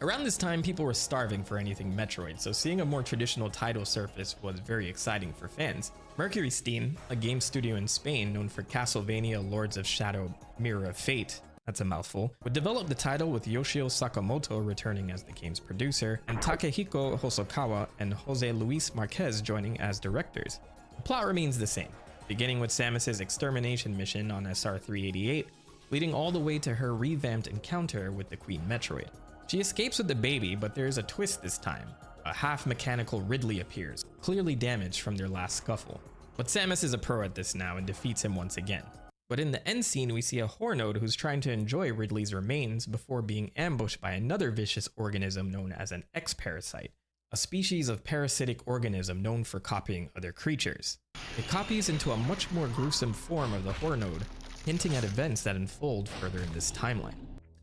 Around this time, people were starving for anything Metroid, so seeing a more traditional title surface was very exciting for fans. Mercury Steam, a game studio in Spain known for Castlevania Lords of Shadow Mirror of Fate, that's a mouthful, would develop the title with Yoshio Sakamoto returning as the game's producer, and Takehiko Hosokawa and Jose Luis Marquez joining as directors. The plot remains the same, beginning with Samus's extermination mission on SR-388, leading all the way to her revamped encounter with the Queen Metroid. She escapes with the baby, but there's a twist this time. A half-mechanical Ridley appears, clearly damaged from their last scuffle. But Samus is a pro at this now and defeats him once again. But in the end scene, we see a Hornode who's trying to enjoy Ridley's remains before being ambushed by another vicious organism known as an X-Parasite, a species of parasitic organism known for copying other creatures. It copies into a much more gruesome form of the Hornode, hinting at events that unfold further in this timeline.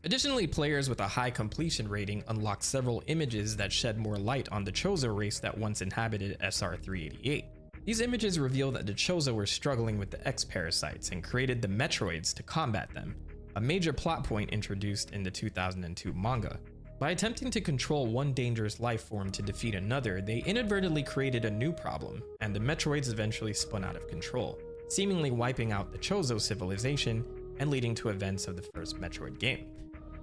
Additionally, players with a high completion rating unlock several images that shed more light on the Chozo race that once inhabited SR-388. These images reveal that the Chozo were struggling with the X-Parasites and created the Metroids to combat them, a major plot point introduced in the 2002 manga. By attempting to control one dangerous life form to defeat another, they inadvertently created a new problem, and the Metroids eventually spun out of control, seemingly wiping out the Chozo civilization and leading to events of the first Metroid game.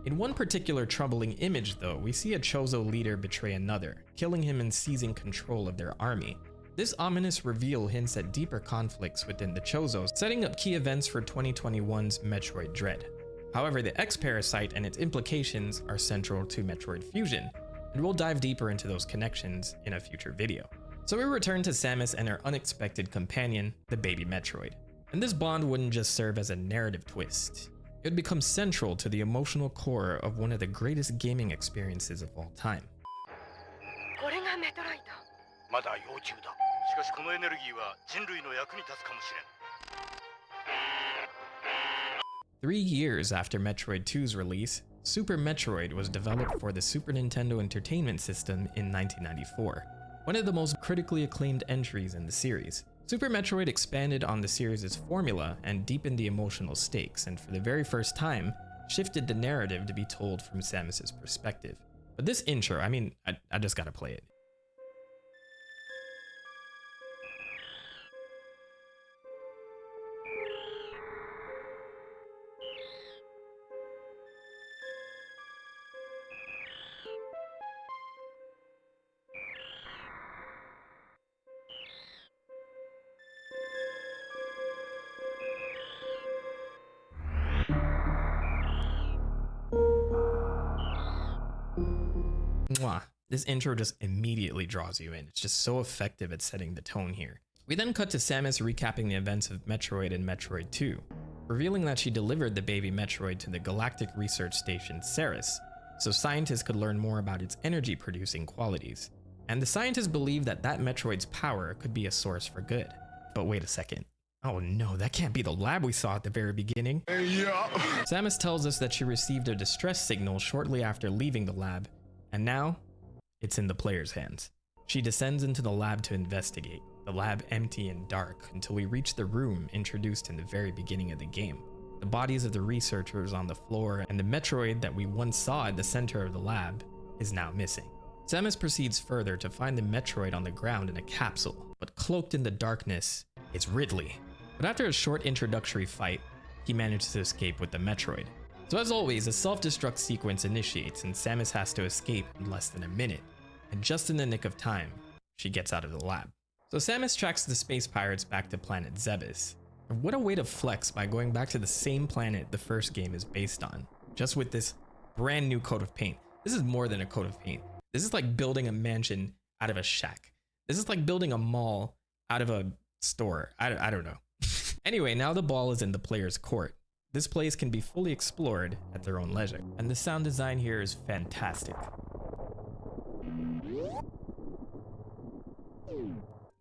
In one particular troubling image though, we see a Chozo leader betray another, killing him and seizing control of their army. This ominous reveal hints at deeper conflicts within the Chozos, setting up key events for 2021's Metroid Dread. However, the X-Parasite and its implications are central to Metroid Fusion, and we'll dive deeper into those connections in a future video. So we return to Samus and her unexpected companion, the baby Metroid. And this bond wouldn't just serve as a narrative twist. It would become central to the emotional core of one of the greatest gaming experiences of all time. まだ幼虫だ。しかしこのエネルギーは人類の役に立つかもしれん。 3 years after Metroid 2's release, Super Metroid was developed for the Super Nintendo Entertainment System in 1994, one of the most critically acclaimed entries in the series. Super Metroid expanded on the series' formula and deepened the emotional stakes, and for the very first time, shifted the narrative to be told from Samus's perspective. But this intro, I just gotta play it. Mwah. This intro just immediately draws you in. It's just so effective at setting the tone here. We then cut to Samus recapping the events of Metroid and Metroid 2, revealing that she delivered the baby Metroid to the Galactic Research Station Ceres, so scientists could learn more about its energy-producing qualities. And the scientists believe that Metroid's power could be a source for good. But wait a second. Oh no, that can't be the lab we saw at the very beginning. Yeah. Samus tells us that she received a distress signal shortly after leaving the lab, and now it's in the player's hands. She descends into the lab to investigate, the lab empty and dark until we reach the room introduced in the very beginning of the game. The bodies of the researchers on the floor and the Metroid that we once saw at the center of the lab is now missing. Samus proceeds further to find the Metroid on the ground in a capsule, but cloaked in the darkness is Ridley. But after a short introductory fight, he manages to escape with the Metroid. So as always, a self-destruct sequence initiates and Samus has to escape in less than a minute. And just in the nick of time, she gets out of the lab. So Samus tracks the space pirates back to planet Zebes. And what a way to flex by going back to the same planet the first game is based on, just with this brand new coat of paint. This is more than a coat of paint. This is like building a mansion out of a shack. This is like building a mall out of a store. I don't know. Anyway, now the ball is in the player's court. This place can be fully explored at their own leisure. And the sound design here is fantastic.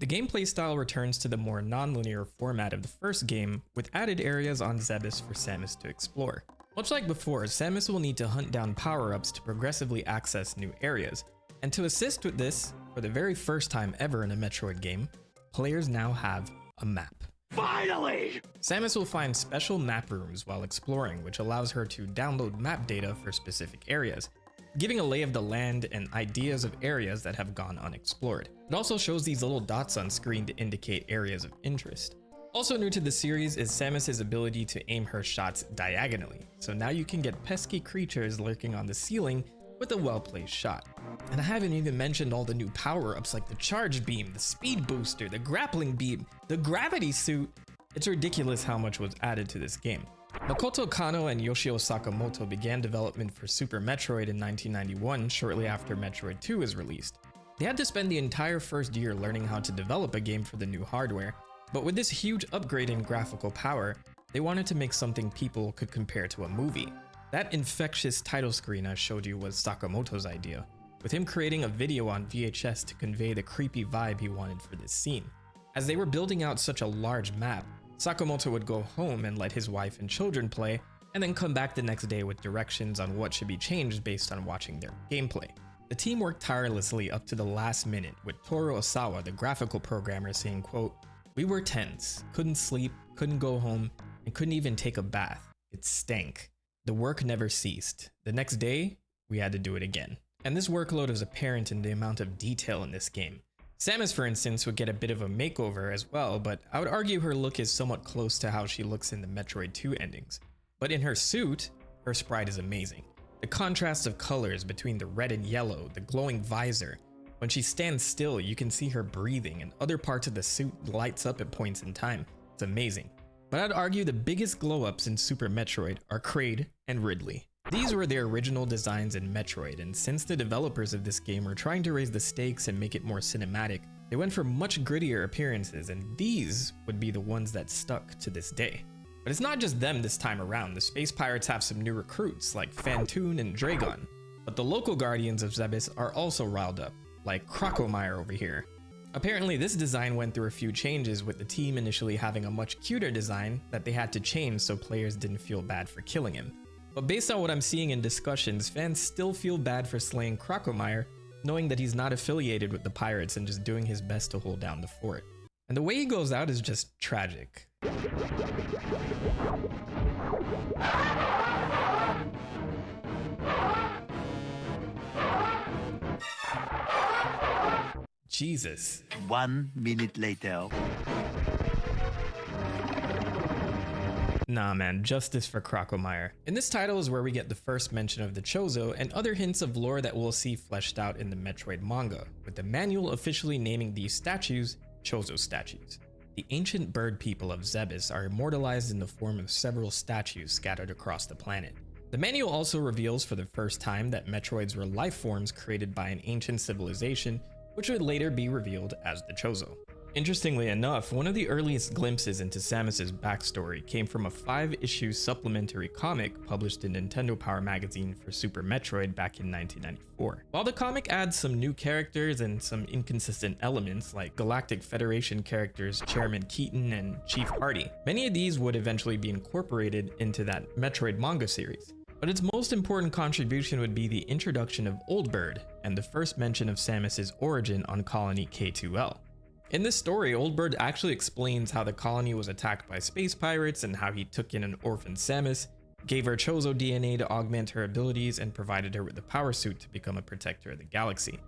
The gameplay style returns to the more non-linear format of the first game, with added areas on Zebes for Samus to explore. Much like before, Samus will need to hunt down power-ups to progressively access new areas, and to assist with this, for the very first time ever in a Metroid game, players now have a map. Finally! Samus will find special map rooms while exploring, which allows her to download map data for specific areas, giving a lay of the land and ideas of areas that have gone unexplored. It also shows these little dots on screen to indicate areas of interest. Also new to the series is Samus's ability to aim her shots diagonally, so now you can get pesky creatures lurking on the ceiling with a well-placed shot. And I haven't even mentioned all the new power-ups like the charge beam, the speed booster, the grappling beam, the gravity suit. It's ridiculous how much was added to this game. Makoto Kano and Yoshio Sakamoto began development for Super Metroid in 1991, shortly after Metroid 2 was released. They had to spend the entire first year learning how to develop a game for the new hardware, but with this huge upgrade in graphical power, they wanted to make something people could compare to a movie. That infectious title screen I showed you was Sakamoto's idea, with him creating a video on VHS to convey the creepy vibe he wanted for this scene. As they were building out such a large map, Sakamoto would go home and let his wife and children play, and then come back the next day with directions on what should be changed based on watching their gameplay. The team worked tirelessly up to the last minute, with Toru Osawa, the graphical programmer, saying, quote, "We were tense, couldn't sleep, couldn't go home, and couldn't even take a bath. It stank. The work never ceased. The next day, we had to do it again." And this workload is apparent in the amount of detail in this game. Samus, for instance, would get a bit of a makeover as well, but I would argue her look is somewhat close to how she looks in the Metroid 2 endings. But in her suit, her sprite is amazing. The contrast of colors between the red and yellow, the glowing visor. When she stands still, you can see her breathing, and other parts of the suit lights up at points in time. It's amazing. But I'd argue the biggest glow-ups in Super Metroid are Kraid and Ridley. These were their original designs in Metroid, and since the developers of this game were trying to raise the stakes and make it more cinematic, they went for much grittier appearances, and these would be the ones that stuck to this day. But it's not just them this time around. The Space Pirates have some new recruits like Phantoon and Dragon, but the local guardians of Zebes are also riled up, like Crocomire over here. Apparently this design went through a few changes, with the team initially having a much cuter design that they had to change so players didn't feel bad for killing him. But based on what I'm seeing in discussions, fans still feel bad for slaying Crocomire, knowing that he's not affiliated with the pirates and just doing his best to hold down the fort. And the way he goes out is just tragic. Jesus. 1 minute later. Nah man, justice for Crocomire. In this title is where we get the first mention of the Chozo and other hints of lore that we'll see fleshed out in the Metroid manga, with the manual officially naming these statues Chozo statues. The ancient bird people of Zebes are immortalized in the form of several statues scattered across the planet. The manual also reveals for the first time that Metroids were life forms created by an ancient civilization, which would later be revealed as the Chozo. Interestingly enough, one of the earliest glimpses into Samus's backstory came from a 5-issue supplementary comic published in Nintendo Power magazine for Super Metroid back in 1994. While the comic adds some new characters and some inconsistent elements like Galactic Federation characters Chairman Keaton and Chief Hardy, many of these would eventually be incorporated into that Metroid manga series. But its most important contribution would be the introduction of Old Bird and the first mention of Samus's origin on Colony K2L. In this story, Old Bird actually explains how the colony was attacked by space pirates and how he took in an orphan Samus, gave her Chozo DNA to augment her abilities, and provided her with the power suit to become a protector of the galaxy.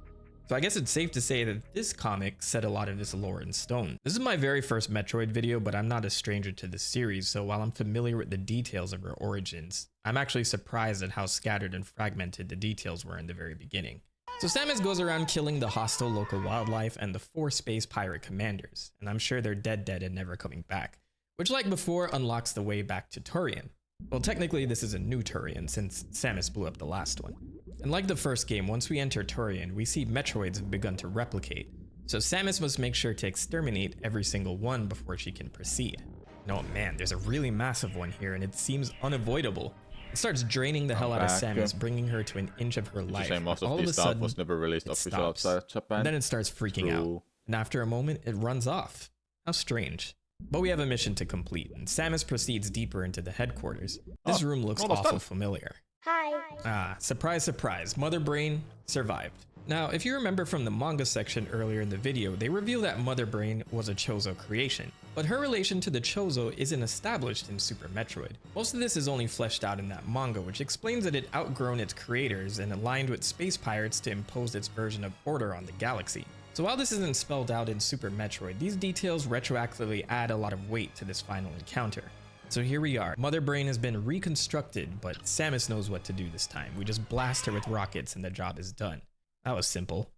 So I guess it's safe to say that this comic set a lot of this lore in stone. This is my very first Metroid video, but I'm not a stranger to the series, so while I'm familiar with the details of her origins, I'm actually surprised at how scattered and fragmented the details were in the very beginning. So Samus goes around killing the hostile local wildlife and the 4 space pirate commanders, and I'm sure they're dead and never coming back, which like before unlocks the way back to Turian. Well, technically this is a new Turian since Samus blew up the last one. And like the first game, once we enter Turian, we see Metroids have begun to replicate, so Samus must make sure to exterminate every single one before she can proceed. And oh man, there's a really massive one here and it seems unavoidable. It starts draining the hell out of Samus, bringing her to an inch of her life. Most All of of a this stuff sudden, was never released it officially stops. outside Japan. And then it starts freaking out. And after a moment, it runs off. How strange. But we have a mission to complete, and Samus proceeds deeper into the headquarters. This room looks awful familiar. Hi. Ah, surprise, surprise. Mother Brain survived. Now, if you remember from the manga section earlier in the video, they reveal that Mother Brain was a Chozo creation, but her relation to the Chozo isn't established in Super Metroid. Most of this is only fleshed out in that manga, which explains that it outgrown its creators and aligned with space pirates to impose its version of order on the galaxy. So while this isn't spelled out in Super Metroid, these details retroactively add a lot of weight to this final encounter. So here we are. Mother Brain has been reconstructed, but Samus knows what to do this time. We just blast her with rockets and the job is done. That was simple.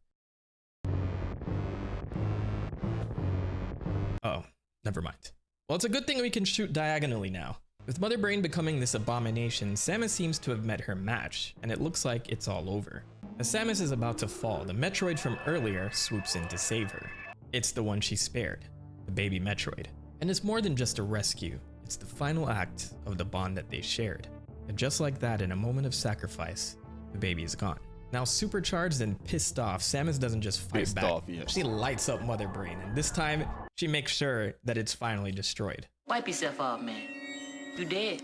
Oh, never mind. Well, it's a good thing we can shoot diagonally now. With Mother Brain becoming this abomination, Samus seems to have met her match, and it looks like it's all over. As Samus is about to fall, the Metroid from earlier swoops in to save her. It's the one she spared, the baby Metroid. And it's more than just a rescue, it's the final act of the bond that they shared. And just like that, in a moment of sacrifice, the baby is gone. Now supercharged and pissed off, Samus doesn't just fight back. She lights up Mother Brain, and this time, she makes sure that it's finally destroyed. Wipe yourself off, man. You dead.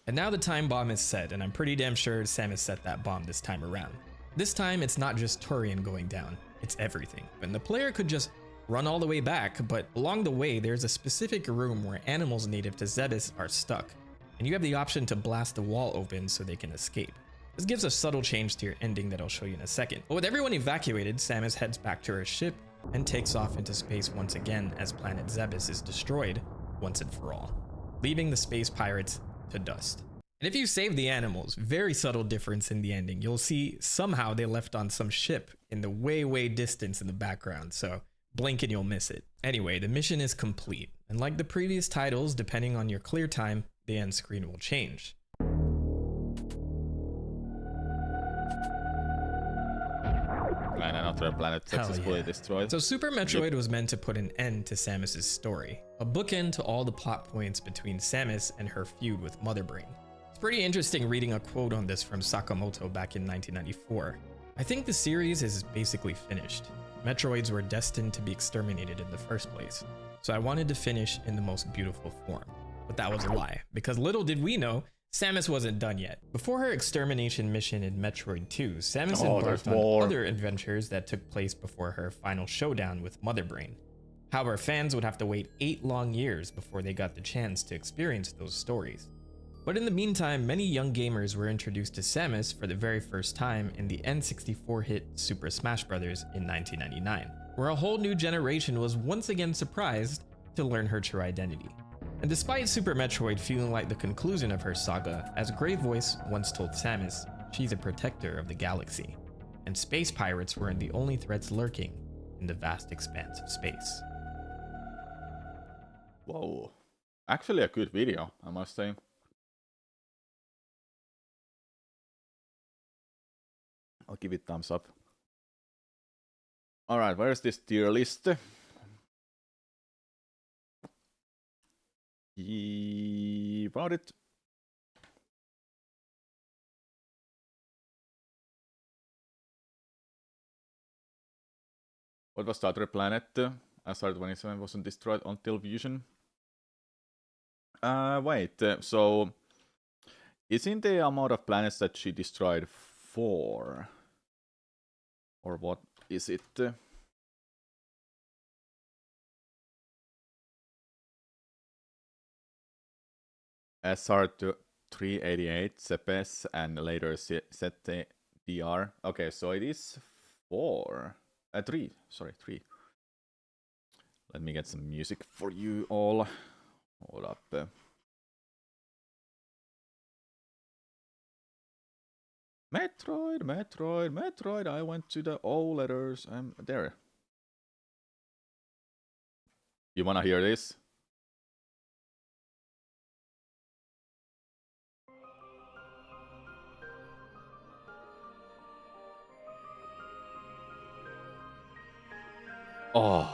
And now the time bomb is set, and I'm pretty damn sure Samus set that bomb this time around. This time, it's not just Turian going down, it's everything. And the player could just run all the way back, but along the way, there's a specific room where animals native to Zebes are stuck, and you have the option to blast the wall open so they can escape. This gives a subtle change to your ending that I'll show you in a second. But with everyone evacuated, Samus heads back to her ship and takes off into space once again as planet Zebes is destroyed once and for all, leaving the space pirates to dust. And if you save the animals, very subtle difference in the ending. You'll see somehow they left on some ship in the way distance in the background, so blink and you'll miss it. Anyway, the mission is complete, and like the previous titles, depending on your clear time, the end screen will change. And another planet successfully destroyed. So Super Metroid was meant to put an end to Samus's story, a bookend to all the plot points between Samus and her feud with Mother Brain. It's pretty interesting reading a quote on this from Sakamoto back in 1994. I think the series is basically finished. Metroids were destined to be exterminated in the first place, so I wanted to finish in the most beautiful form. But that was a lie, because little did we know, Samus wasn't done yet. Before her extermination mission in Metroid 2, Samus embarked on other adventures that took place before her final showdown with Mother Brain. However, fans would have to wait 8 long years before they got the chance to experience those stories. But in the meantime, many young gamers were introduced to Samus for the very first time in the N64 hit Super Smash Bros. In 1999, where a whole new generation was once again surprised to learn her true identity. And despite Super Metroid feeling like the conclusion of her saga, as Grey Voice once told Samus, she's a protector of the galaxy, and space pirates weren't the only threats lurking in the vast expanse of space. Whoa. Actually a good video, I must say. I'll give it thumbs up. Alright, where's this tier list? About it. What was the other planet? SR-27 wasn't destroyed until Fusion. Wait, so Isn't the amount of planets that she destroyed 4? Or what is it? SR 388, CPS, and later ZDR. Okay, so it is 4. 3. Sorry, 3. Let me get some music for you all. Hold up. Metroid, Metroid, Metroid. I went to the O letters. I'm there. You wanna hear this? Oh.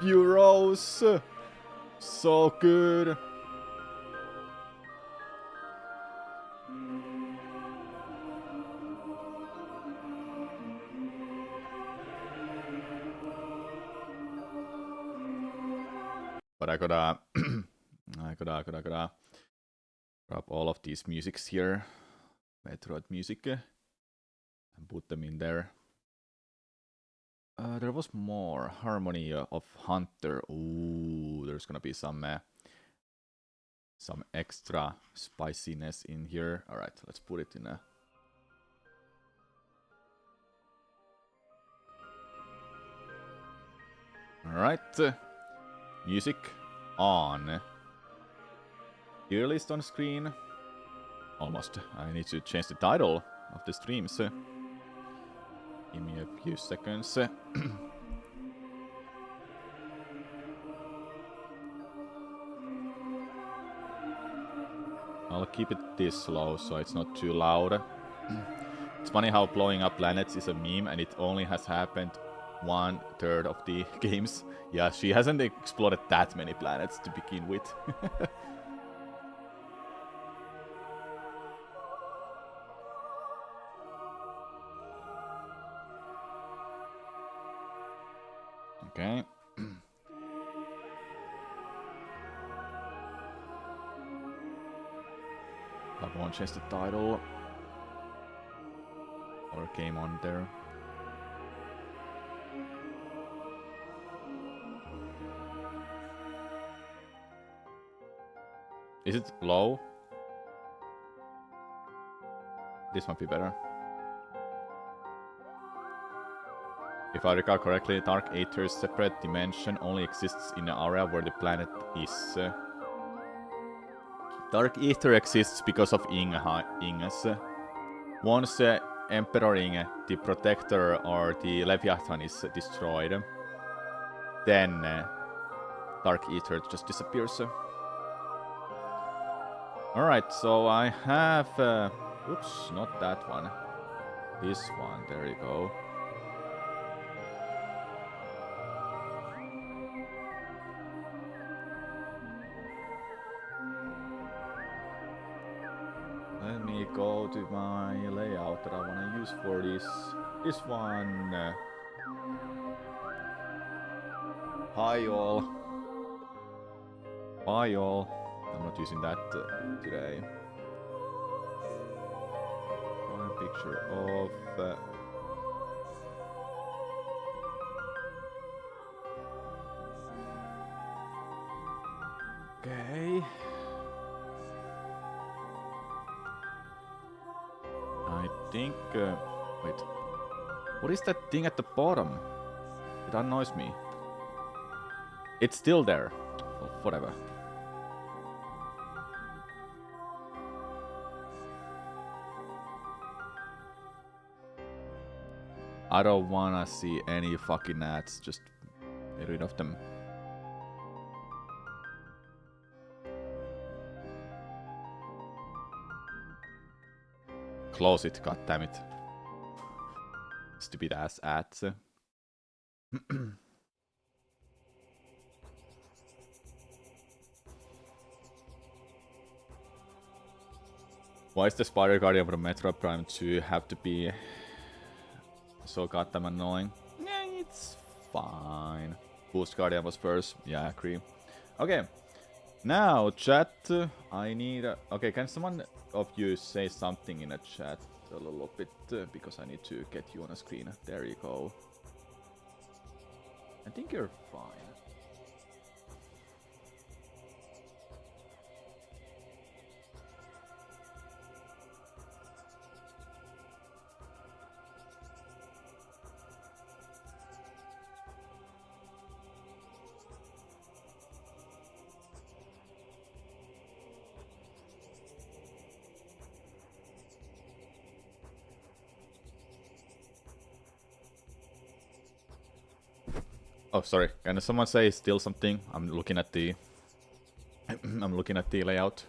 Euros. So good. But I gotta, I gotta grab all of these musics here, Metroid music, and put them in there. There was more Harmony of Hunter. Ooh, there's gonna be some extra spiciness in here. All right, let's put it in a. All right. Music on. Tier list on screen. Almost. I need to change the title of the streams. Give me a few seconds. I'll keep it this low so it's not too loud. It's funny how blowing up planets is a meme and it only has happened 1/3 of the games. Yeah, she hasn't exploded that many planets to begin with. Okay. I won't change the title. Or game on there. Is it low? This might be better. If I recall correctly, Dark Aether's separate dimension only exists in the area where the planet is. Dark Aether exists because of Inges. Once Emperor Inge, the Protector or the Leviathan is destroyed, then Dark Aether just disappears. Alright, so I have... oops, not that one. This one, there you go. Let me go to my layout that I want to use for this one. Hi all. Bye all. I'm not using that today. Draw a picture of... okay. I think... wait. What is that thing at the bottom? It annoys me. It's still there. Well, whatever. I don't wanna see any fucking ads. Just get rid of them. Close it, goddammit. Stupid ass ads. Why is the Spider Guardian from Metroid Prime 2 have to be so goddamn annoying? Yeah, it's fine. Boost Guardian was first. Yeah, I agree. Okay. Now, chat, I need... okay, can someone of you say something in a chat a little bit? Because I need to get you on a screen. There you go. I think you're fine. Oh, sorry. Can someone say still something? I'm looking at the... I'm looking at the layout.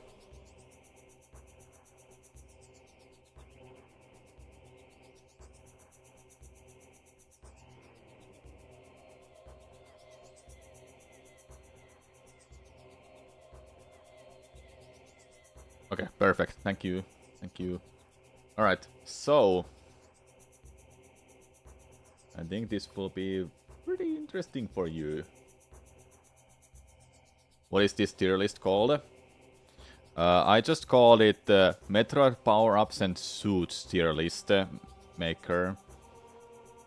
Okay, perfect. Thank you. Thank you. Alright, so... I think this will be pretty interesting for you. What is this tier list called? I just called it Metroid Power-Ups and Suits tier list maker.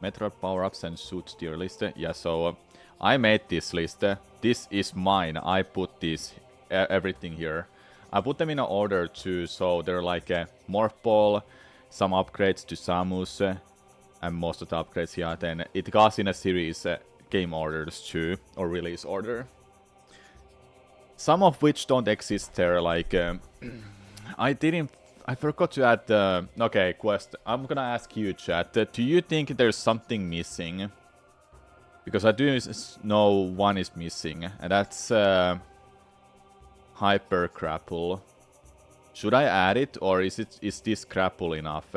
Metroid Power-Ups and Suits tier list. Yeah, so I made this list. This is mine. I put this everything here. I put them in an order too, so they're like a Morph Ball, some upgrades to Samus, and most of the upgrades here. Then it goes in a series game orders too, or release order. Some of which don't exist there, like I forgot to add okay, quest. I'm gonna ask you, chat. Do you think there's something missing? Because I do know one is missing, and that's Hyper Grapple. Should I add it, or is this grapple enough?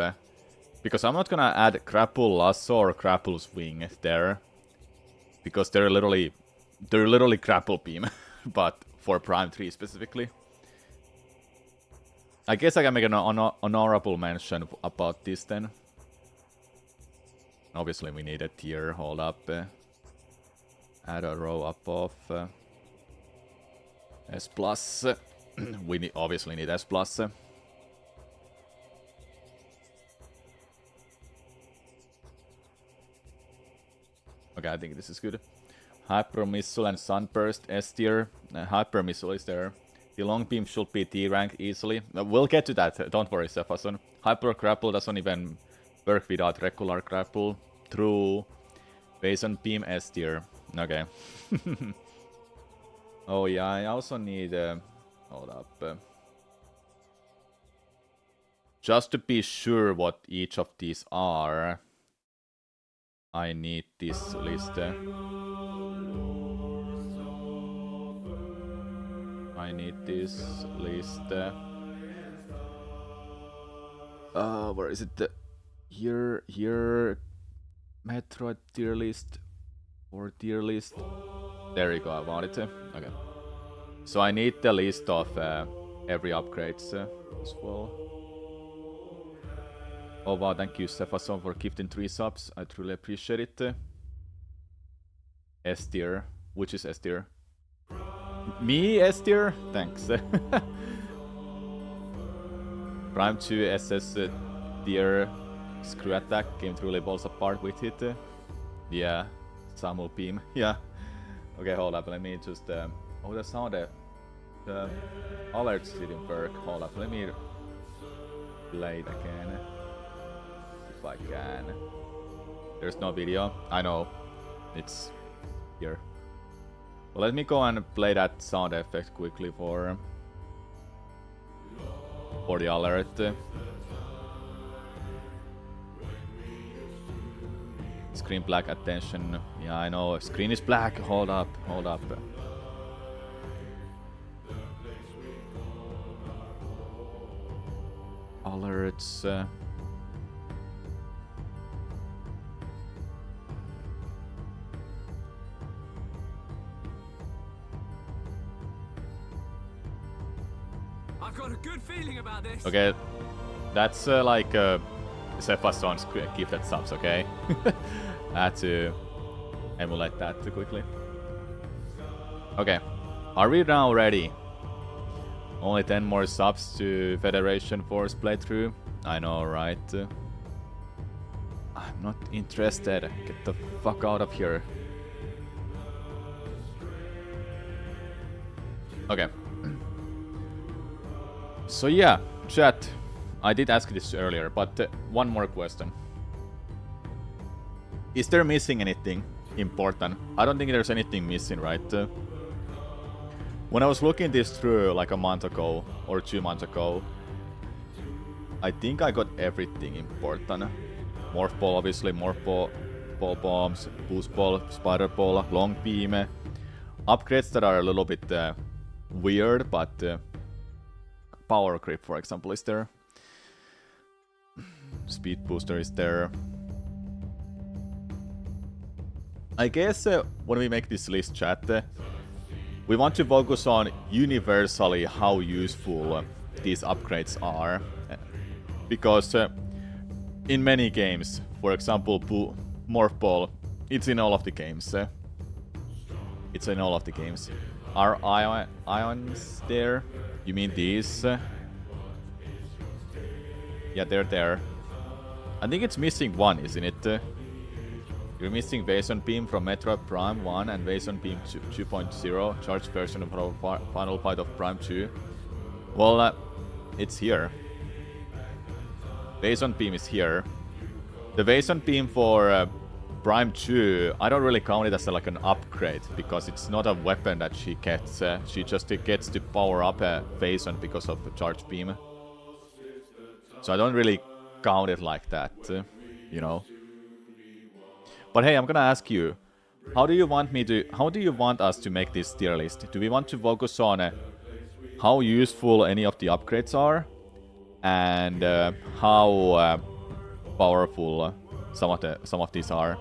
Because I'm not gonna add Grapple Lasso or Grapple Swing there, because they're literally Grapple Beam, but for Prime 3 specifically. I guess I can make an honorable mention about this then. Obviously we need a tier, hold up. Add a row up of S+. We obviously need S+. Okay, I think this is good. Hyper Missile and Sunburst S tier. Hyper Missile is there. The long beam should be D rank easily. We'll get to that, don't worry, Sephason. Hyper Grapple doesn't even work without regular grapple. True. Basin beam S tier. Okay. Oh yeah, I also need... hold up. Just to be sure what each of these are, I need this list. I need this list. Where is it? Here, Metroid tier list or tier list. There you go. I want it. Okay. So I need the list of every upgrades as well. Oh wow, thank you, Sephason, for gifting 3 subs. I truly appreciate it. S tier. Which is S tier? Me, S tier? Thanks. Prime 2 SS tier. Screw attack. Game truly balls apart with it. Yeah. Samu beam. Yeah. Okay, hold up. Let me just... oh, the sound... the alerts didn't work. Hold up. Let me play it again. If I can. There's no video. I know. It's here. Well, let me go and play that sound effect quickly for the alert. Screen black, attention. Yeah, I know. Screen is black. Hold up. Hold up. Alerts. I've got a good feeling about this. Okay, that's like Sephason's gifted subs, okay? I had to emulate that too quickly. Okay, are we now ready Only 10 more subs to Federation Force playthrough. I know, right? I'm not interested. Get the fuck out of here. Okay. So yeah, chat. I did ask this earlier, but one more question. Is there missing anything important? I don't think there's anything missing, right? When I was looking this through like a month ago or 2 months ago, I think I got everything important. Morph ball, obviously, morph ball bombs, boost ball, spider ball, long beam. Upgrades that are a little bit weird, but power grip, for example, is there. Speed booster is there. I guess when we make this list, chat, we want to focus on universally how useful these upgrades are. Because in many games, for example, Morph Ball, it's in all of the games. It's in all of the games. Are ions there? You mean these? Yeah, they're there. I think it's missing one, isn't it? You're missing Vason Beam from Metroid Prime 1 and Vason Beam 2.0, charged version of final fight of Prime 2. Well, it's here. Vason Beam is here. The Vason Beam for Prime 2, I don't really count it as like an upgrade, because it's not a weapon that she gets. She just gets to power up Vason because of the charge beam. So I don't really count it like that, you know. But hey, I'm gonna ask you, how do you want us to make this tier list? Do we want to focus on how useful any of the upgrades are, and how powerful some of these are?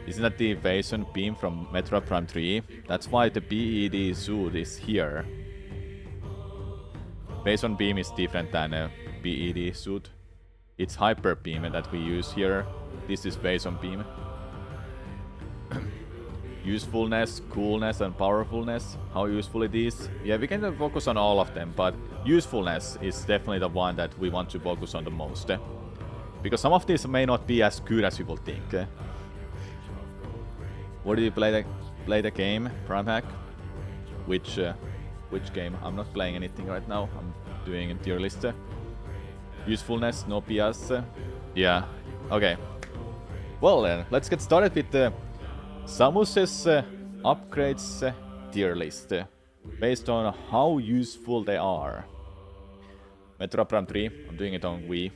Isn't that the Vason Beam from Metroid Prime 3? That's why the BED suit is here. Vason Beam is different than a BED suit. It's Hyper Beam that we use here. This is Vason Beam. Usefulness, coolness, and powerfulness. How useful it is. Yeah, we can focus on all of them, but usefulness is definitely the one that we want to focus on the most. Because some of these may not be as good as you will think. Where do you play the game? Prime Hack? Which game? I'm not playing anything right now. I'm doing a tier list. Usefulness, no PS. Yeah. Okay. Well then, let's get started with the Samus's upgrades tier list, based on how useful they are. Metroid Prime 3, I'm doing it on Wii.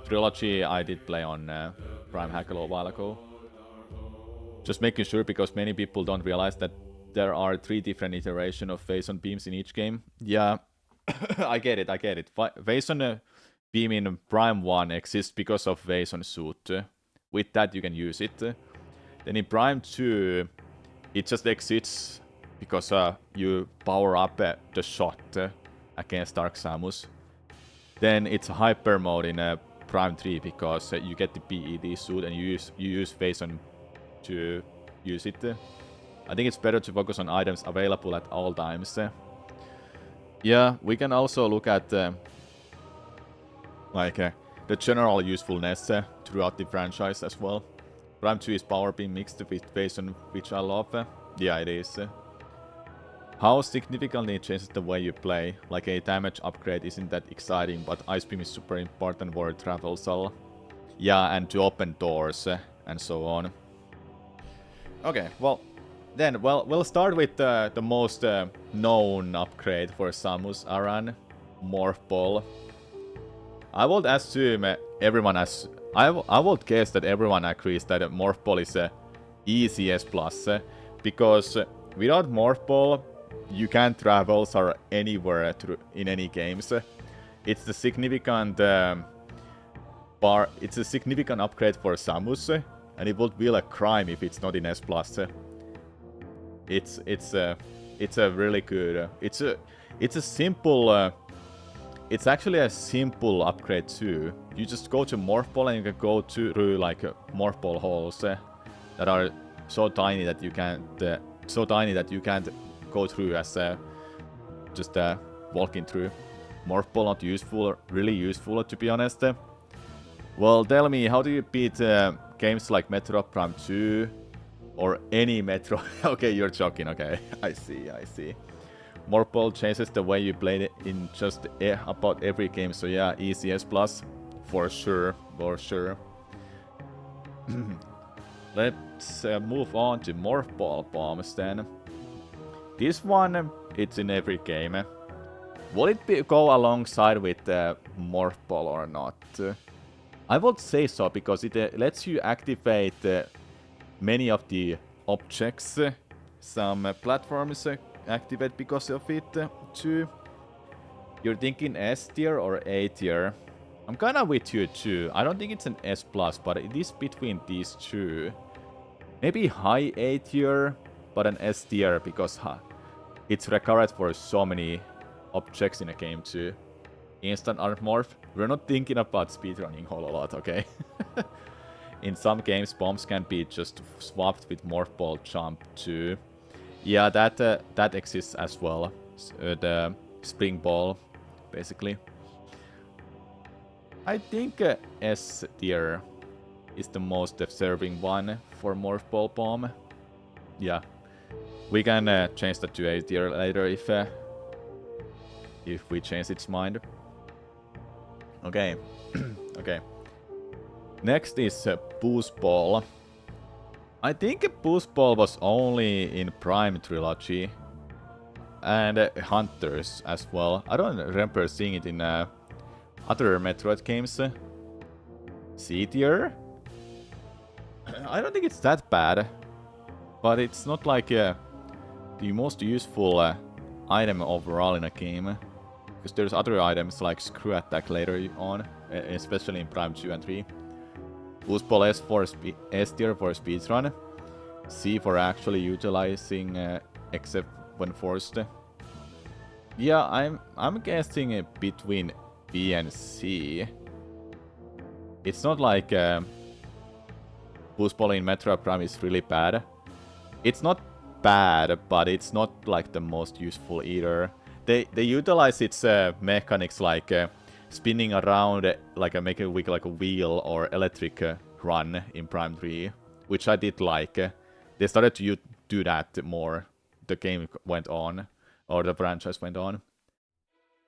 Trilogy I did play on Prime Hack a little while ago. Just making sure, because many people don't realize that there are 3 different iterations of Vason beams in each game. Yeah, I get it. Vason beam in Prime 1 exists because of Vason suit. With that you can use it. Then in Prime 2, it just exists because you power up the shot against Dark Samus. Then it's Hyper mode in Prime 3 because you get the BED suit and you use Vason to use it. I think it's better to focus on items available at all times. Yeah, we can also look at the general usefulness throughout the franchise as well. Prime 2 is Power Beam mixed with Vason, which I love. Yeah, it is. How significantly it changes the way you play. Like a damage upgrade isn't that exciting, but Ice Beam is super important for traversal. Yeah, and to open doors and so on. Okay, well, then we'll start with the most known upgrade for Samus Aran, Morph Ball. I would assume everyone has. I would guess that everyone agrees that Morph Ball is easiest plus, because without Morph Ball, you can't travel anywhere in any games. It's the significant It's a significant upgrade for Samus, and it would be a crime if it's not in S plus. It's a really good. It's a simple. It's actually a simple upgrade too. You just go to Morph Ball and you can go through like Morph Ball holes that are so tiny that you can't go through as just walking through. Morph Ball not useful, really useful to be honest. Well, tell me, how do you beat games like Metroid Prime 2 or any Metroid? Okay, you're joking. Okay, I see. Morph Ball changes the way you play it in just about every game. So yeah, ECS Plus for sure. Let's move on to Morph Ball bombs then. This one, it's in every game. Will it go alongside with Morph Ball or not? I would say so, because it lets you activate many of the objects. Some platforms activate because of it too. You're thinking S tier or A tier? I'm kinda with you too. I don't think it's an S+, but it is between these two. Maybe high A tier, but an S tier, because it's required for so many objects in a game too. Instant art morph. We're not thinking about speedrunning a whole lot, okay? In some games, bombs can be just swapped with Morph Ball jump too. Yeah, that exists as well. The Spring Ball, basically. I think S tier is the most deserving one for Morph Ball bomb. Yeah, we can change that to A tier later if we change its mind. Okay, okay. Next is Boost Ball. I think Boost Ball was only in Prime Trilogy and Hunters as well. I don't remember seeing it in other Metroid games. C tier? I don't think it's that bad, but it's not like the most useful item overall in a game. Because there's other items like Screw Attack later on, especially in Prime 2 and 3. Boost Ball S tier for speedrun. C for actually utilizing except when forced. Yeah, I'm guessing between B and C. It's not like Boost Ball in Metroid Prime is really bad. It's not bad, but it's not like the most useful either. They utilize its mechanics like spinning around like making it like a wheel or electric run in Prime 3, which I did like. They started to do that more. The game went on, or the franchise went on.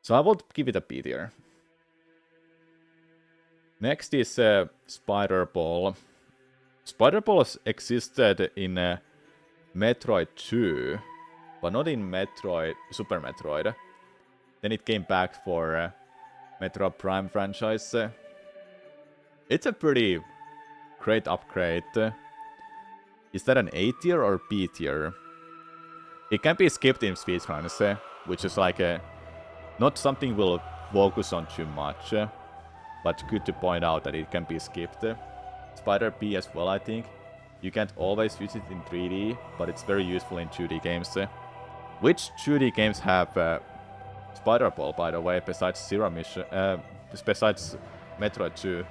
So I would give it a B tier. Next is Spider Ball. Spider Ball existed in Metroid 2. But not in Metroid, Super Metroid. Then it came back for Metroid Prime franchise. It's a pretty great upgrade. Is that an A tier or B tier? It can be skipped in speedruns, which is like not something we'll focus on too much. But good to point out that it can be skipped. Spider B as well, I think. You can't always use it in 3D, but it's very useful in 2D games. Which 2D games have Spider Ball, by the way, besides Zero Mission, besides Metroid 2?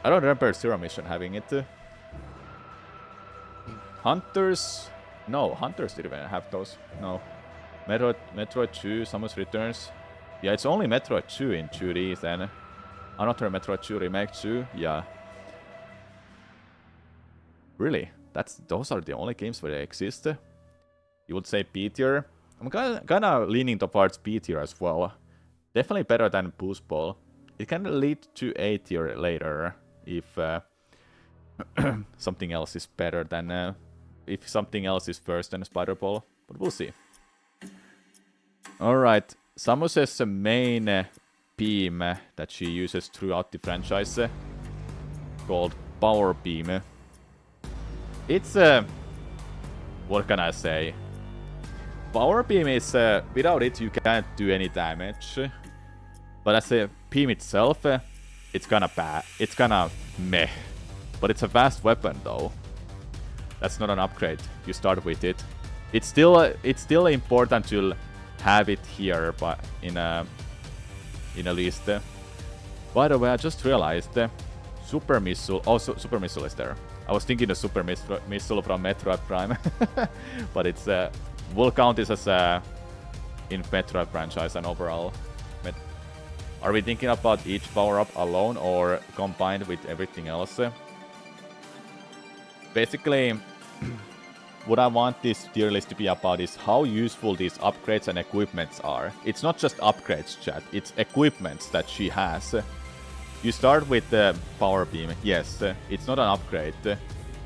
I don't remember Zero Mission having it. Hunters? No, Hunters didn't even have those. No. Metroid 2, Samus Returns. Yeah, it's only Metroid 2 in 2D then. Another Metroid 2 Remake 2, yeah. Really? Those are the only games where they exist? You would say B tier? I'm kinda leaning towards B tier as well. Definitely better than Boost Ball. It can lead to A tier later if something else is better than... if something else is first than Spider Ball. But we'll see. Alright. Samus's main beam that she uses throughout the franchise called Power Beam. It's what can I say? Power Beam is, without it you can't do any damage. But as a beam itself, it's kinda bad. It's kinda meh. But it's a fast weapon though. That's not an upgrade. You start with it. It's still important to have it here, but in a list. By the way, I just realized Super Missile. Also, Super Missile is there. I was thinking the Super Missile from Metroid Prime, but it's will count this as in Metroid franchise and overall. Are we thinking about each power-up alone or combined with everything else? Basically, what I want this tier list to be about is how useful these upgrades and equipments are. It's not just upgrades, chat, it's equipments that she has. You start with the power beam, yes, it's not an upgrade,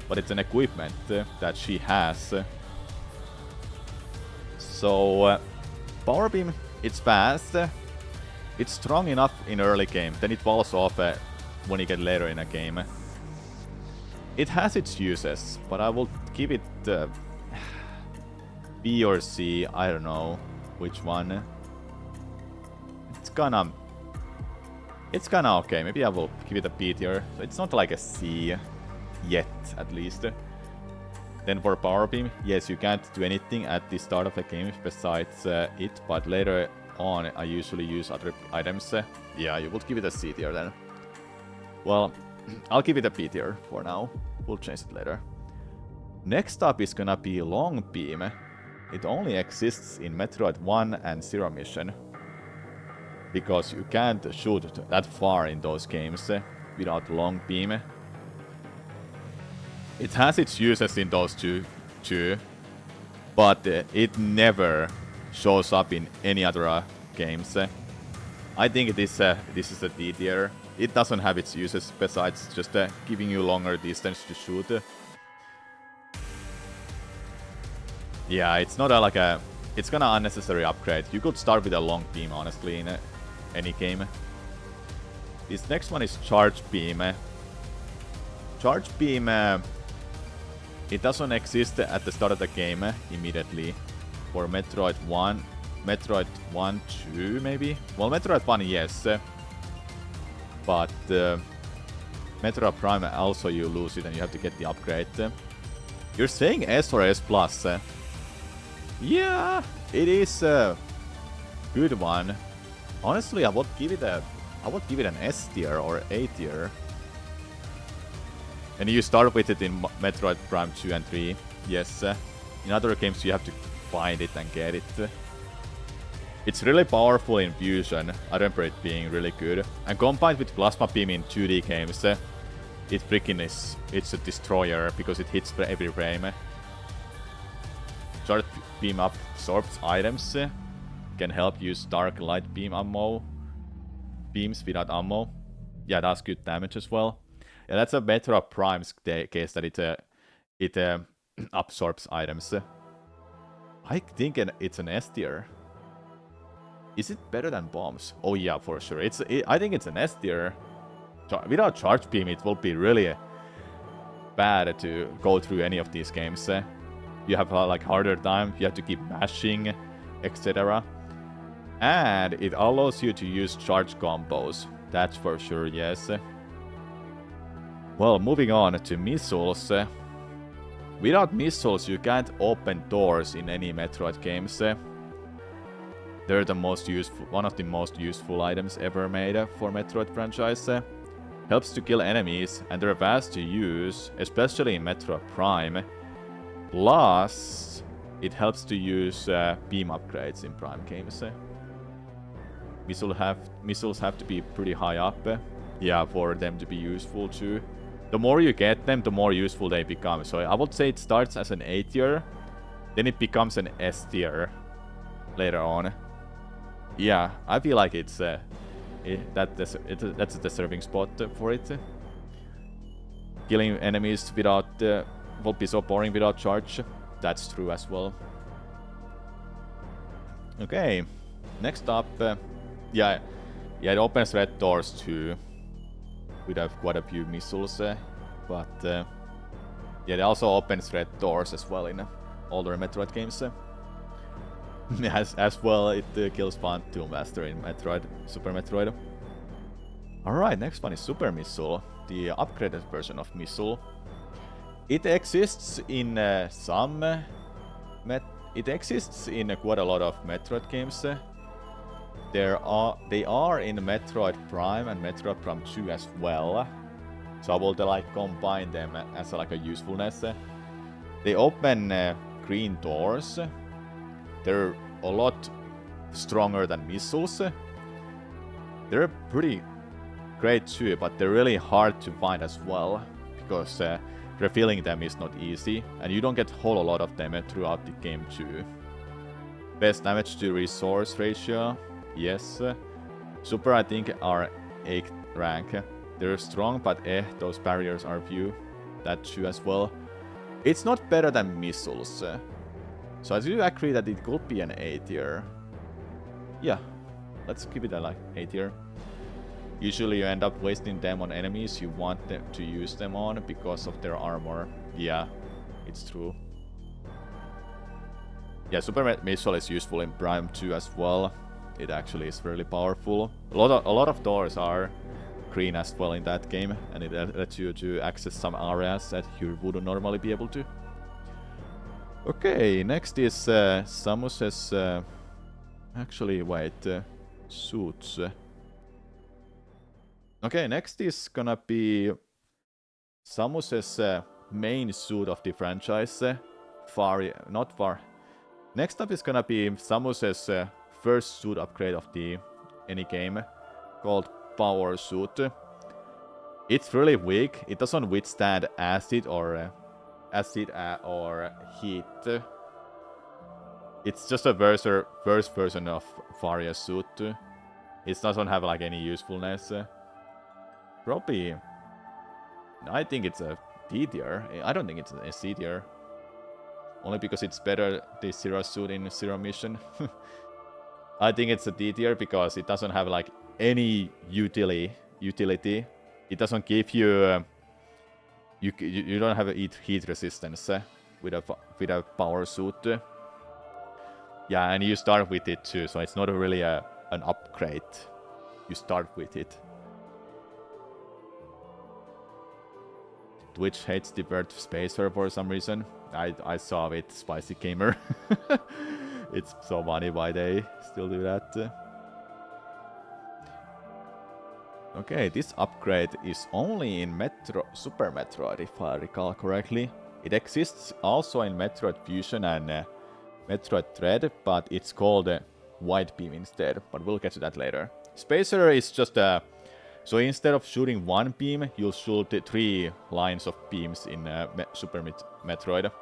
but it's an equipment that she has. So, power beam, it's fast, it's strong enough in early game, then it falls off when you get later in a game. It has its uses, but I will give it B or C, I don't know which one. It's kinda okay, maybe I will give it a B tier. So it's not like a C yet, at least. Then for power beam, yes, you can't do anything at the start of the game besides it, but later on I usually use other items. Yeah, you would give it a C tier then. Well, I'll give it a B tier for now. We'll change it later. Next up is gonna be long beam. It only exists in Metroid 1 and Zero Mission, because you can't shoot that far in those games without long beam. It has its uses in those two, but it never shows up in any other games. I think this is a D tier. It doesn't have its uses besides just giving you longer distance to shoot. Yeah, it's not like a... It's kinda unnecessary upgrade. You could start with a long beam, honestly, in any game. This next one is Charge Beam. Charge Beam... it doesn't exist at the start of the game immediately. For Metroid 1... Metroid 1, 2, maybe? Well, Metroid 1, yes. But Metroid Prime also you lose it and you have to get the upgrade. You're saying S or S+. Yeah, it is a good one. Honestly, I would give it an S tier or A tier. And you start with it in Metroid Prime 2 and 3. Yes. In other games you have to find it and get it. It's really powerful in Fusion. I remember it being really good. And combined with Plasma Beam in 2D games, it freaking is... It's a destroyer because it hits every frame. Charge Beam absorbs items. Can help use Dark Light Beam ammo. Beams without ammo. Yeah, that's good damage as well. Yeah, that's a Metroid Prime's case that it absorbs items. I think it's an S tier. Is it better than bombs? Oh yeah, for sure. I think it's an S tier. Without Charge Beam, it will be really bad to go through any of these games. You have like harder time. You have to keep mashing, etc. And it allows you to use charge combos. That's for sure, yes. Well, moving on to missiles. Without missiles, you can't open doors in any Metroid games. They're the most useful, one of the most useful items ever made for Metroid franchise. Helps to kill enemies, and they're fast to use, especially in Metroid Prime. Plus, it helps to use beam upgrades in Prime games. Missiles have to be pretty high up, yeah, for them to be useful too. The more you get them, the more useful they become. So I would say it starts as an A tier, then it becomes an S tier later on. Yeah, I feel like that's a deserving spot for it. Killing enemies without will be so boring without charge. That's true as well. Okay, next up, yeah, it opens red doors too. We have quite a few missiles, but yeah, it also opens red doors as well in older Metroid games. As well, it kills Phantom Master in Metroid, Super Metroid. Alright, next one is Super Missile, the upgraded version of Missile. It exists in it exists in quite a lot of Metroid games. They are in Metroid Prime and Metroid Prime 2 as well. So I will like combine them as like a usefulness. They open green doors. They're a lot stronger than missiles. They're pretty great too, but they're really hard to find as well, because refilling them is not easy, and you don't get a whole lot of them throughout the game too. Best damage to resource ratio, yes. Super, I think, are 8th rank. They're strong, but those barriers are few. That too as well. It's not better than missiles. So I do agree that it could be an A tier. Yeah, let's keep it at like A tier. Usually you end up wasting them on enemies you want them to use them on because of their armor. Yeah, it's true. Yeah, Super Missile is useful in Prime 2 as well. It actually is really powerful. A lot of doors are green as well in that game, and it lets you to access some areas that you wouldn't normally be able to. Okay, next is Samus's... actually, wait, suits. Okay, next is gonna be Samus's main suit of the franchise. Next up is gonna be Samus's first suit upgrade of any game, called Power Suit. It's really weak. It doesn't withstand acid or heat. It's just a worse version of Varia's suit. It doesn't have like any usefulness. Probably, I think it's a D tier. I don't think it's a C tier. Only because it's better the Zero suit in Zero Mission. I think it's a D tier because it doesn't have like any utility. It doesn't give you you don't have a heat resistance with a power suit. Yeah, and you start with it too, so it's not really an upgrade. You start with it. Twitch hates the word spacer for some reason. I saw it, Spicy Gamer. It's so funny why they still do that. Okay, this upgrade is only in Super Metroid, if I recall correctly. It exists also in Metroid Fusion and Metroid Dread, but it's called Wide Beam instead, but we'll get to that later. Spacer is just a... So instead of shooting one beam, you'll shoot 3 lines of beams in Super Metroid.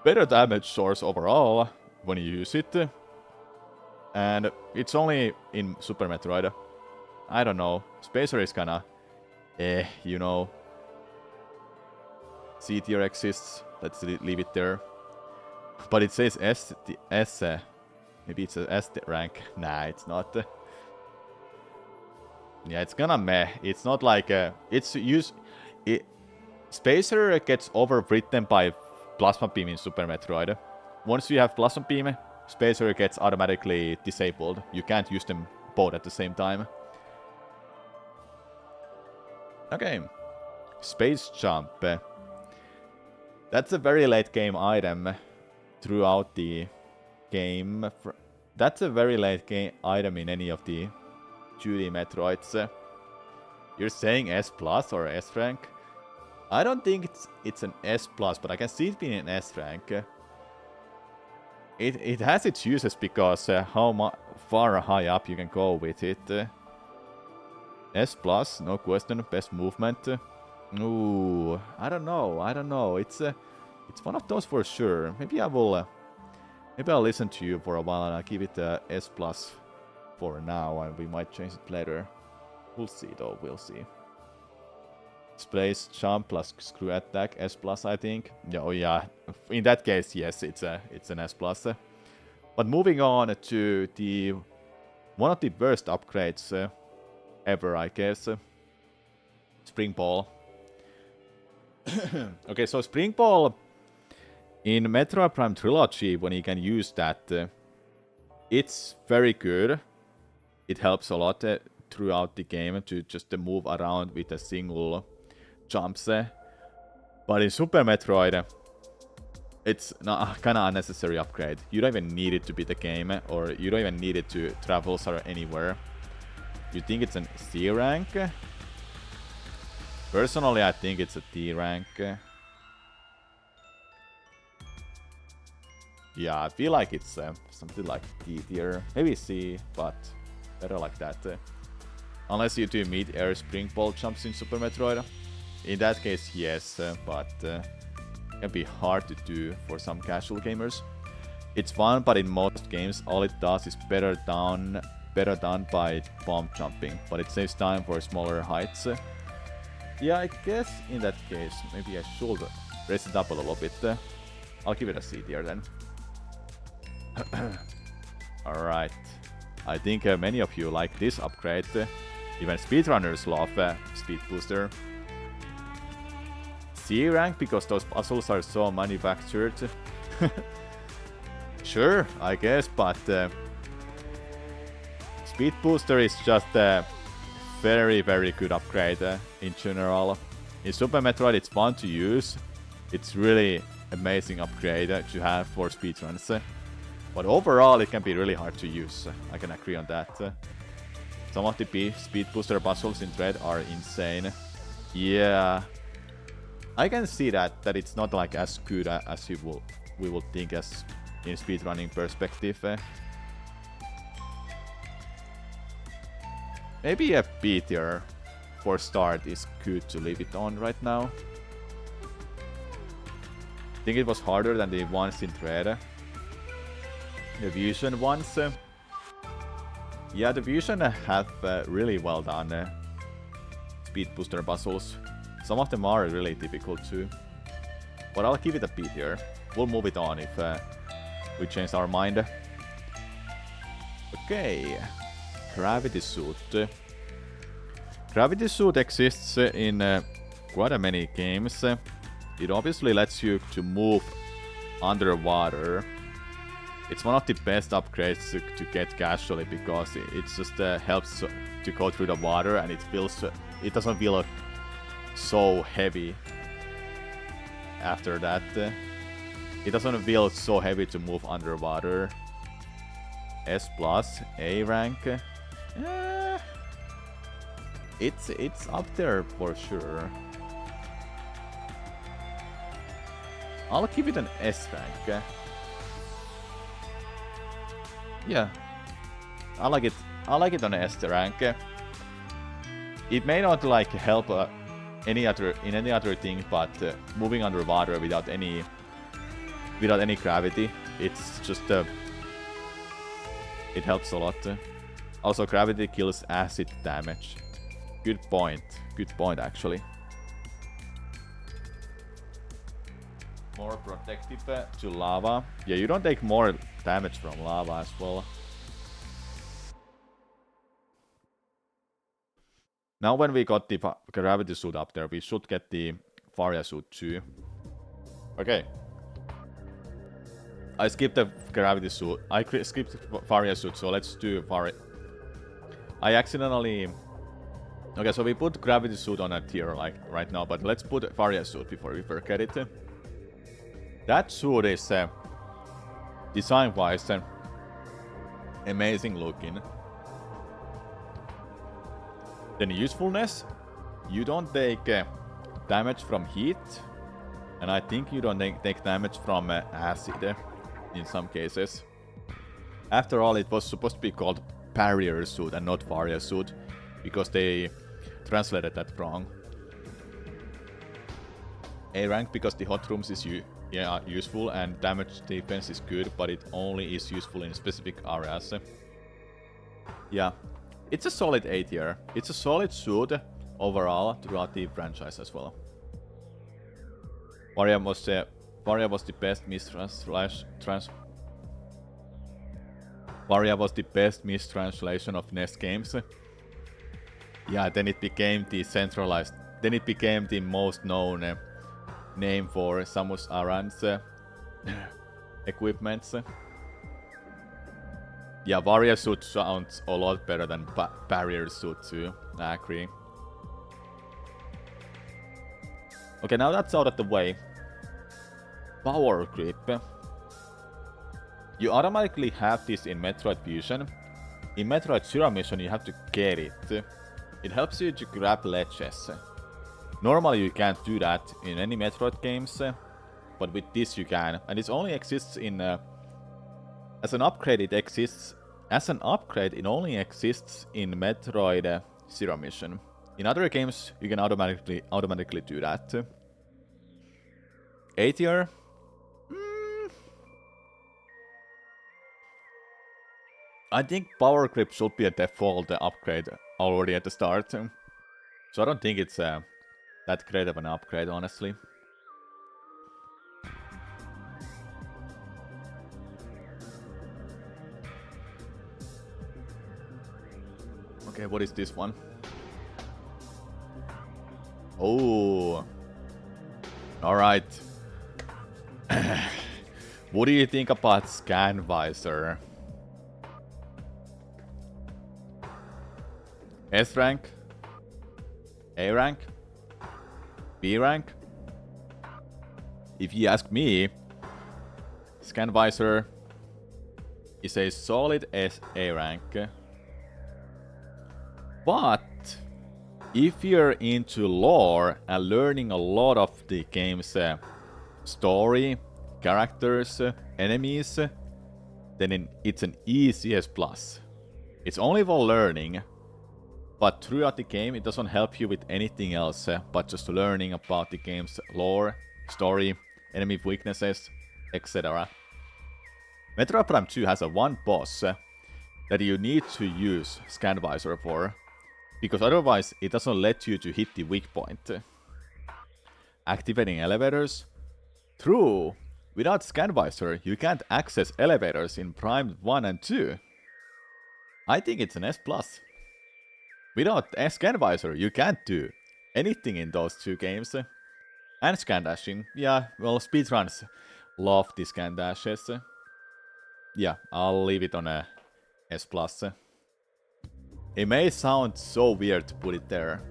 Better damage source overall when you use it. And it's only in Super Metroid. I don't know. Spacer is kinda... you know. C tier exists. Let's leave it there. But it says S... maybe it's a S rank. Nah, it's not. Yeah, it's gonna meh. It's not like Spacer gets overwritten by Plasma Beam in Super Metroid. Once you have Plasma Beam, Spacer gets automatically disabled. You can't use them both at the same time. Okay. Space Jump. That's a very late game item throughout the game. That's a very late game item in any of the 2D Metroids. You're saying S plus or S rank? I don't think it's an S plus, but I can see it being an S rank. It has its uses because how far high up you can go with it. S plus, no question. Best movement. Ooh, I don't know. It's one of those for sure. Maybe I'll listen to you for a while and I'll give it a S plus for now, and we might change it later. We'll see though. We'll see. Space Jump plus Screw Attack S plus, I think. Oh yeah. In that case, yes, it's an S plus. But moving on to the one of the worst upgrades ever, I guess. Spring Ball. Okay, so Spring Ball in Metroid Prime Trilogy, when you can use that, it's very good. It helps a lot throughout the game to just move around with a single jumps. But in Super Metroid, it's kind of unnecessary upgrade. You don't even need it to beat the game, or you don't even need it to travel anywhere. You think it's an C rank? Personally, I think it's a D rank. Yeah, I feel like it's something like D tier. Maybe C, but better like that. Unless you do mid-air spring ball jumps in Super Metroid. In that case, yes, but can be hard to do for some casual gamers. It's fun, but in most games, all it does is better done by bump jumping, but it saves time for smaller heights. Yeah, I guess in that case, maybe I should raise it up a little bit. I'll give it a C tier then. Alright. I think many of you like this upgrade. Even speedrunners love Speed Booster. C rank because those puzzles are so manufactured. Sure, I guess, but Speed Booster is just a very, very good upgrade in general. In Super Metroid, it's fun to use. It's really amazing upgrade to have for speedruns. But overall, it can be really hard to use. I can agree on that. Some of the Speed Booster puzzles in Dread are insane. Yeah, I can see that it's not like as good as we would think as in speedrunning perspective. Maybe a B tier for start is good to leave it on right now. I think it was harder than the ones in Dread. The Fusion ones. Yeah, the Fusion have really well done Speed Booster puzzles. Some of them are really difficult too. But I'll give it a B tier. We'll move it on if we change our mind. Okay. Gravity Suit. Gravity Suit exists in quite a many games. It obviously lets you to move underwater. It's one of the best upgrades to get casually because it just helps to go through the water and it doesn't feel so heavy after that. It doesn't feel so heavy to move underwater. S+, A rank. It's up there for sure. I'll give it an S rank. Yeah, I like it. I like it on S rank. It may not like help any other thing, but moving underwater without any gravity, it's just it helps a lot. Also, gravity kills acid damage. Good point. Good point, actually. More protective to lava. Yeah, you don't take more damage from lava as well. Now when we got the gravity suit up there, we should get the Varia suit too. Okay. I skipped the gravity suit. I skipped Varia suit, so let's do Varia. I accidentally... Okay, so we put gravity suit on a tier like right now, but let's put Varia suit before we forget it. That suit is design-wise amazing looking. Then usefulness, you don't take damage from heat, and I think you don't take damage from acid in some cases. After all, it was supposed to be called barrier suit and not Varia suit, because they translated that wrong. A rank because the hot rooms is useful and damage defense is good, but it only is useful in specific areas. Yeah, it's a solid A tier. It's a solid suit overall throughout the franchise as well. Varia was the best mistranslation of NES games. Yeah, then it became the centralized. Then it became the most known name for Samus Aran's equipments. Yeah, Varia suit sounds a lot better than barrier suit too. I agree. Okay, now that's out of the way. Power grip. You automatically have this in Metroid Fusion. In Metroid Zero Mission you have to get it. It helps you to grab ledges. Normally you can't do that in any Metroid games, but with this you can. And this only exists in As an upgrade, it exists. As an upgrade, it only exists in Metroid Zero Mission. In other games, you can automatically do that. A tier. I think Power Grip should be a default upgrade already at the start. So I don't think it's that great of an upgrade, honestly. Okay, what is this one? Oh. Alright. What do you think about Scan Visor? S rank? A rank? B rank? If you ask me, Scan Visor is a solid A rank. But if you're into lore and learning a lot of the game's story, characters, enemies, then it's an easy S+. It's only for learning, but throughout the game it doesn't help you with anything else but just learning about the game's lore, story, enemy weaknesses, etc. Metroid Prime 2 has a one boss that you need to use Scan Visor for, because otherwise it doesn't let you to hit the weak point. Activating elevators? True, without Scan Visor you can't access elevators in Prime 1 and 2. I think it's an S+. Without a Scan Visor you can't do anything in those two games. And scan dashing, yeah, well, speedruns love the scan dashes. Yeah, I'll leave it on a S+. It may sound so weird to put it there,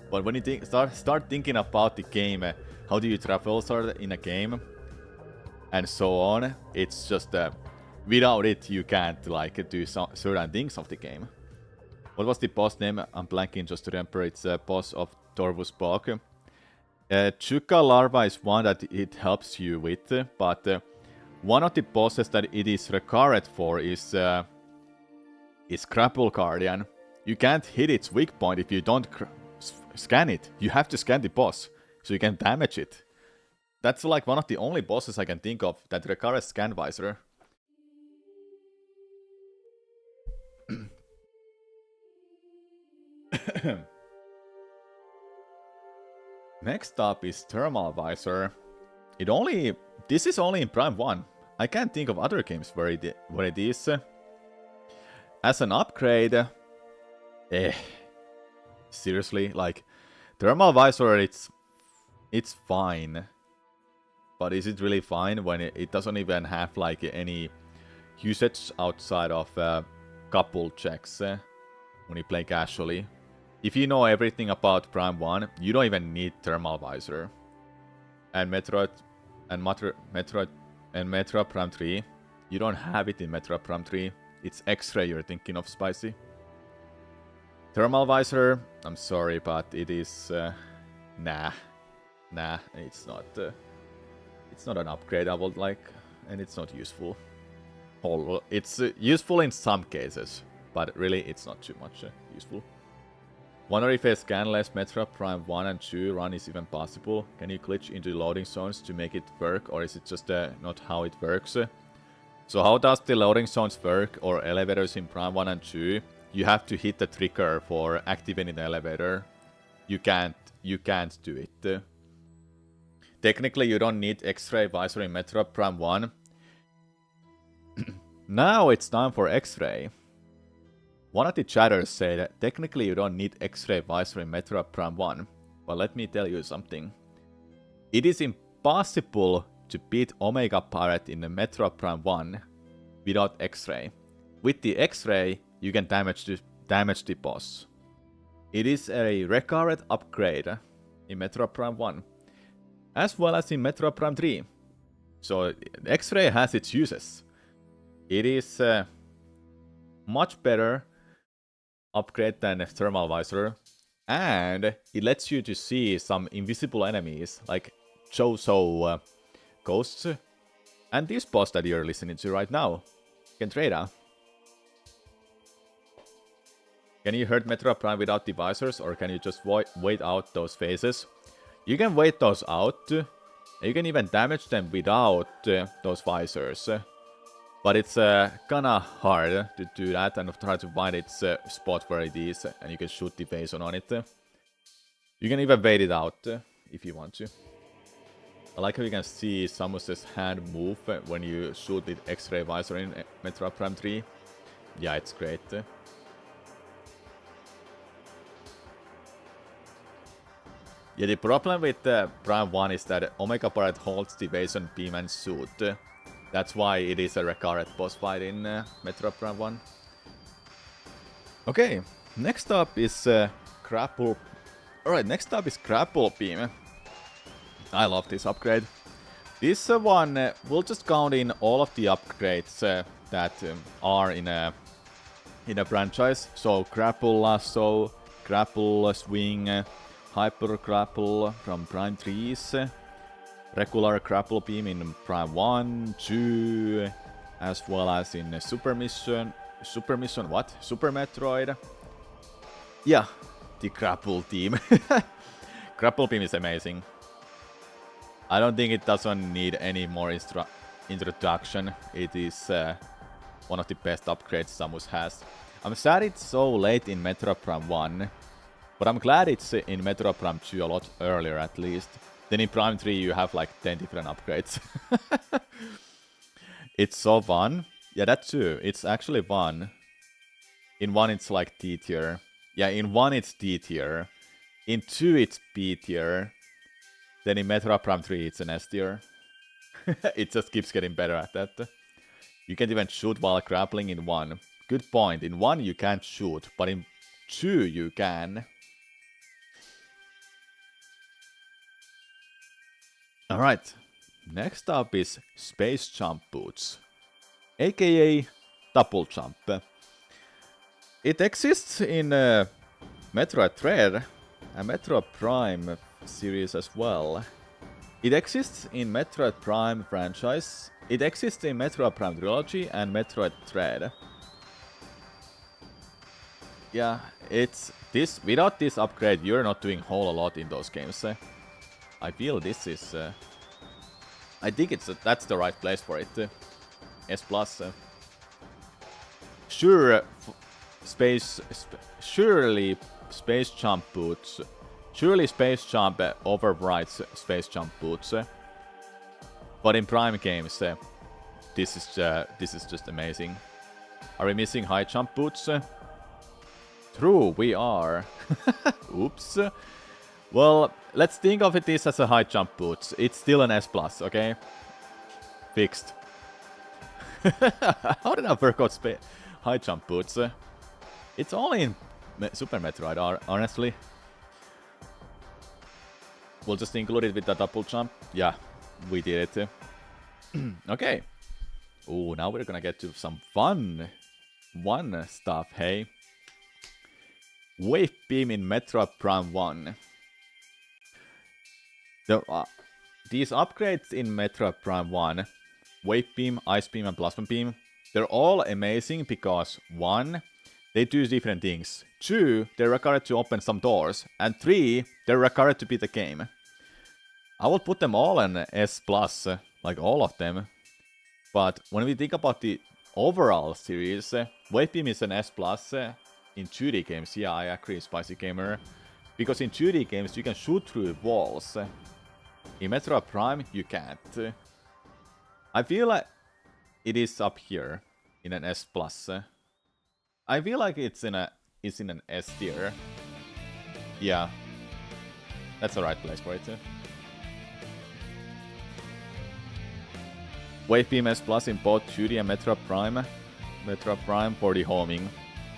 but when you start thinking about the game, how do you travel in a game, and so on, it's just without it you can't like do certain things of the game. What was the boss name? I'm blanking just to remember. It's a boss of Torvus Bog. Chuka Larva is one that it helps you with, but one of the bosses that it is required for is Grapple Guardian. You can't hit its weak point if you don't scan it. You have to scan the boss, so you can damage it. That's like one of the only bosses I can think of that requires Scan Visor. Next up is Thermal Visor. This is only in Prime 1. I can't think of other games where it is. As an upgrade, seriously, like Thermal Visor, it's fine. But is it really fine when it doesn't even have like any usage outside of couple checks when you play casually? If you know everything about Prime 1, you don't even need Thermal Visor. And Metroid Prime 3, you don't have it in Metroid Prime 3. It's X-Ray you're thinking of, Spicy. Thermal Visor, I'm sorry, but it is... nah, it's not an upgrade I would like, and it's not useful. It's useful in some cases, but really it's not too much useful. Wonder if a scanless Metroid Prime 1 and 2 run is even possible. Can you glitch into loading zones to make it work, or is it just not how it works? So how does the loading zones work, or elevators in Prime 1 and 2? You have to hit the trigger for activating the elevator. You can't do it. Technically you don't need X-Ray Visor in Metroid Prime 1. Now it's time for X-Ray. One of the chatters said that technically you don't need X-Ray Visor in Metroid Prime 1, but let me tell you something. It is impossible to beat Omega Pirate in the Metroid Prime 1 without X-Ray. With the X-Ray, you can damage the boss. It is a recurrent upgrade in Metroid Prime 1, as well as in Metroid Prime 3. So X-Ray has its uses. It is much better upgrade than a Thermal Visor, and it lets you to see some invisible enemies like Chozo ghosts and this boss that you're listening to right now. Can trade, huh? Can you hurt Metroid Prime without the visors, or can you just wait out those phases? You can wait those out. You can even damage them without those visors. But it's kinda hard to do that and try to find its spot where it is, and you can shoot the phase on it. You can even wait it out if you want to. I like how you can see Samus' hand move when you shoot with X-ray visor in Metroid Prime 3. Yeah, it's great. Yeah, the problem with Prime 1 is that Omega Barret holds the evasion beam and shoot. That's why it is a recurrent boss fight in Metroid Prime 1. Okay, next up is Grapple. Alright, next up is Grapple Beam. I love this upgrade. This one will just count in all of the upgrades that are in a franchise. So Grapple Lasso, Grapple Swing, Hyper Grapple from Prime 3's, regular Grapple Beam in Prime 1, 2, as well as in Super Mission what? Super Metroid. Yeah, the Grapple Team. Grapple Beam is amazing. I don't think it doesn't need any more introduction. It is one of the best upgrades Samus has. I'm sad it's so late in Metroid Prime 1. But I'm glad it's in Metroid Prime 2 a lot earlier at least. Then in Prime 3 you have like 10 different upgrades. It's so fun. Yeah, that too. It's actually fun. In 1 it's like D tier. Yeah, in 1 it's D tier. In 2 it's B tier. Then in Metroid Prime 3 it's an S tier. It just keeps getting better at that. You can't even shoot while grappling in 1. Good point. In 1 you can't shoot, but in 2 you can. Alright, next up is Space Jump Boots, aka Double Jump. It exists in Metroid Dread and Metroid Prime series as well. It exists in Metroid Prime franchise, it exists in Metroid Prime Trilogy and Metroid Dread. Yeah, it's this. Without this upgrade, you're not doing a whole lot in those games. I feel this is. I think that's the right place for it. S plus. Surely Space Jump Boots. Surely Space Jump overrides Space Jump Boots. But in Prime games, this is just amazing. Are we missing High Jump Boots? True, we are. Oops. Well, let's think of it as a High Jump Boots. It's still an S+, okay? Fixed. How did I forget High Jump Boots? It's only in Super Metroid, honestly. We'll just include it with the double jump. Yeah, we did it. Okay. Ooh, now we're gonna get to some fun stuff, hey? Wave Beam in Metroid Prime 1. These upgrades in Metroid Prime 1, Wave Beam, Ice Beam and Plasma Beam, they're all amazing because 1, they do different things, 2, they're required to open some doors, and 3, they're required to beat the game. I will put them all in S+, like all of them. But when we think about the overall series, Wave Beam is an S+, in 2D games. Yeah, I agree, Spicy Gamer. Because in 2D games you can shoot through walls. In Metroid Prime, you can't. I feel like it is up here in an S+. I feel like it's in an S tier. Yeah. That's the right place for it. Wave Beam S Plus in both 2D and Metroid Prime. Metroid Prime for the homing.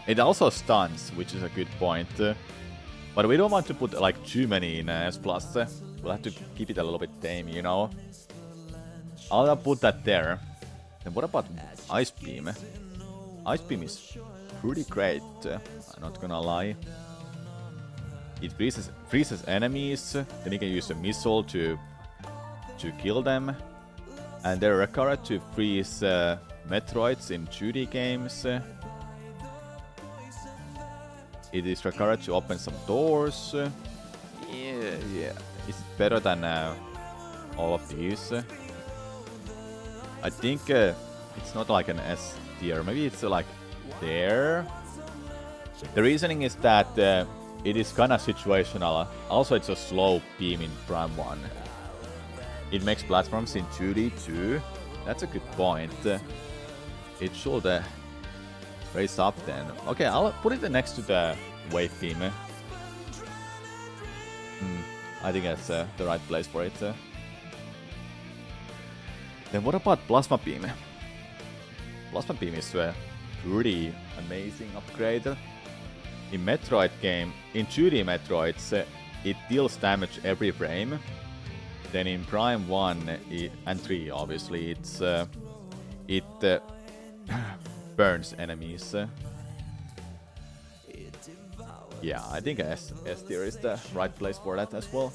It also stuns, which is a good point. But we don't want to put like too many in S Plus. We'll have to keep it a little bit tame, you know. I'll put that there. And what about Ice Beam? Ice Beam is pretty great, I'm not gonna lie. It freezes enemies, then you can use a missile to kill them. And they're required to freeze Metroids in 2D games. It is required to open some doors. Yeah. It's better than all of these. I think it's not like an S tier. Maybe it's like there. The reasoning is that it is kind of situational. Also, it's a slow beam in Prime 1. It makes platforms in 2D too. That's a good point. It should raise up then. Okay, I'll put it next to the wave beam. I think that's the right place for it. Then what about Plasma Beam? Plasma Beam is a pretty amazing upgrade. In Metroid game, in 2D Metroids, it deals damage every frame. Then in Prime 1 and 3, obviously, it burns enemies. Yeah, I think S tier is the right place for that as well.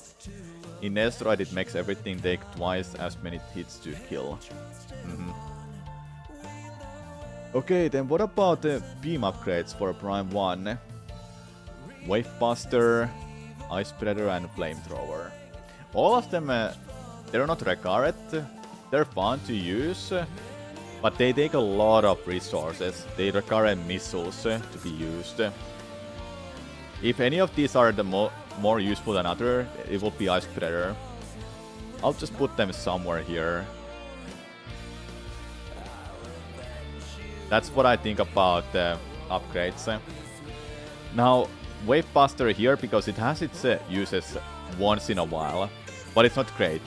In Metroid, it makes everything take twice as many hits to kill. Okay, then what about the beam upgrades for Prime 1? Wave Buster, Ice Spreader, and Flamethrower. All of them, they're not required. They're fun to use, but they take a lot of resources. They require missiles to be used. If any of these are the more useful than other, it will be Ice Spreader. I'll just put them somewhere here. That's what I think about the upgrades. Now, Wave Buster here, because it has its uses once in a while, but it's not great.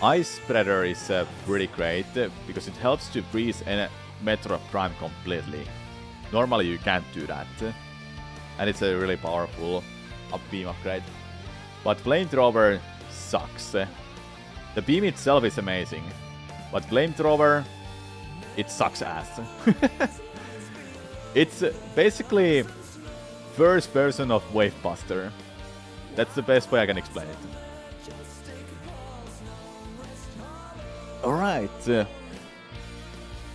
Ice Spreader is pretty great, because it helps to freeze a Metro Prime completely. Normally you can't do that. And it's a really powerful beam upgrade. But Flamethrower sucks. The beam itself is amazing, but Flamethrower, it sucks ass. It's basically first version of Wave Buster. That's the best way I can explain it. Alright.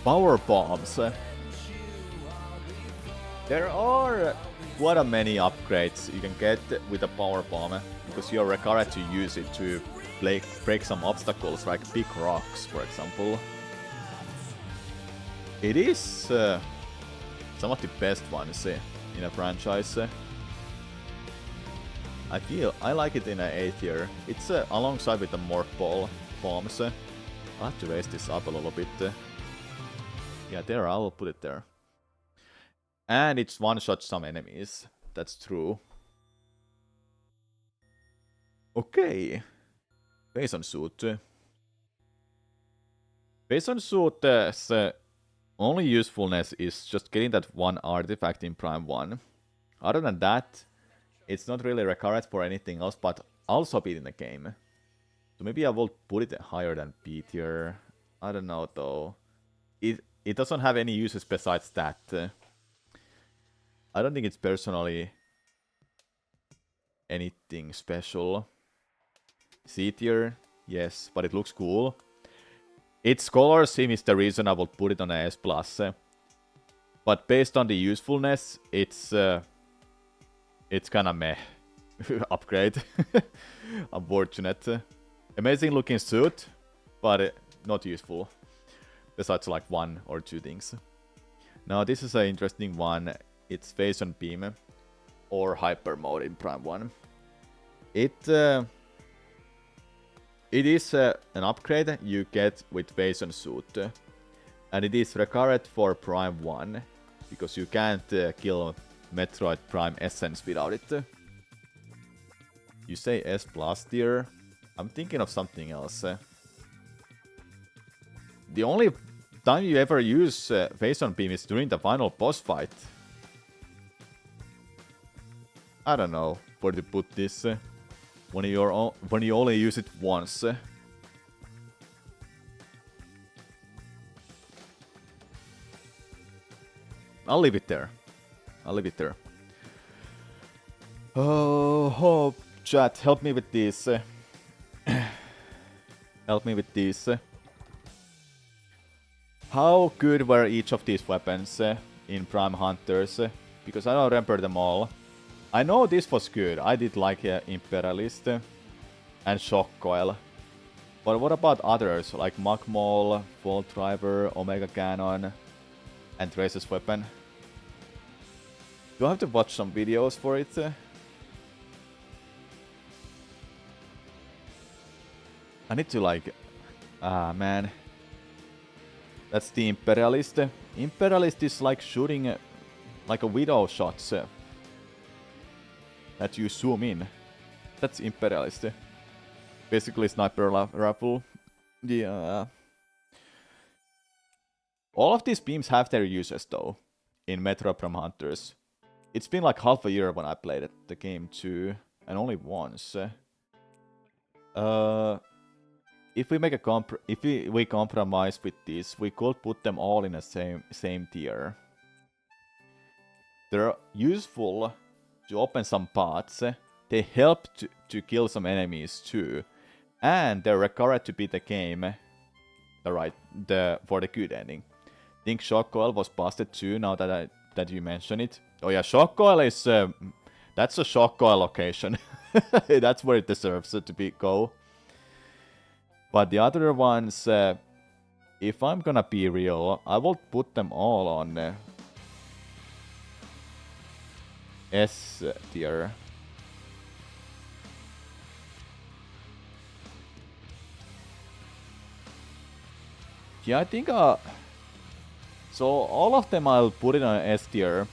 Power Bombs. There are quite a many upgrades you can get with a Power Bomb, because you're required to use it to break some obstacles, like big rocks, for example. It is some of the best ones in a franchise. I like it in an A tier. It's alongside with the Morph Ball bombs. I'll have to raise this up a little bit. Yeah, there, I'll put it there. And it's one-shot some enemies. That's true. Okay. Bason Suit. Bason Suit's only usefulness is just getting that one artifact in Prime 1. Other than that, it's not really required for anything else, but also beating the game. So maybe I will put it higher than B tier. I don't know though. It doesn't have any uses besides that. I don't think it's personally anything special. C tier, yes, but it looks cool. Its color scheme is the reason I would put it on a S+. But based on the usefulness, it's kinda meh upgrade. Unfortunate. Amazing looking suit, but not useful. Besides like one or two things. Now this is an interesting one. It's Phase on Beam or Hyper Mode in Prime 1. It is an upgrade you get with Phase on Suit. And it is required for Prime 1, because you can't kill Metroid Prime Essence without it. You say S+ tier? I'm thinking of something else. The only time you ever use Phase on Beam is during the final boss fight. I don't know where to put this when you only use it once. I'll leave it there. Oh, chat, help me with this. How good were each of these weapons in Prime Hunters? Because I don't remember them all. I know this was good. I did like Imperialist and Shock Coil. But what about others, like Magmol, Volt Driver, Omega Cannon, and Tracer's Weapon? Do I have to watch some videos for it? I need to like... Ah, man. That's the Imperialist. Imperialist is like shooting like a widow shots that you zoom in. That's Imperialist. Basically sniper rifle. Yeah. All of these beams have their uses though in Metroid Prime Hunters. It's been like half a year when I played the game too, and only once. If we make a we compromise with this, we could put them all in the same tier. They're useful to open some paths. They help to kill some enemies too, and they're required to beat the game. For the good ending. I think Shock Coil was busted too. Now that you mention it. Oh yeah, Shock Coil is that's a Shock Coil location. That's where it deserves to go. But the other ones, if I'm gonna be real, I will put them all on S tier. Yeah, I think so all of them I'll put it on S tier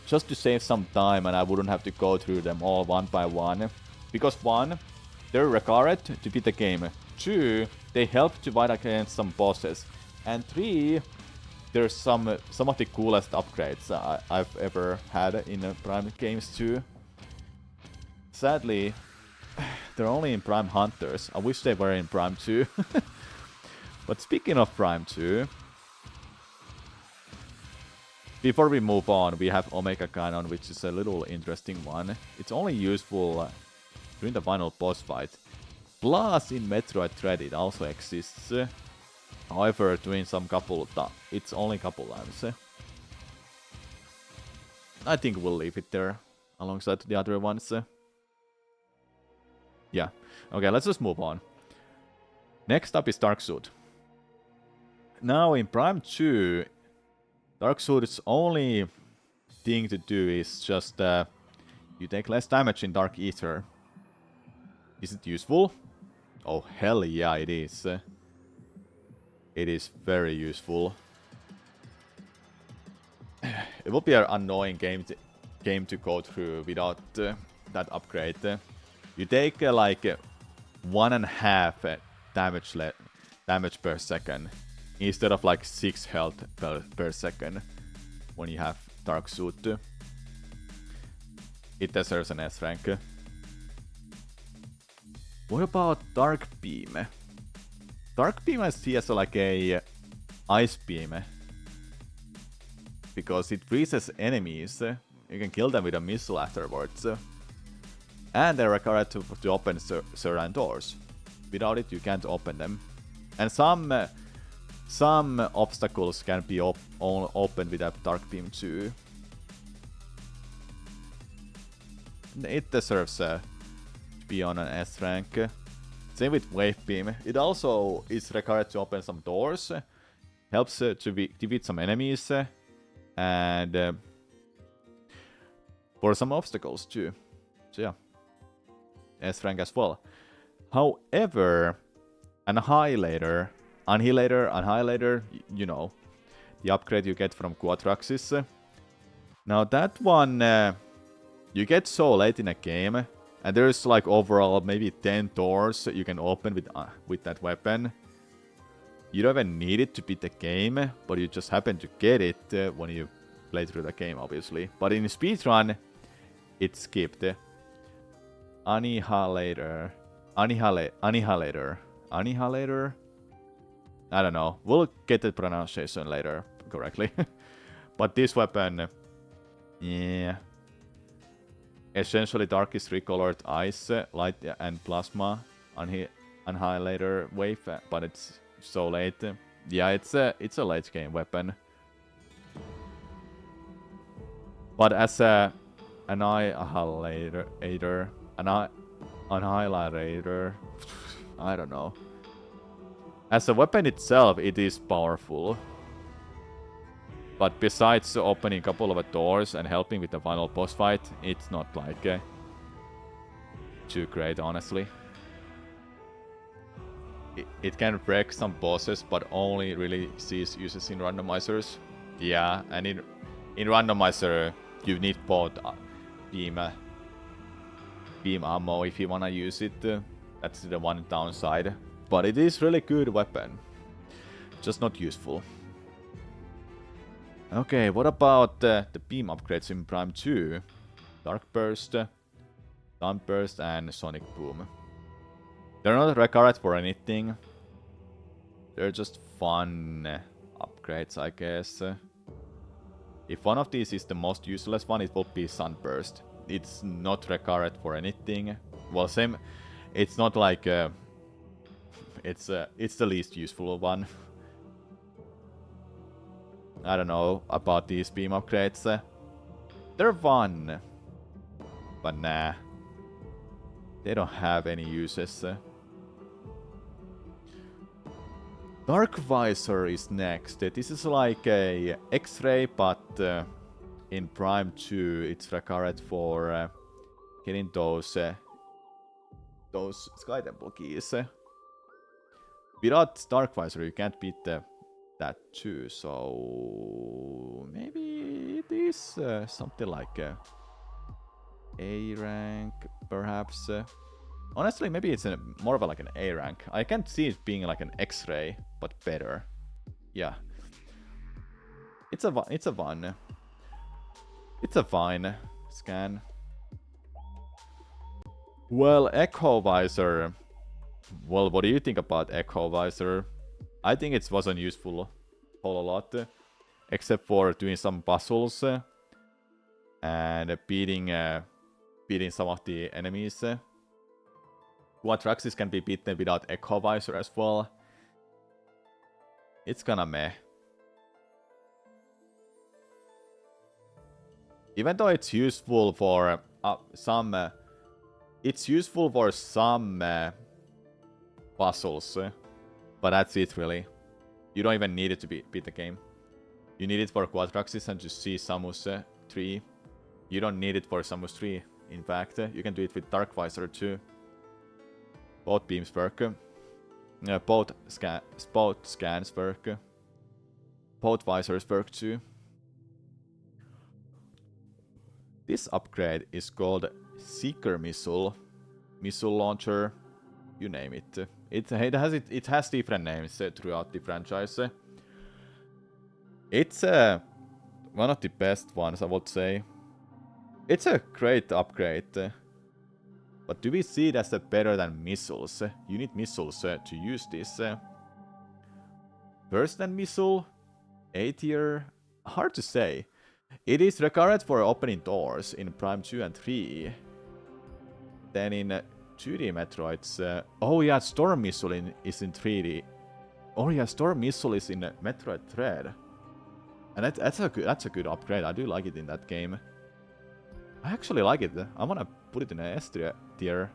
just to save some time and I wouldn't have to go through them all one by one. Because 1, they're required to beat the game. 2, they help to fight against some bosses. And 3, there's some of the coolest upgrades I've ever had in Prime games too. Sadly, they're only in Prime Hunters. I wish they were in Prime 2. But speaking of Prime 2, before we move on, we have Omega Cannon, which is a little interesting one. It's only useful during the final boss fight. Plus, in Metroid Dread, it also exists. However, doing it's only a couple times. I think we'll leave it there, alongside the other ones. Yeah. Okay, let's just move on. Next up is Dark Suit. Now, in Prime 2, Dark Suit's only thing to do is just you take less damage in Dark Ether. Is it useful? Oh, hell yeah, it is. It is very useful. It will be an annoying game to go through without that upgrade. You take like 1.5 damage per second instead of like 6 health per second when you have Dark Suit. It deserves an S rank. What about Dark Beam? Dark Beam I see as like a Ice Beam. Because it freezes enemies. You can kill them with a missile afterwards. And they're required to open certain doors. Without it, you can't open them. And some obstacles can be opened with a Dark Beam too. It deserves to be on an S rank. Same with Wave Beam. It also is required to open some doors. Helps to defeat some enemies. And for some obstacles too. So yeah. S rank as well. However, Annihilator, you know, the upgrade you get from Quatraxis. Now that one, you get so late in a game, and there's like overall maybe 10 doors you can open with that weapon. You don't even need it to beat the game, but you just happen to get it when you play through the game, obviously. But in Speedrun, it's skipped. Annihilator. I don't know. We'll get the pronunciation later correctly. But this weapon, yeah. Essentially darkest recolored ice, light and plasma, Annihilator wave, but it's so late. Yeah, it's a late game weapon. But as a annihilator, annihilator, I don't know. As a weapon itself, it is powerful. But besides opening a couple of doors and helping with the final boss fight, it's not like too great, honestly. It can wreck some bosses, but only really sees uses in randomizers. Yeah, and in randomizer, you need both beam ammo if you wanna use it. That's the one downside. But it is really good weapon. Just not useful. Okay, what about the beam upgrades in Prime 2? Dark Burst, Sunburst, and Sonic Boom. They're not regarded for anything. They're just fun upgrades, I guess. If one of these is the most useless one, it will be Sunburst. It's not regarded for anything. Well, same. It's not like it's the least useful one. I don't know about these beam upgrades. They're fun, but nah, they don't have any uses. Dark Visor is next. This is like a X-ray, but in Prime 2, it's regarded for getting those Sky Temple keys. Without Dark Visor, you can't beat that too. So maybe it is something like A rank, perhaps. Honestly, maybe it's more of like an A rank. I can't see it being like an X-ray, but better. Yeah, it's a fine scan. Well, Echo Visor. Well, what do you think about Echo Visor? I think it wasn't useful a whole lot, except for doing some puzzles and beating some of the enemies. Quadraxis can be beaten without Echo Visor as well. It's kinda meh. Even though it's useful for some... it's useful for some puzzles. But that's it, really. You don't even need it to beat the game. You need it for Quadraxis and to see Samus 3. You don't need it for Samus 3. In fact, you can do it with Dark Visor too. Both beams work. Both scans work. Both visors work too. This upgrade is called Seeker Missile. Missile Launcher. You name it. It has different names throughout the franchise. It's one of the best ones, I would say. It's a great upgrade. But do we see it as better than missiles? You need missiles to use this. Worse than missile? A tier? Hard to say. It is regarded for opening doors in Prime 2 and 3. Then in 2D Metroids... oh yeah, Storm Missile is in 3D. Oh yeah, Storm Missile is in Metroid Dread. And that's a good upgrade. I do like it in that game. I actually like it. I wanna put it in a S tier.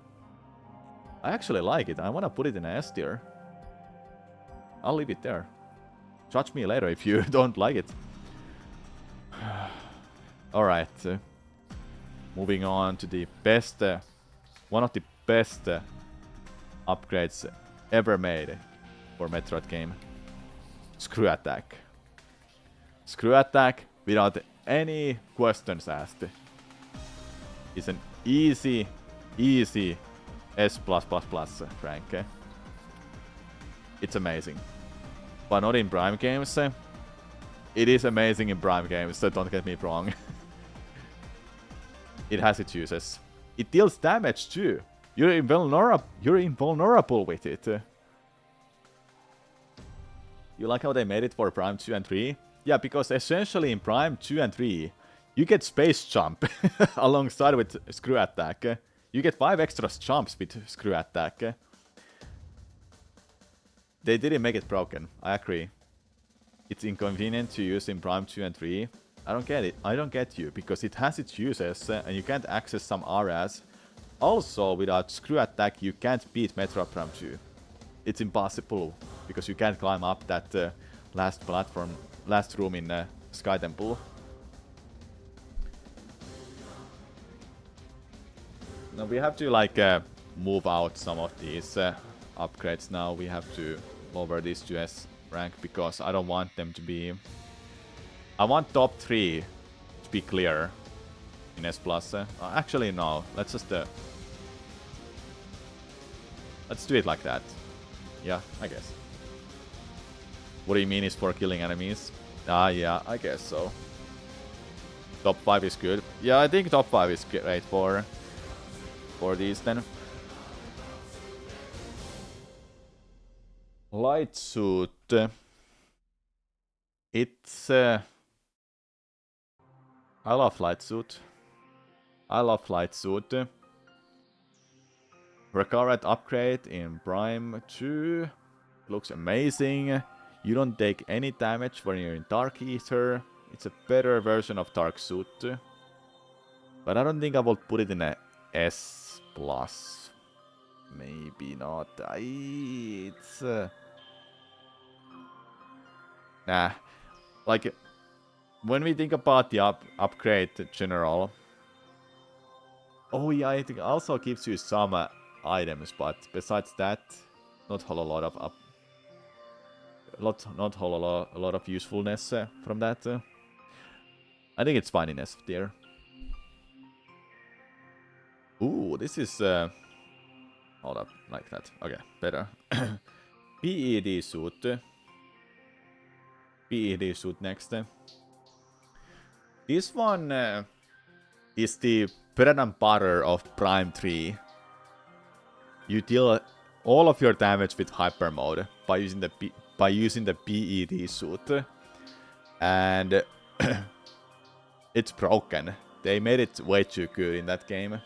I actually like it. I wanna put it in a S tier. I'll leave it there. Judge me later if you don't like it. Alright. Moving on to the best... one of the best upgrades ever made for Metroid game. Screw Attack. Screw Attack without any questions asked. It's an easy S+++ rank. It's amazing. But not in Prime games. It is amazing in Prime games, so don't get me wrong. It has its uses. It deals damage too. You're invulnerable with it. You like how they made it for Prime 2 and 3? Yeah, because essentially in Prime 2 and 3, you get Space Jump alongside with Screw Attack. You get 5 extra jumps with Screw Attack. They didn't make it broken, I agree. it's inconvenient to use in Prime 2 and 3. I don't get it. I don't get you, because it has its uses, and you can't access some areas. Also, without screw attack, you can't beat Metroid Prime 2. It's impossible, because you can't climb up that last platform, last room in Sky Temple. Now we have to like move out some of these upgrades now. We have to lower this to S rank because I don't want them to be... I want top 3 to be clear in S+. Actually, no. Let's just... let's do it like that. Yeah, I guess. What do you mean is for killing enemies? Yeah, I guess so. Top 5 is good. Yeah, I think top 5 is great for these then. Light suit. It's... I love light suit. I love light suit. Recurrent upgrade in Prime 2. Looks amazing. You don't take any damage when you're in Dark Ether. It's a better version of Dark Suit. But I don't think I will put it in a S+. Maybe not. It's... nah. Like, when we think about the upgrade general... Oh yeah, I think also gives you some items, but besides that, not a whole lot of a lot of usefulness from that. I think it's fine in S tier. Ooh, this is hold up, like that. Okay, better. PED suit. PED suit next. This one is the bread and butter of Prime 3. You deal all of your damage with hyper mode by using the PED suit, and it's broken. They made it way too good in that game.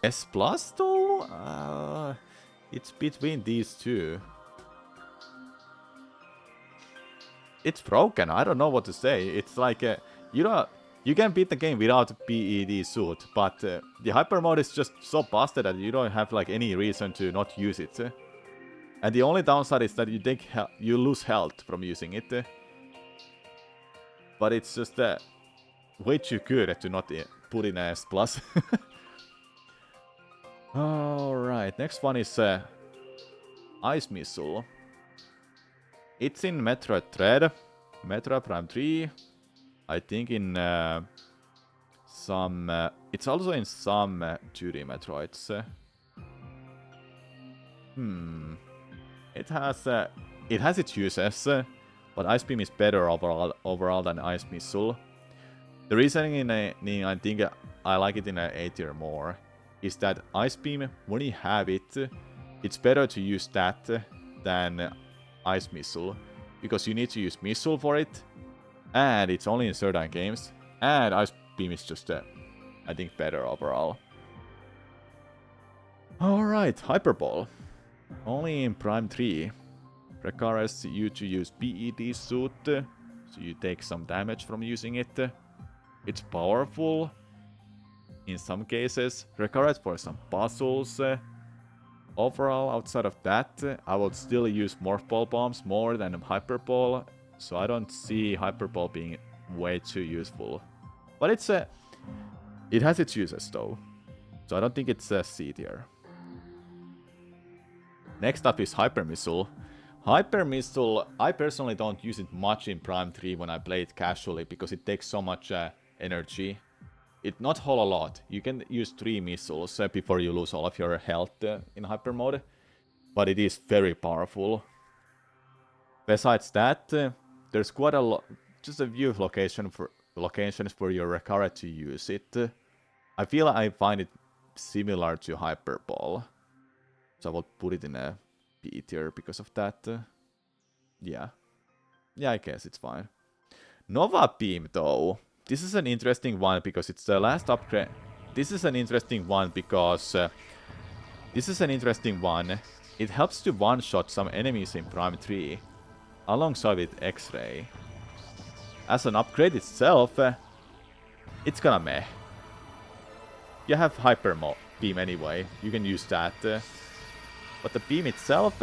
S+ though? It's between these two. It's broken. I don't know what to say. It's like you can beat the game without PED suit, but the hyper mode is just so busted that you don't have like any reason to not use it. And the only downside is that you lose health from using it. But it's just way too good to not put in a S+. Alright, next one is Ice Missile. It's in Metroid Dread, Metroid Prime 3. I think in some... it's also in some 2D Metroids. It has its uses, but Ice Beam is better overall than Ice Missile. The reasoning I think I like it in an A tier more is that Ice Beam, when you have it, it's better to use that than Ice Missile, because you need to use Missile for it, and it's only in certain games, and Ice Beam is just, I think, better overall. Alright, Hyper Ball. Only in Prime 3. Requires you to use PED suit, so you take some damage from using it. It's powerful in some cases. Requires for some puzzles. Overall, outside of that, I would still use Morph Ball bombs more than Hyper Ball, so I don't see Hyper Ball being way too useful. But it's it has its uses though, so I don't think it's a C tier. Next up is Hyper Missile. Hyper Missile, I personally don't use it much in Prime 3 when I play it casually, because it takes so much energy. It not whole a lot. You can use 3 missiles before you lose all of your health in Hyper Mode, but it is very powerful. Besides that, there's quite a lot, just a few locations for your Recurrent to use it. I feel I find it similar to Hyper Ball, so I will put it in a B tier because of that. Yeah, I guess it's fine. Nova Beam though. This is an interesting one because it's the last upgrade. This is an interesting one because it helps to one-shot some enemies in Prime 3, alongside with X-Ray. As an upgrade itself, it's kinda meh. You have Hyper Beam anyway, you can use that. But the beam itself,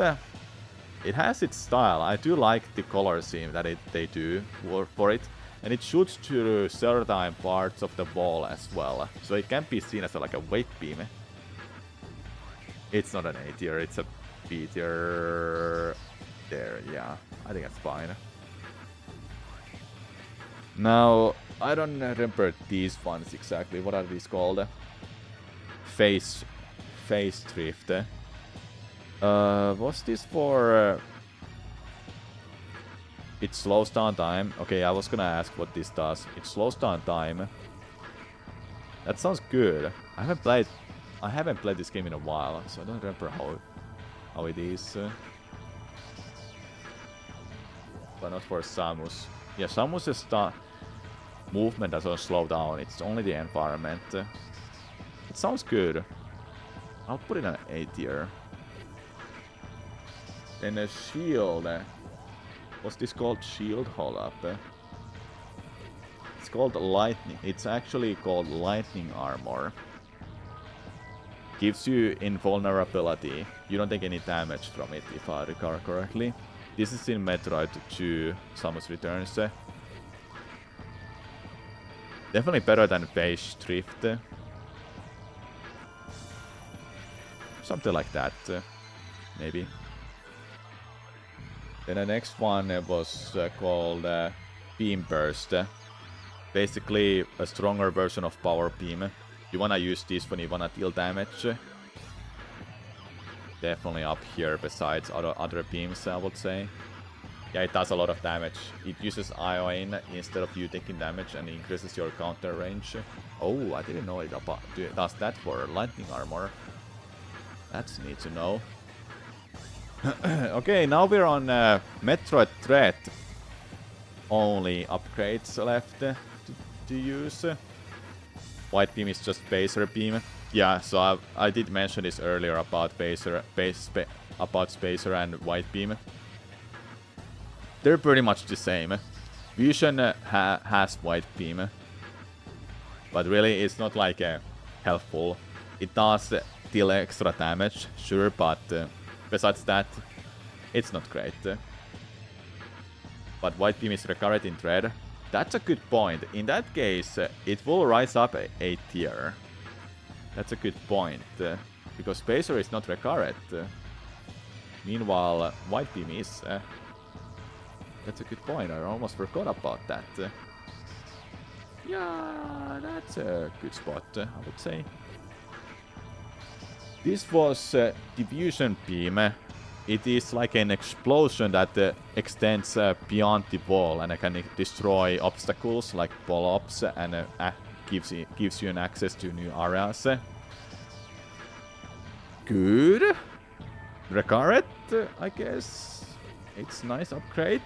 it has its style. I do like the color scheme that they do for it. And it shoots to certain parts of the wall as well. So it can be seen as like a weight beam. It's not an A tier, it's a B tier. There, yeah. I think that's fine. Now, I don't remember these ones exactly. What are these called? Phase drift. What's this for? It slows down time. Okay, I was gonna ask what this does. It slows down time. That sounds good. I haven't played this game in a while, so I don't remember how it is. But not for Samus. Yeah, Samus' movement doesn't slow down. It's only the environment. It sounds good. I'll put it on A tier. Then a shield. What's this called? Shield? Hold up. It's called lightning. It's actually called lightning armor. Gives you invulnerability. You don't take any damage from it, if I recall correctly. This is in Metroid 2, Samus Returns. Definitely better than Phase Drift. Something like that, maybe. Then the next one was called Beam Burst. Basically a stronger version of Power Beam. You wanna use this when you wanna deal damage. Definitely up here besides other beams, I would say. Yeah, it does a lot of damage. It uses ion instead of you taking damage and increases your counter range. Oh, I didn't know it does that for lightning armor. That's neat to know. Okay, now we're on Metroid Dread. Only upgrades left to use. White beam is just Phaser beam. Yeah, so I did mention this earlier about Spacer and White Beam. They're pretty much the same. Fusion has White Beam, but really it's not like helpful. It does deal extra damage, sure, but besides that, it's not great. But White Beam is recurrent in Dread. That's a good point. In that case, it will rise up a tier. That's a good point, because Spacer is not recurrent. Meanwhile, White Beam is. That's a good point, I almost forgot about that. Yeah, that's a good spot, I would say. This was Diffusion Beam. It is like an explosion that extends beyond the wall and can destroy obstacles like ball-ups and gives you an access to new areas. Good. Recurrent, I guess. It's nice upgrade.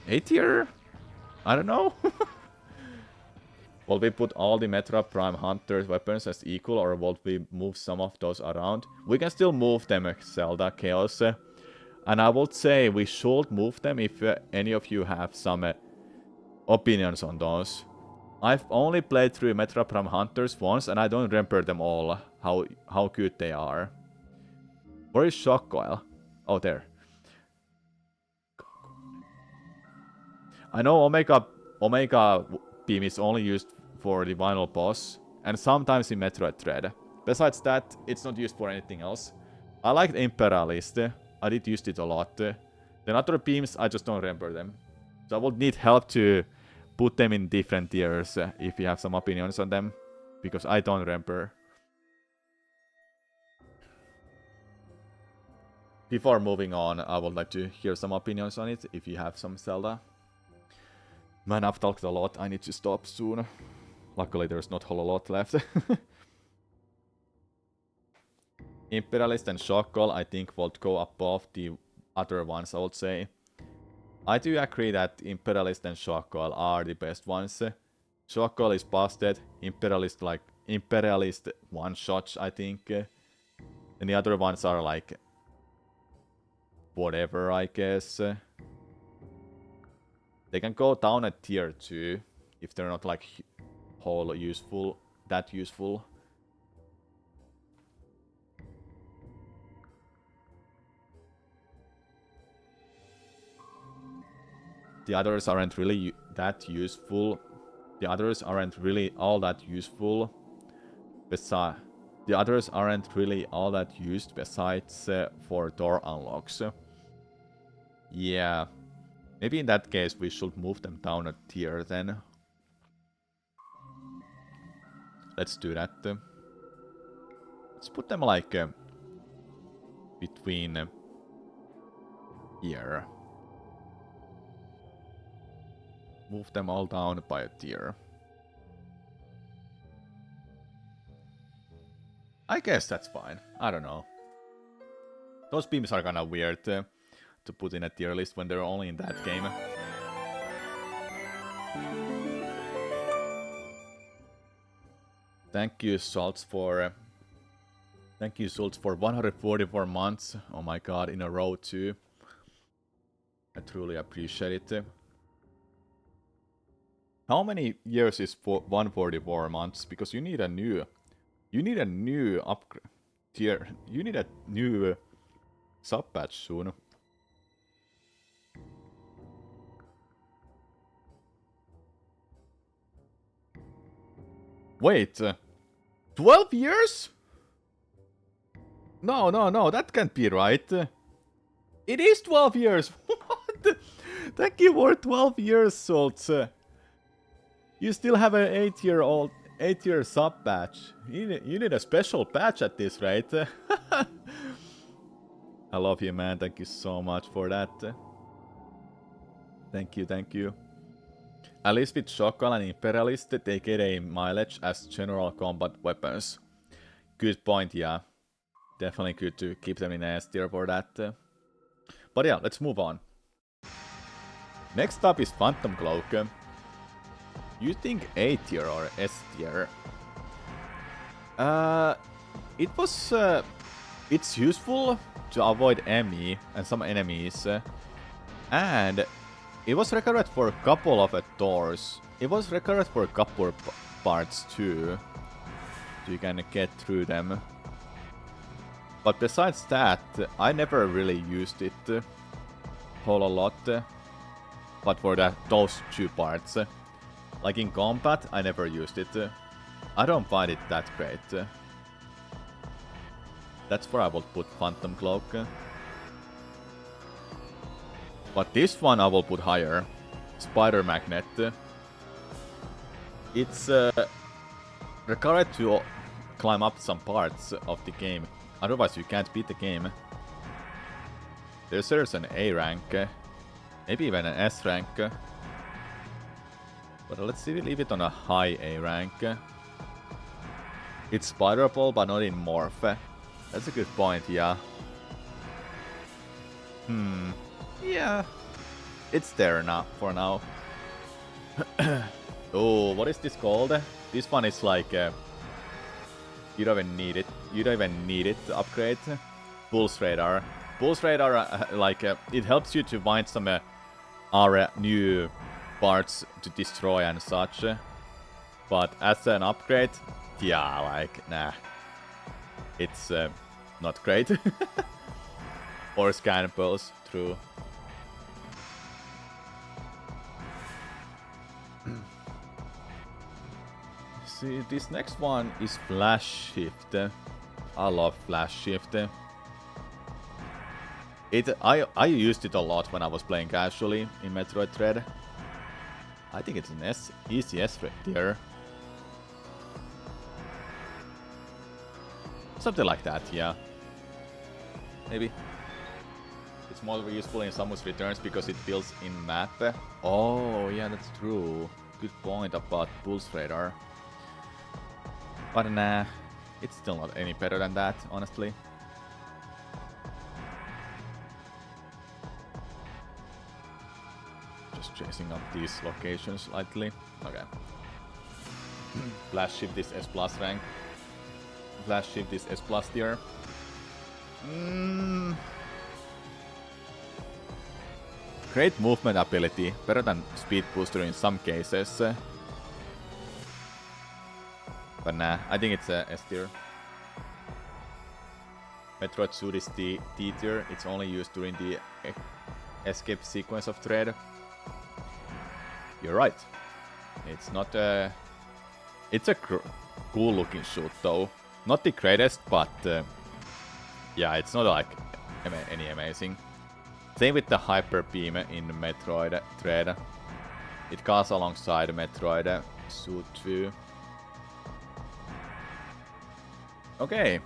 A tier? I don't know. Will we put all the Metroid Prime Hunters weapons as equal, or will we move some of those around? We can still move them, Zelda Chaos. And I would say we should move them if any of you have some opinions on those. I've only played through Metroid Prime Hunters once, and I don't remember them all, how good they are. Where is Shock Coil? Oh, there. I know Omega Beam is only used for the final boss, and sometimes in Metroid Dread. Besides that, it's not used for anything else. I like Imperialist. I did use it a lot. The other beams, I just don't remember them. So I would need help to put them in different tiers if you have some opinions on them, because I don't remember. Before moving on, I would like to hear some opinions on it, if you have some, Zelda. Man, I've talked a lot, I need to stop soon. Luckily, there's not a whole lot left. Imperialist and Shockle, I think, would go above the other ones, I would say. I do agree that Imperialist and Shockle are the best ones. Shockle is busted, Imperialist one-shots, I think. And the other ones are like whatever, I guess. They can go down at tier 2 if they're not like whole useful, that useful. The others aren't really that useful. The others aren't really all that useful. The others aren't really all that used besides for door unlocks. Yeah. Maybe in that case we should move them down a tier then. Let's do that. Let's put them like between here. Move them all down by a tier. I guess that's fine. I don't know. Those beams are kinda weird to put in a tier list when they're only in that game. Thank you, Salts, for 144 months. Oh my god, in a row too. I truly appreciate it. How many years is 144 months? Because you need a new upgrade tier. You need a new sub patch soon. Wait, 12 years? No, that can't be right. It is 12 years. What? Thank you for 12 years, Salts. You still have an 8-year sub patch. You need a special patch at this, right? I love you, man. Thank you so much for that. Thank you. At least with Shotgun and Imperialist, they get a mileage as general combat weapons. Good point, yeah. Definitely good to keep them in S tier for that. But yeah, let's move on. Next up is Phantom Cloak. You think A tier or S tier? It's useful to avoid ME and some enemies. And it was required for a couple of doors. It was required for a couple of parts too. So you can get through them. But besides that, I never really used it whole a lot. But for those 2 parts. Like in combat, I never used it. I don't find it that great. That's where I will put Phantom Cloak. But this one I will put higher. Spider Magnet. It's required to climb up some parts of the game. Otherwise you can't beat the game. There's an A rank. Maybe even an S rank. But let's leave it on a high A rank. It's spiderable but not in morph. That's a good point, yeah. Yeah. It's there now, for now. Oh, what is this called? This one is like... you don't even need it. You don't even need it to upgrade. Pulse Radar. Pulse Radar, it helps you to find some new parts to destroy and such. But as an upgrade, yeah, like, nah. It's not great. Or Scan Pulse, true. See, this next one is Flash Shift. I love Flash Shift. I used it a lot when I was playing casually in Metroid Dread. I think it's an easy S tier. Something like that, yeah. Maybe. It's more useful in Samus Returns because it fills in map. Oh, yeah, that's true. Good point about Pulse Radar. But nah, it's still not any better than that, honestly. Just chasing up these locations slightly. Okay. Flash Shift this S plus rank. Flash Shift this S plus tier. Great movement ability, better than speed booster in some cases. But nah, I think it's a S tier. Metroid suit is the D tier. It's only used during the escape sequence of Dread. You're right. It's not a... It's a cool looking suit though. Not the greatest, but yeah, it's not like any amazing. Same with the Hyper Beam in Metroid Dread. It goes alongside Metroid suit too. Okay.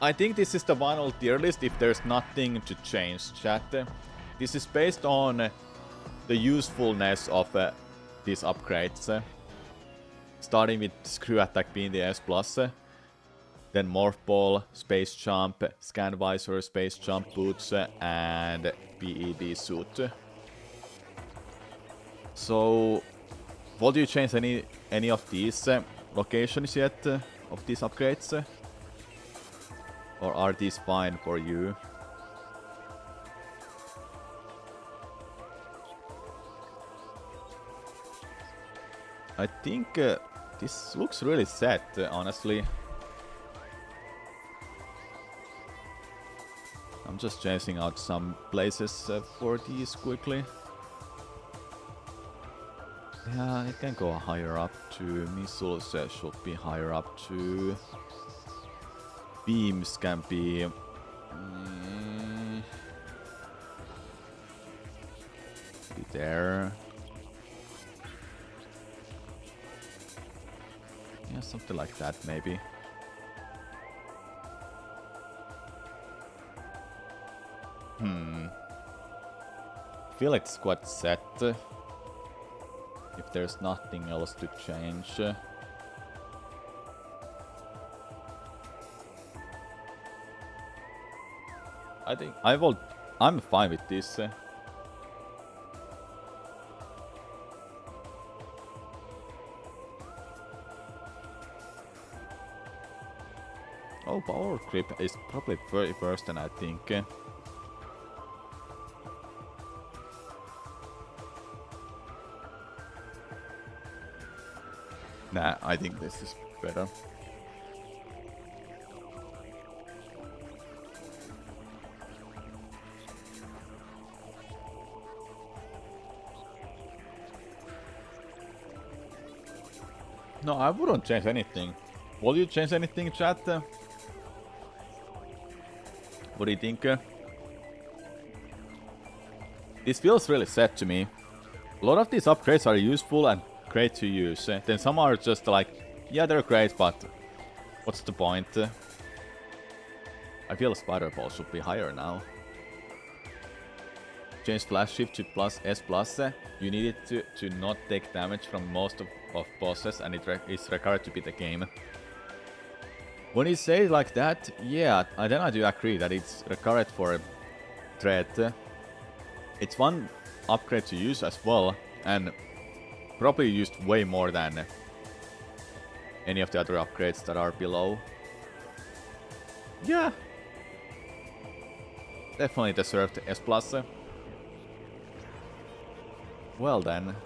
I think this is the final tier list if there's nothing to change, chat. This is based on the usefulness of these upgrades. Starting with Screw Attack being the S+, then Morph Ball, Space Jump, Scan Visor, Space Jump Boots, and BED Suit. So, will you change any of these locations yet, of these upgrades? Or are these fine for you? I think this looks really set, honestly. I'm just chasing out some places for these quickly. Yeah, it can go higher up too. Missiles should be higher up too. Beams can be... be there. Yeah, something like that maybe. I feel like it's quite set. If there's nothing else to change. I think I'm fine with this. Oh, power creep is probably very worse than I think. Nah, I think this is better. No, I wouldn't change anything. Will you change anything, chat? What do you think? This feels really set to me. A lot of these upgrades are useful and great to use. Then some are just like, yeah, they're great, but what's the point? I feel Spider Ball should be higher now. Change Flash Shift to +S+. You need it to not take damage from most of bosses, and it is required to beat the game. When you say it like that, yeah, then I do agree that it's required for Dread. It's one upgrade to use as well, and probably used way more than any of the other upgrades that are below. Yeah. Definitely deserved S+. Well then.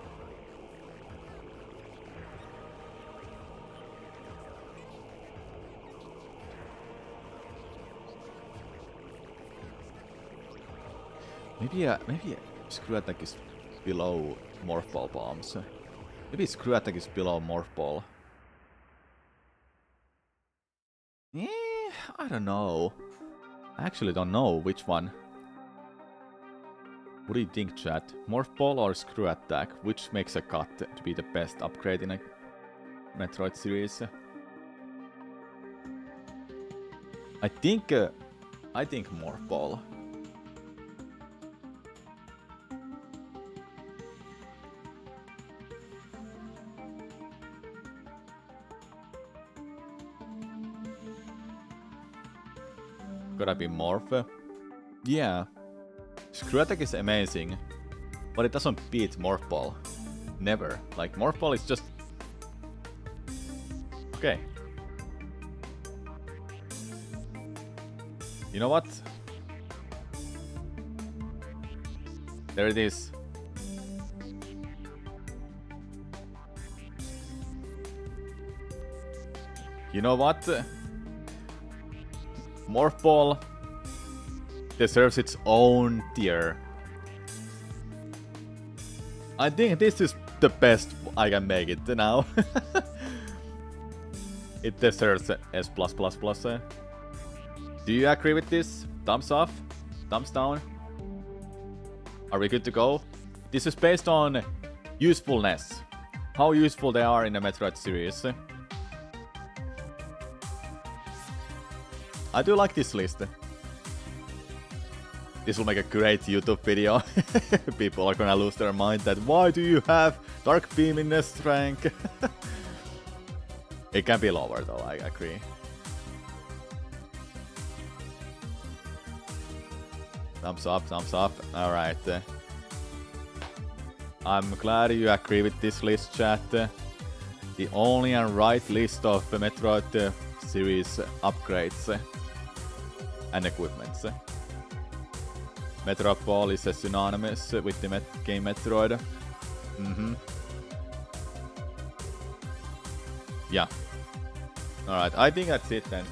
Maybe Screw Attack is below Morph Ball bombs. Maybe Screw Attack is below Morph Ball. I don't know. I actually don't know which one. What do you think, chat? Morph Ball or Screw Attack? Which makes a cut to be the best upgrade in a Metroid series? I think Morph Ball. Gotta be Morph. Yeah. Screw Attack is amazing, but it doesn't beat Morph Ball. Never. Like, Morph Ball is just... okay. You know what? There it is. You know what? Morph Ball deserves its own tier. I think this is the best I can make it now. It deserves S+++. Do you agree with this? Thumbs up? Thumbs down? Are we good to go? This is based on usefulness. How useful they are in the Metroid series. I do like this list. This will make a great YouTube video. People are gonna lose their mind that why do you have Dark Beam in this rank? It can be lower though, I agree. Thumbs up, thumbs up. Alright. I'm glad you agree with this list, chat. The only and right list of Metroid series upgrades and equipments. Metroid Ball is synonymous with the game Metroid. Yeah. Alright, I think that's it then.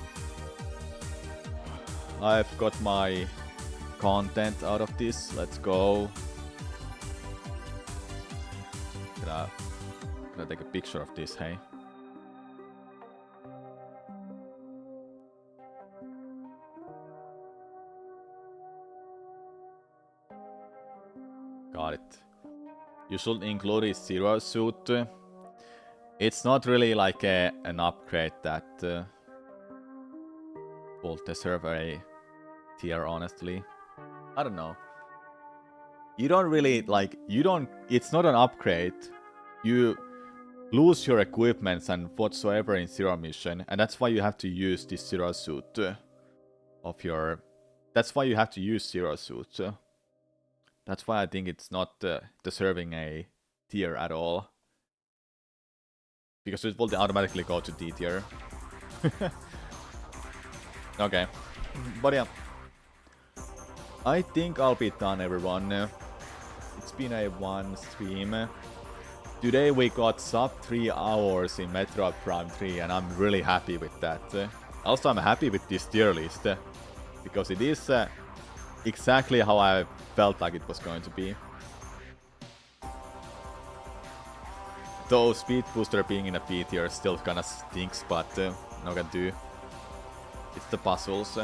I've got my content out of this. Let's go. Can I take a picture of this, hey? Got it. You should include a Zero Suit. It's not really like an upgrade that will deserve a tier, honestly. I don't know. You don't really, like, it's not an upgrade. You lose your equipments and whatsoever in Zero Mission, and that's why you have to use this Zero Suit of your... That's why you have to use Zero Suit. That's why I think it's not deserving a tier at all. Because it will automatically go to D tier. Okay. But yeah. I think I'll be done, everyone. It's been a one stream. Today we got sub 3 hours in Metroid Prime 3 and I'm really happy with that. Also I'm happy with this tier list. Because it is exactly how I felt like it was going to be. Though Speed Booster being in a B tier still kinda stinks, but no can do. It's the puzzles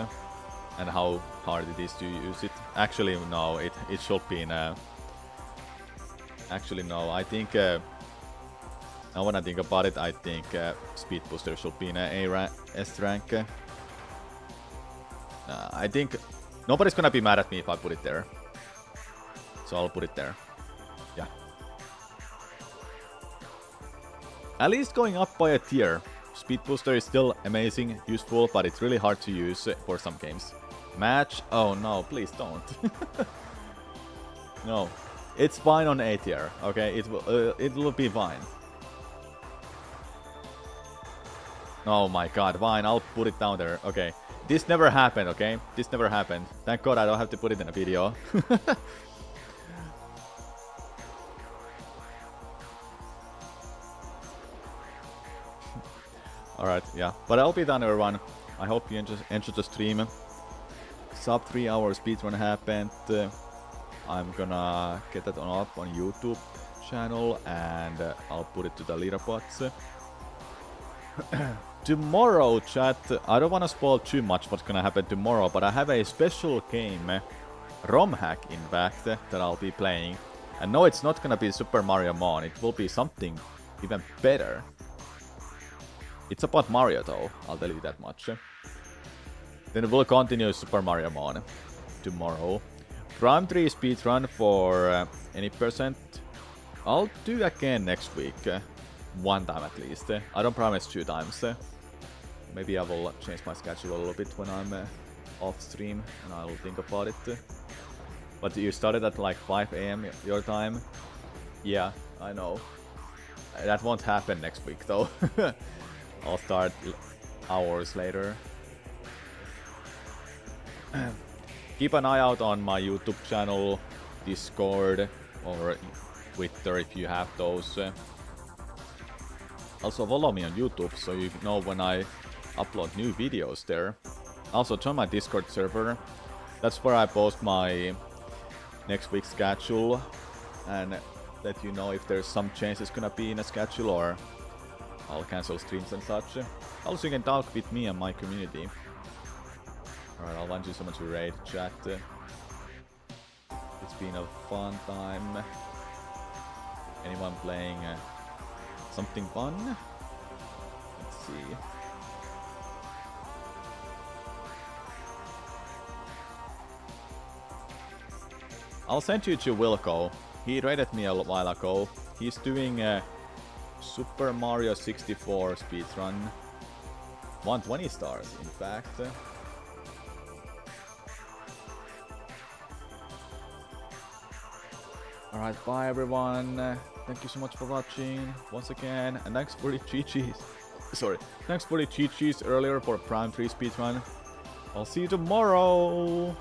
and how hard it is to use it. Actually, no, it should be in a... Actually, no, I think... now when I think about it, I think Speed Booster should be in a S rank. I think nobody's gonna be mad at me if I put it there. So I'll put it there. Yeah. At least going up by a tier. Speed Booster is still amazing, useful, but it's really hard to use for some games. Match? Oh no, please don't. No. It's fine on A tier, okay? It will be fine. Oh my god, fine, I'll put it down there. Okay. This never happened, okay? This never happened. Thank god I don't have to put it in a video. Alright, yeah. But I'll be done, everyone. I hope you enjoyed the stream. Sub 3 hour speedrun happened. I'm gonna get that up on YouTube channel and I'll put it to the leaderboards. Tomorrow, chat, I don't want to spoil too much what's gonna happen tomorrow, but I have a special game, ROM hack in fact, that I'll be playing. And no, it's not gonna be Super Mario Mon, it will be something even better. It's about Mario though, I'll tell you that much. Then we'll continue Super Mario Mon tomorrow. Prime 3 speedrun for any percent. I'll do again next week. One time at least. I don't promise 2 times. Maybe I will change my schedule a little bit when I'm off stream and I will think about it. But you started at like 5 AM your time? Yeah, I know. That won't happen next week though. I'll start hours later. keep an eye out on my YouTube channel, Discord, or Twitter if you have those. Also follow me on YouTube so you know when I upload new videos there. Also join my Discord server. That's where I post my next week's schedule and let you know if there's some changes gonna be in a schedule or I'll cancel streams and such. Also you can talk with me and my community. Alright, I'll want you so much to raid chat. It's been a fun time. Anyone playing something fun? Let's see. I'll send you to Wilco. He raided me a while ago. He's doing a Super Mario 64 speedrun. 120 stars, in fact. Alright, bye everyone. Thank you so much for watching once again. And thanks for the GGs. Sorry. Thanks for the GGs earlier for Prime 3 speedrun. I'll see you tomorrow.